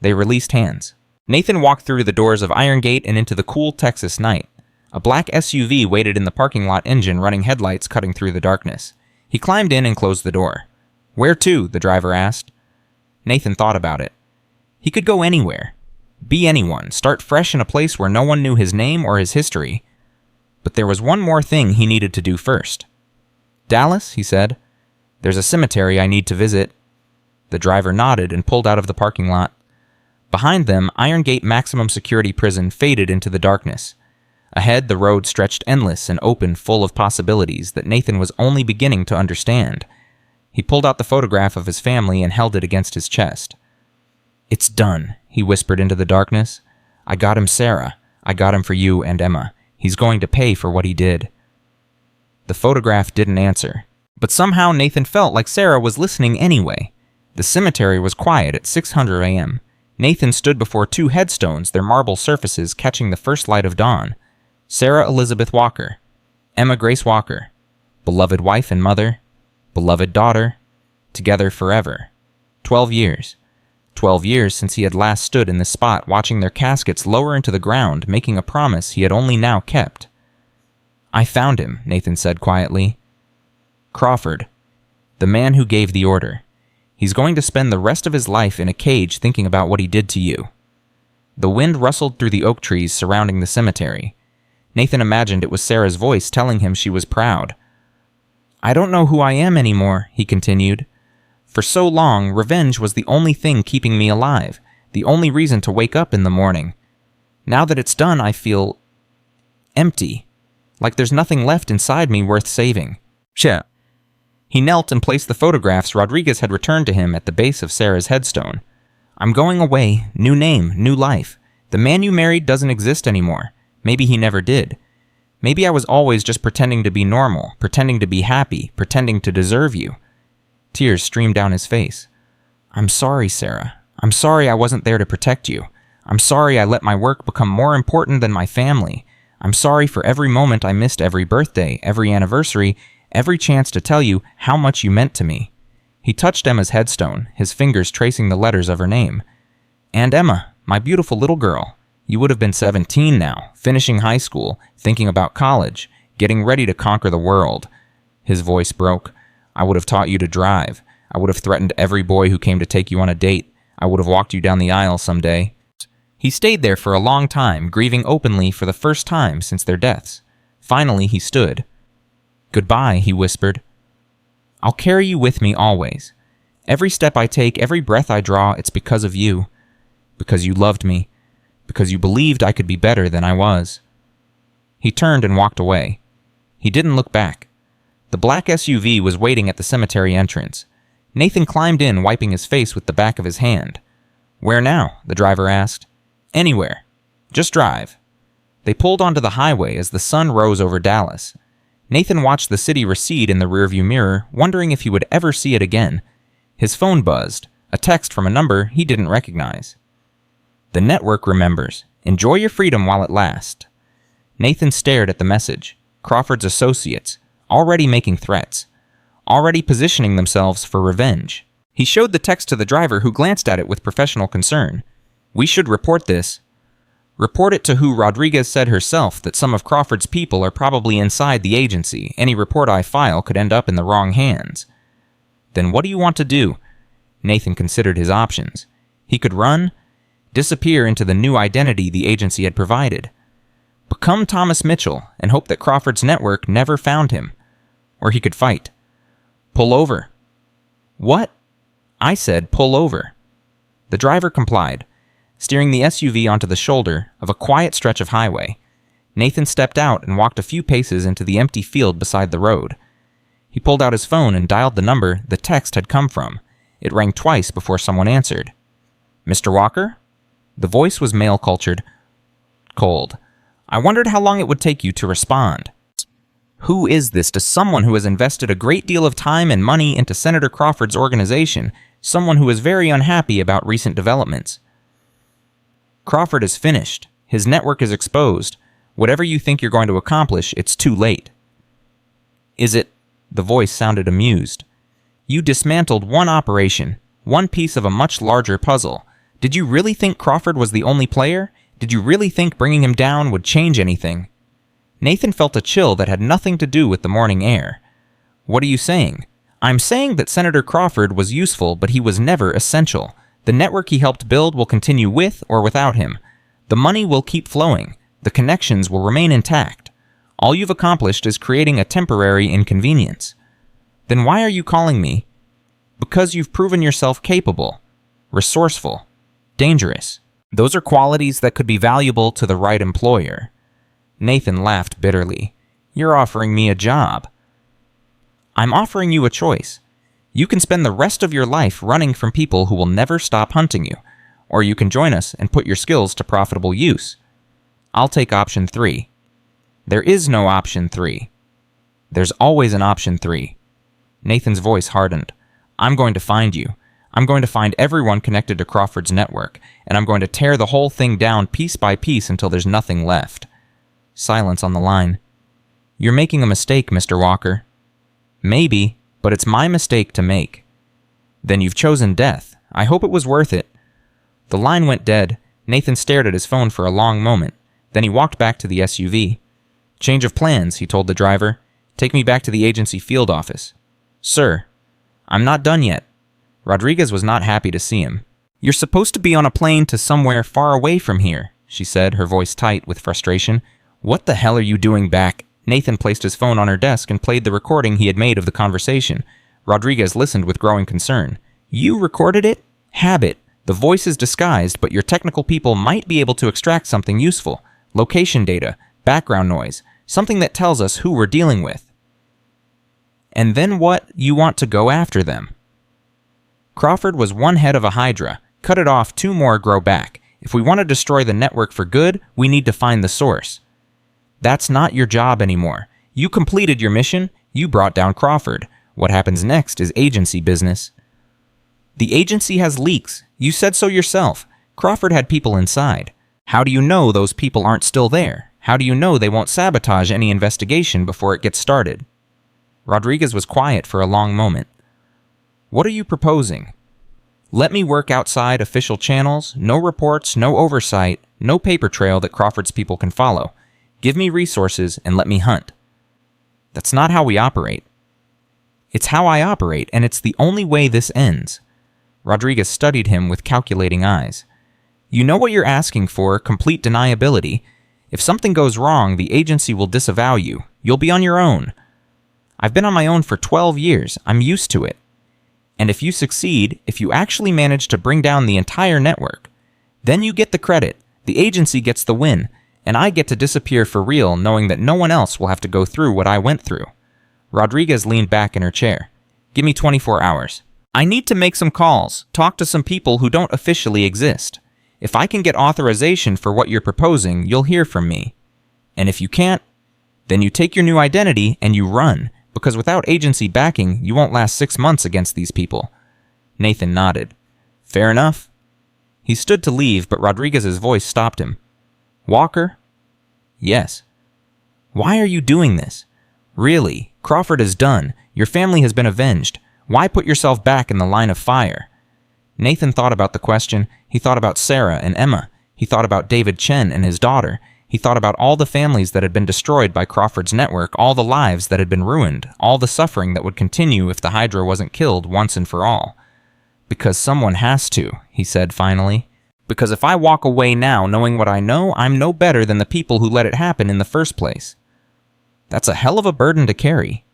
They released hands. Nathan walked through the doors of Iron Gate and into the cool Texas night. A black SUV waited in the parking lot, engine running, headlights cutting through the darkness. He climbed in and closed the door. "Where to?" the driver asked. Nathan thought about it. He could go anywhere. Be anyone, start fresh in a place where no one knew his name or his history. But there was one more thing he needed to do first. "Dallas," he said, "there's a cemetery I need to visit." The driver nodded and pulled out of the parking lot. Behind them, Iron Gate Maximum Security Prison faded into the darkness. Ahead, the road stretched endless and open, full of possibilities that Nathan was only beginning to understand. He pulled out the photograph of his family and held it against his chest. "It's done," he whispered into the darkness. "I got him, Sarah. I got him for you and Emma. He's going to pay for what he did." The photograph didn't answer. But somehow Nathan felt like Sarah was listening anyway. The cemetery was quiet at 6:00 a.m. Nathan stood before 2 headstones, their marble surfaces catching the first light of dawn. Sarah Elizabeth Walker. Emma Grace Walker. Beloved wife and mother. Beloved daughter. Together forever. 12 years. 12 years since he had last stood in this spot watching their caskets lower into the ground, making a promise he had only now kept. I found him, Nathan said quietly. Crawford, the man who gave the order. He's going to spend the rest of his life in a cage thinking about what he did to you. The wind rustled through the oak trees surrounding the cemetery. Nathan imagined it was Sarah's voice telling him she was proud. I don't know who I am anymore, he continued. For so long, revenge was the only thing keeping me alive, the only reason to wake up in the morning. Now that it's done, I feel empty, like there's nothing left inside me worth saving. Shit. He knelt and placed the photographs Rodriguez had returned to him at the base of Sarah's headstone. I'm going away, new name, new life. The man you married doesn't exist anymore. Maybe he never did. Maybe I was always just pretending to be normal, pretending to be happy, pretending to deserve you. Tears streamed down his face. I'm sorry, Sarah. I'm sorry I wasn't there to protect you. I'm sorry I let my work become more important than my family. I'm sorry for every moment I missed, every birthday, every anniversary, every chance to tell you how much you meant to me. He touched Emma's headstone, his fingers tracing the letters of her name. And Emma, my beautiful little girl. You would have been 17 now, finishing high school, thinking about college, getting ready to conquer the world. His voice broke. I would have taught you to drive. I would have threatened every boy who came to take you on a date. I would have walked you down the aisle someday. He stayed there for a long time, grieving openly for the first time since their deaths. Finally, he stood. Goodbye, he whispered. I'll carry you with me always. Every step I take, every breath I draw, it's because of you. Because you loved me. Because you believed I could be better than I was. He turned and walked away. He didn't look back. The black SUV was waiting at the cemetery entrance. Nathan climbed in, wiping his face with the back of his hand. Where now? The driver asked. Anywhere. Just drive. They pulled onto the highway as the sun rose over Dallas. Nathan watched the city recede in the rearview mirror, wondering if he would ever see it again. His phone buzzed, a text from a number he didn't recognize. The network remembers. Enjoy your freedom while it lasts. Nathan stared at the message. Crawford's associates, already making threats, already positioning themselves for revenge. He showed the text to the driver, who glanced at it with professional concern. We should report this. Report it to who? Rodriguez said herself that some of Crawford's people are probably inside the agency. Any report I file could end up in the wrong hands. Then what do you want to do? Nathan considered his options. He could run, disappear into the new identity the agency had provided, become Thomas Mitchell and hope that Crawford's network never found him. Or he could fight. Pull over. What? I said pull over. The driver complied, steering the SUV onto the shoulder of a quiet stretch of highway. Nathan stepped out and walked a few paces into the empty field beside the road. He pulled out his phone and dialed the number the text had come from. It rang twice before someone answered. Mr. Walker? The voice was male-cultured, cold. I wondered how long it would take you to respond. Who is this to someone who has invested a great deal of time and money into Senator Crawford's organization, someone who is very unhappy about recent developments? Crawford is finished. His network is exposed. Whatever you think you're going to accomplish, it's too late. Is it? The voice sounded amused. You dismantled one operation, one piece of a much larger puzzle. Did you really think Crawford was the only player? Did you really think bringing him down would change anything? Nathan felt a chill that had nothing to do with the morning air. What are you saying? I'm saying that Senator Crawford was useful, but he was never essential. The network he helped build will continue with or without him. The money will keep flowing. The connections will remain intact. All you've accomplished is creating a temporary inconvenience. Then why are you calling me? Because you've proven yourself capable, resourceful, dangerous. Those are qualities that could be valuable to the right employer. Nathan laughed bitterly. You're offering me a job. I'm offering you a choice. You can spend the rest of your life running from people who will never stop hunting you, or you can join us and put your skills to profitable use. I'll take option 3. There is no option 3. There's always an option 3. Nathan's voice hardened. I'm going to find you. I'm going to find everyone connected to Crawford's network, and I'm going to tear the whole thing down piece by piece until there's nothing left. Silence on the line. You're making a mistake, Mr. Walker. Maybe, but it's my mistake to make. Then you've chosen death. I hope it was worth it. The line went dead. Nathan stared at his phone for a long moment. Then he walked back to the SUV. Change of plans, he told the driver. Take me back to the agency field office. Sir, I'm not done yet. Rodriguez was not happy to see him. You're supposed to be on a plane to somewhere far away from here, she said, her voice tight with frustration. What the hell are you doing back? Nathan placed his phone on her desk and played the recording he had made of the conversation. Rodriguez listened with growing concern. You recorded it? Habit. The voice is disguised, but your technical people might be able to extract something useful. Location data, background noise, something that tells us who we're dealing with. And then what? You want to go after them. Crawford was one head of a hydra. Cut it off, 2 more grow back. If we want to destroy the network for good, we need to find the source. That's not your job anymore. You completed your mission. You brought down Crawford. What happens next is agency business. The agency has leaks. You said so yourself. Crawford had people inside. How do you know those people aren't still there? How do you know they won't sabotage any investigation before it gets started? Rodriguez was quiet for a long moment. What are you proposing? Let me work outside official channels, no reports, no oversight, no paper trail that Crawford's people can follow. Give me resources and let me hunt. That's not how we operate. It's how I operate, and it's the only way this ends. Rodriguez studied him with calculating eyes. You know what you're asking for, complete deniability. If something goes wrong, the agency will disavow you. You'll be on your own. I've been on my own for 12 years. I'm used to it. And if you succeed, if you actually manage to bring down the entire network, then you get the credit, the agency gets the win, and I get to disappear for real knowing that no one else will have to go through what I went through. Rodriguez leaned back in her chair. Give me 24 hours. I need to make some calls, talk to some people who don't officially exist. If I can get authorization for what you're proposing, you'll hear from me. And if you can't, then you take your new identity and you run. Because without agency backing, you won't last 6 months against these people. Nathan nodded. Fair enough. He stood to leave, but Rodriguez's voice stopped him. Walker? Yes. Why are you doing this? Really, Crawford is done. Your family has been avenged. Why put yourself back in the line of fire? Nathan thought about the question. He thought about Sarah and Emma. He thought about David Chen and his daughter. He thought about all the families that had been destroyed by Crawford's network, all the lives that had been ruined, all the suffering that would continue if the Hydra wasn't killed once and for all. Because someone has to, he said finally. Because if I walk away now knowing what I know, I'm no better than the people who let it happen in the first place. That's a hell of a burden to carry.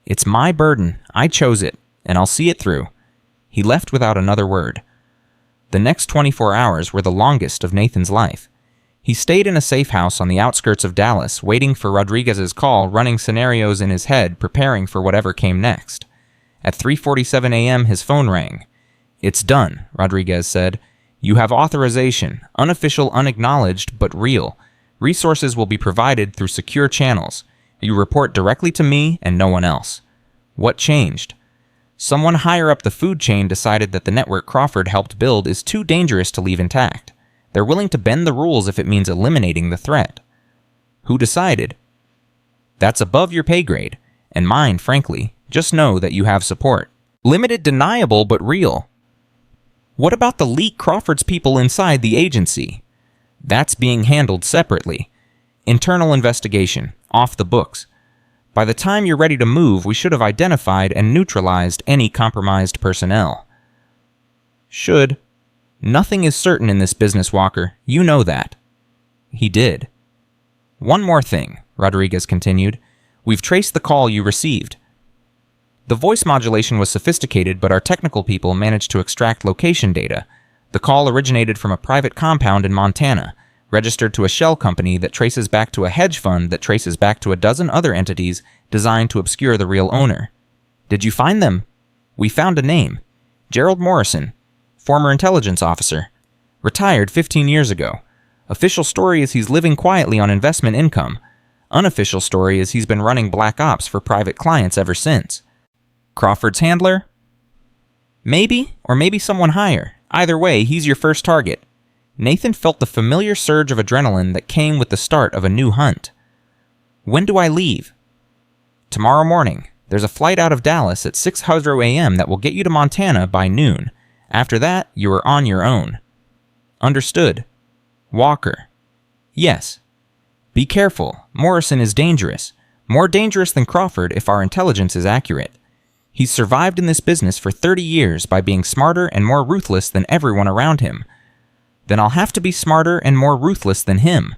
It's my burden. I chose it, and I'll see it through. He left without another word. The next 24 hours were the longest of Nathan's life. He stayed in a safe house on the outskirts of Dallas, waiting for Rodriguez's call, running scenarios in his head, preparing for whatever came next. At 3:47 a.m., his phone rang. It's done, Rodriguez said. You have authorization, unofficial, unacknowledged, but real. Resources will be provided through secure channels. You report directly to me and no one else. What changed? Someone higher up the food chain decided that the network Crawford helped build is too dangerous to leave intact. They're willing to bend the rules if it means eliminating the threat. Who decided? That's above your pay grade, and mine, frankly. Just know that you have support. Limited, deniable, but real. What about the leak Crawford's people inside the agency? That's being handled separately. Internal investigation, off the books. By the time you're ready to move, we should have identified and neutralized any compromised personnel. Should. Nothing is certain in this business, Walker. You know that. He did. One more thing, Rodriguez continued. We've traced the call you received. The voice modulation was sophisticated, but our technical people managed to extract location data. The call originated from a private compound in Montana, registered to a shell company that traces back to a hedge fund that traces back to a dozen other entities designed to obscure the real owner. Did you find them? We found a name. Gerald Morrison, former intelligence officer. Retired 15 years ago. Official story is he's living quietly on investment income. Unofficial story is he's been running black ops for private clients ever since. Crawford's handler? Maybe, or maybe someone higher. Either way, he's your first target. Nathan felt the familiar surge of adrenaline that came with the start of a new hunt. When do I leave? Tomorrow morning. There's a flight out of Dallas at 6:00 a.m. that will get you to Montana by noon. After that, you are on your own. Understood. Walker. Yes. Be careful. Morrison is dangerous. More dangerous than Crawford if our intelligence is accurate. He's survived in this business for 30 years by being smarter and more ruthless than everyone around him. Then I'll have to be smarter and more ruthless than him.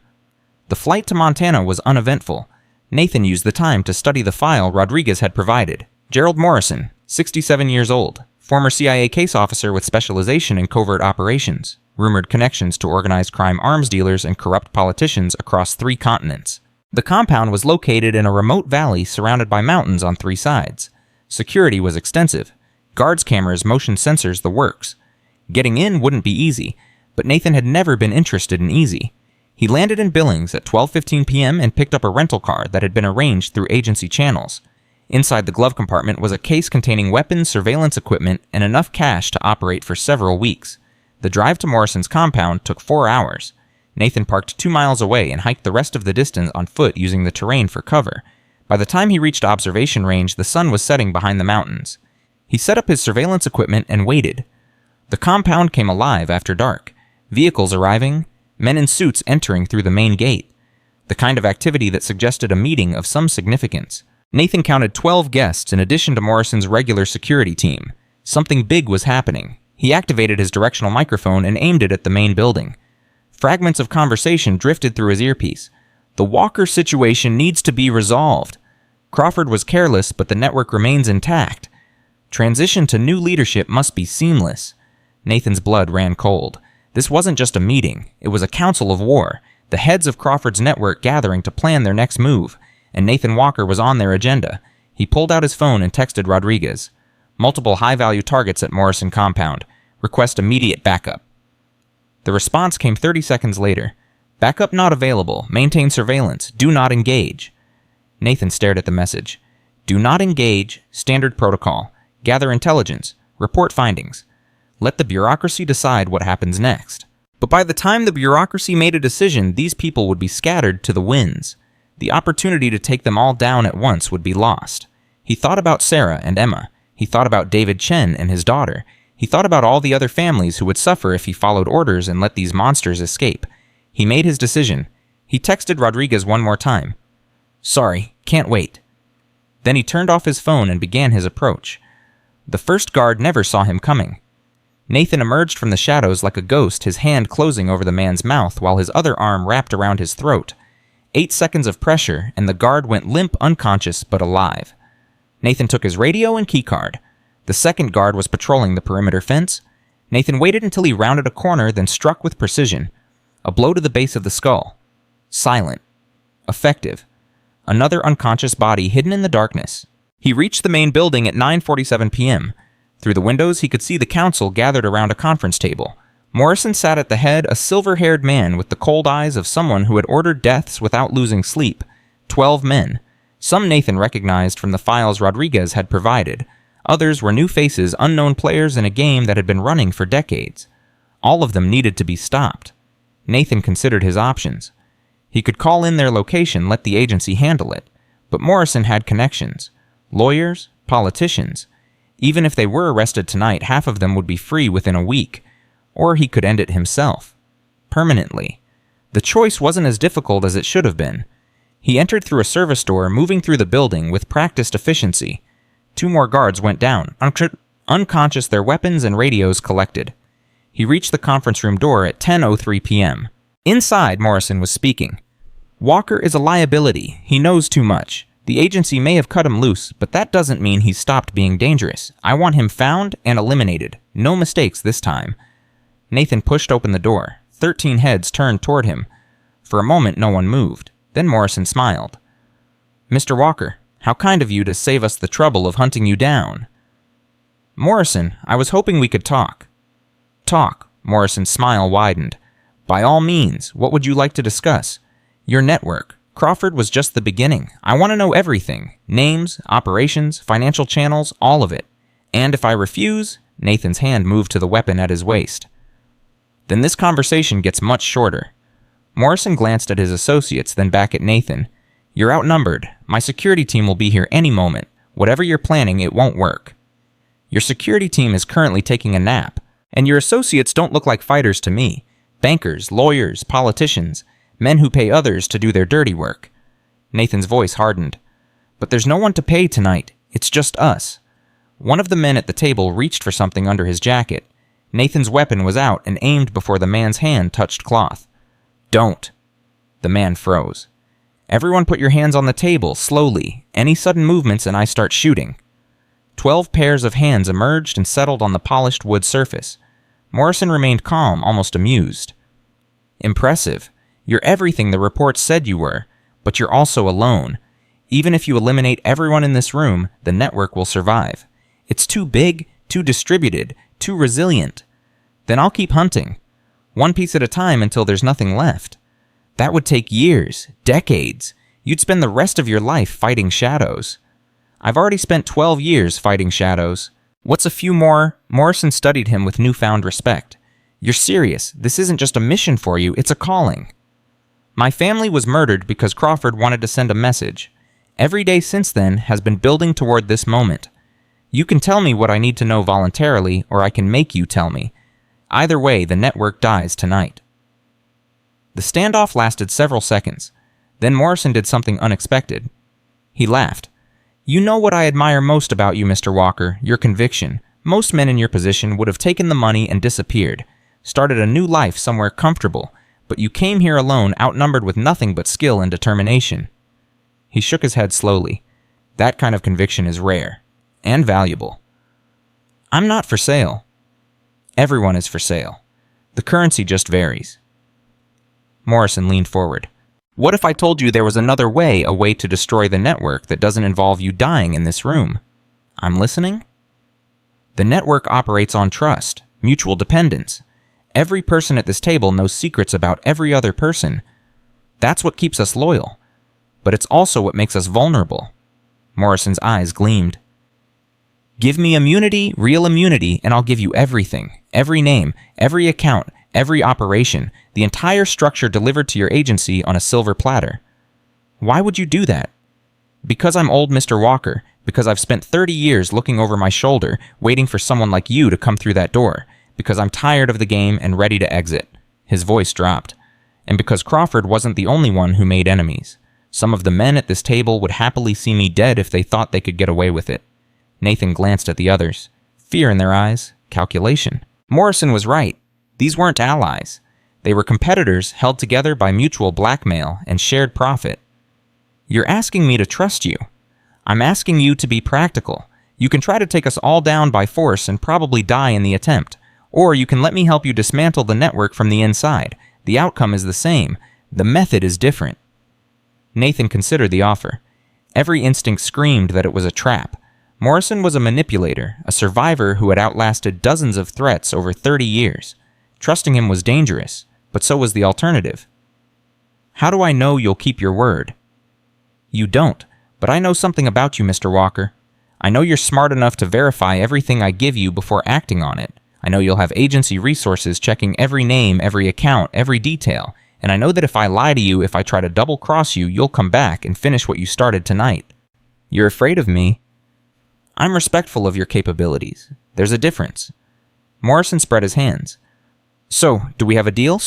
The flight to Montana was uneventful. Nathan used the time to study the file Rodriguez had provided. Gerald Morrison, 67 years old, former CIA case officer with specialization in covert operations, rumored connections to organized crime arms dealers and corrupt politicians across 3 continents. The compound was located in a remote valley surrounded by mountains on 3 sides. Security was extensive. Guards, cameras, motion sensors, the works. Getting in wouldn't be easy, but Nathan had never been interested in easy. He landed in Billings at 12:15 p.m. and picked up a rental car that had been arranged through agency channels. Inside the glove compartment was a case containing weapons, surveillance equipment, and enough cash to operate for several weeks. The drive to Morrison's compound took 4 hours. Nathan parked 2 miles away and hiked the rest of the distance on foot using the terrain for cover. By the time he reached observation range, the sun was setting behind the mountains. He set up his surveillance equipment and waited. The compound came alive after dark. Vehicles arriving, men in suits entering through the main gate. The kind of activity that suggested a meeting of some significance. Nathan counted 12 guests in addition to Morrison's regular security team. Something big was happening. He activated his directional microphone and aimed it at the main building. Fragments of conversation drifted through his earpiece. The Walker situation needs to be resolved. Crawford was careless, but the network remains intact. Transition to new leadership must be seamless. Nathan's blood ran cold. This wasn't just a meeting. It was a council of war, the heads of Crawford's network gathering to plan their next move, and Nathan Walker was on their agenda. He pulled out his phone and texted Rodriguez. Multiple high-value targets at Morrison compound. Request immediate backup. The response came 30 seconds later. Backup not available. Maintain surveillance. Do not engage. Nathan stared at the message. Do not engage. Standard protocol. Gather intelligence. Report findings. Let the bureaucracy decide what happens next. But by the time the bureaucracy made a decision, these people would be scattered to the winds. The opportunity to take them all down at once would be lost. He thought about Sarah and Emma. He thought about David Chen and his daughter. He thought about all the other families who would suffer if he followed orders and let these monsters escape. He made his decision. He texted Rodriguez one more time. Sorry, can't wait. Then he turned off his phone and began his approach. The first guard never saw him coming. Nathan emerged from the shadows like a ghost, his hand closing over the man's mouth while his other arm wrapped around his throat. 8 seconds of pressure, and the guard went limp, unconscious, but alive. Nathan took his radio and keycard. The second guard was patrolling the perimeter fence. Nathan waited until he rounded a corner, then struck with precision. A blow to the base of the skull. Silent. Effective. Another unconscious body hidden in the darkness. He reached the main building at 9:47 p.m. Through the windows, he could see the council gathered around a conference table. Morrison sat at the head, a silver-haired man with the cold eyes of someone who had ordered deaths without losing sleep. 12 men. Some Nathan recognized from the files Rodriguez had provided. Others were new faces, unknown players in a game that had been running for decades. All of them needed to be stopped. Nathan considered his options. He could call in their location, let the agency handle it. But Morrison had connections. Lawyers, politicians. Even if they were arrested tonight, half of them would be free within a week. Or he could end it himself. Permanently. The choice wasn't as difficult as it should have been. He entered through a service door, moving through the building with practiced efficiency. 2 more guards went down, unconscious, their weapons and radios collected. He reached the conference room door at 10:03 p.m. Inside, Morrison was speaking. Walker is a liability. He knows too much. The agency may have cut him loose, but that doesn't mean he's stopped being dangerous. I want him found and eliminated. No mistakes this time. Nathan pushed open the door. 13 heads turned toward him. For a moment, no one moved. Then Morrison smiled. Mr. Walker, how kind of you to save us the trouble of hunting you down. Morrison, I was hoping we could talk. Talk. Morrison's smile widened. By all means, what would you like to discuss? Your network. Crawford was just the beginning. I want to know everything. Names, operations, financial channels, all of it. And if I refuse, Nathan's hand moved to the weapon at his waist. Then this conversation gets much shorter. Morrison glanced at his associates, then back at Nathan. You're outnumbered. My security team will be here any moment. Whatever you're planning, it won't work. Your security team is currently taking a nap, and your associates don't look like fighters to me. Bankers, lawyers, politicians. Men who pay others to do their dirty work. Nathan's voice hardened. But there's no one to pay tonight. It's just us. One of the men at the table reached for something under his jacket. Nathan's weapon was out and aimed before the man's hand touched cloth. Don't. The man froze. Everyone put your hands on the table, slowly. Any sudden movements and I start shooting. 12 pairs of hands emerged and settled on the polished wood surface. Morrison remained calm, almost amused. Impressive. You're everything the reports said you were, but you're also alone. Even if you eliminate everyone in this room, the network will survive. It's too big, too distributed, too resilient. Then I'll keep hunting. One piece at a time until there's nothing left. That would take years, decades. You'd spend the rest of your life fighting shadows. I've already spent 12 years fighting shadows. What's a few more? Morrison studied him with newfound respect. You're serious. This isn't just a mission for you, it's a calling. My family was murdered because Crawford wanted to send a message. Every day since then has been building toward this moment. You can tell me what I need to know voluntarily, or I can make you tell me. Either way, the network dies tonight. The standoff lasted several seconds. Then Morrison did something unexpected. He laughed. You know what I admire most about you, Mr. Walker, your conviction. Most men in your position would have taken the money and disappeared, started a new life somewhere comfortable, but you came here alone, outnumbered with nothing but skill and determination. He shook his head slowly. That kind of conviction is rare. And valuable. I'm not for sale. Everyone is for sale. The currency just varies. Morrison leaned forward. What if I told you there was another way, a way to destroy the network that doesn't involve you dying in this room? I'm listening? The network operates on trust, mutual dependence. Every person at this table knows secrets about every other person. That's what keeps us loyal. But it's also what makes us vulnerable. Morrison's eyes gleamed. Give me immunity, real immunity, and I'll give you everything. Every name, every account, every operation, the entire structure delivered to your agency on a silver platter. Why would you do that? Because I'm old Mr. Walker, because I've spent 30 years looking over my shoulder, waiting for someone like you to come through that door, because I'm tired of the game and ready to exit. His voice dropped. And because Crawford wasn't the only one who made enemies. Some of the men at this table would happily see me dead if they thought they could get away with it. Nathan glanced at the others. Fear in their eyes. Calculation. Morrison was right. These weren't allies. They were competitors held together by mutual blackmail and shared profit. You're asking me to trust you. I'm asking you to be practical. You can try to take us all down by force and probably die in the attempt. Or you can let me help you dismantle the network from the inside. The outcome is the same. The method is different. Nathan considered the offer. Every instinct screamed that it was a trap. Morrison was a manipulator, a survivor who had outlasted dozens of threats over 30 years. Trusting him was dangerous, but so was the alternative. How do I know you'll keep your word? You don't, but I know something about you, Mr. Walker. I know you're smart enough to verify everything I give you before acting on it. I know you'll have agency resources checking every name, every account, every detail. And I know that if I lie to you, if I try to double-cross you, you'll come back and finish what you started tonight. You're afraid of me. I'm respectful of your capabilities. There's a difference. Morrison spread his hands. So, do we have a deal?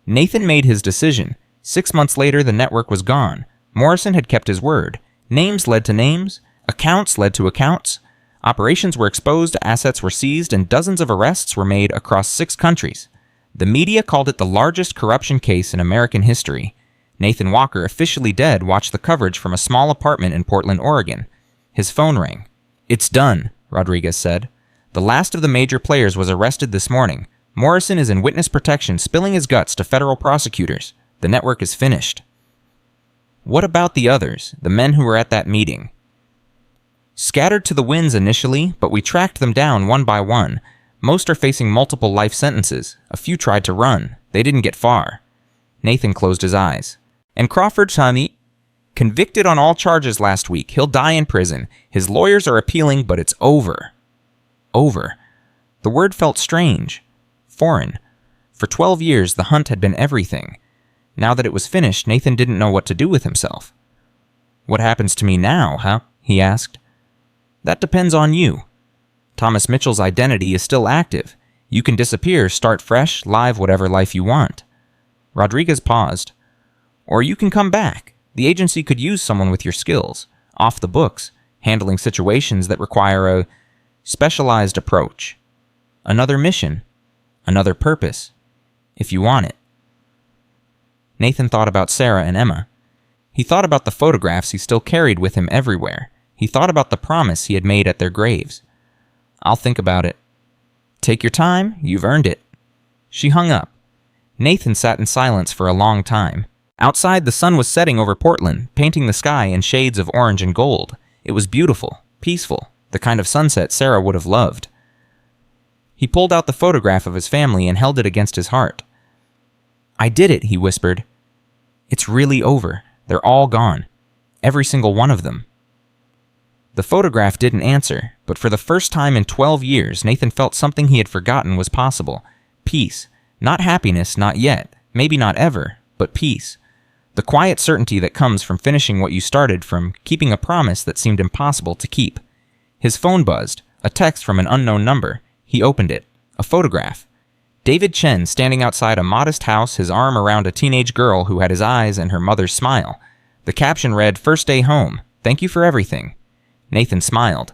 Nathan made his decision. 6 months later, the network was gone. Morrison had kept his word. Names led to names. Accounts led to accounts. Operations were exposed, assets were seized, and dozens of arrests were made across 6 countries. The media called it the largest corruption case in American history. Nathan Walker, officially dead, watched the coverage from a small apartment in Portland, Oregon. His phone rang. It's done, Rodriguez said. The last of the major players was arrested this morning. Morrison is in witness protection, spilling his guts to federal prosecutors. The network is finished. What about the others, the men who were at that meeting? Scattered to the winds initially, but we tracked them down one by one. Most are facing multiple life sentences. A few tried to run. They didn't get far. Nathan closed his eyes. And Crawford, honey, convicted on all charges last week. He'll die in prison. His lawyers are appealing, but it's over. Over. The word felt strange. Foreign. For 12 years, the hunt had been everything. Now that it was finished, Nathan didn't know what to do with himself. What happens to me now, huh? He asked. That depends on you. Thomas Mitchell's identity is still active. You can disappear, start fresh, live whatever life you want. Rodriguez paused. Or you can come back. The agency could use someone with your skills, off the books, handling situations that require a specialized approach. Another mission. Another purpose. If you want it. Nathan thought about Sarah and Emma. He thought about the photographs he still carried with him everywhere. He thought about the promise he had made at their graves. I'll think about it. Take your time, you've earned it. She hung up. Nathan sat in silence for a long time. Outside, the sun was setting over Portland, painting the sky in shades of orange and gold. It was beautiful, peaceful, the kind of sunset Sarah would have loved. He pulled out the photograph of his family and held it against his heart. I did it, he whispered. It's really over. They're all gone. Every single one of them. The photograph didn't answer, but for the first time in 12 years, Nathan felt something he had forgotten was possible. Peace. Not happiness, not yet, maybe not ever, but peace. The quiet certainty that comes from finishing what you started, from keeping a promise that seemed impossible to keep. His phone buzzed, a text from an unknown number. He opened it. A photograph. David Chen standing outside a modest house, his arm around a teenage girl who had his eyes and her mother's smile. The caption read, "First day home. Thank you for everything." Nathan smiled.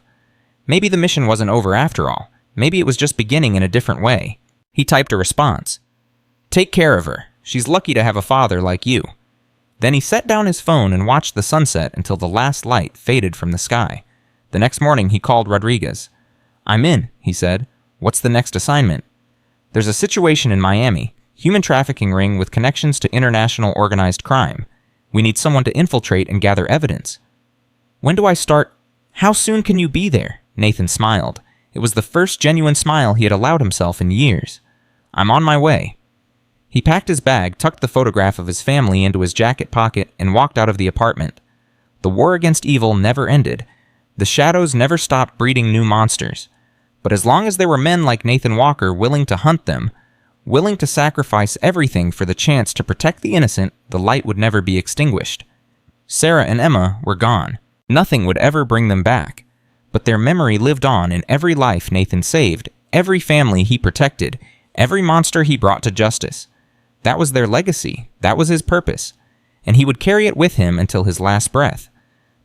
Maybe the mission wasn't over after all. Maybe it was just beginning in a different way. He typed a response. Take care of her. She's lucky to have a father like you. Then he set down his phone and watched the sunset until the last light faded from the sky. The next morning he called Rodriguez. I'm in, he said. What's the next assignment? There's a situation in Miami. Human trafficking ring with connections to international organized crime. We need someone to infiltrate and gather evidence. When do I start? How soon can you be there? Nathan smiled. It was the first genuine smile he had allowed himself in years. I'm on my way. He packed his bag, tucked the photograph of his family into his jacket pocket, and walked out of the apartment. The war against evil never ended. The shadows never stopped breeding new monsters. But as long as there were men like Nathan Walker willing to hunt them, willing to sacrifice everything for the chance to protect the innocent, the light would never be extinguished. Sarah and Emma were gone. Nothing would ever bring them back. But their memory lived on in every life Nathan saved, every family he protected, every monster he brought to justice. That was their legacy. That was his purpose. And he would carry it with him until his last breath.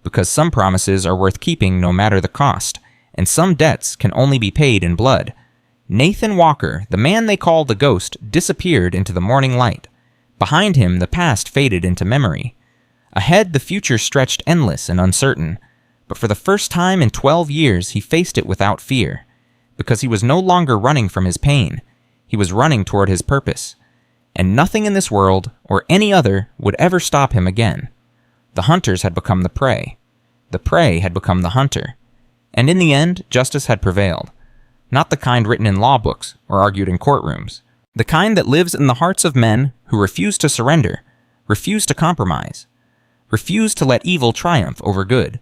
Because some promises are worth keeping no matter the cost, and some debts can only be paid in blood. Nathan Walker, the man they called the Ghost, disappeared into the morning light. Behind him, the past faded into memory. Ahead, the future stretched endless and uncertain. But for the first time in 12 years, he faced it without fear. Because he was no longer running from his pain. He was running toward his purpose. And nothing in this world, or any other, would ever stop him again. The hunters had become the prey. The prey had become the hunter. And in the end, justice had prevailed. Not the kind written in law books or argued in courtrooms. The kind that lives in the hearts of men who refuse to surrender, refuse to compromise, refuse to let evil triumph over good.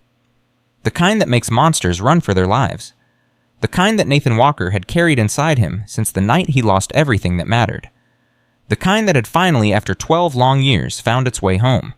The kind that makes monsters run for their lives. The kind that Nathan Walker had carried inside him since the night he lost everything that mattered. The kind that had finally, after 12 long years, found its way home.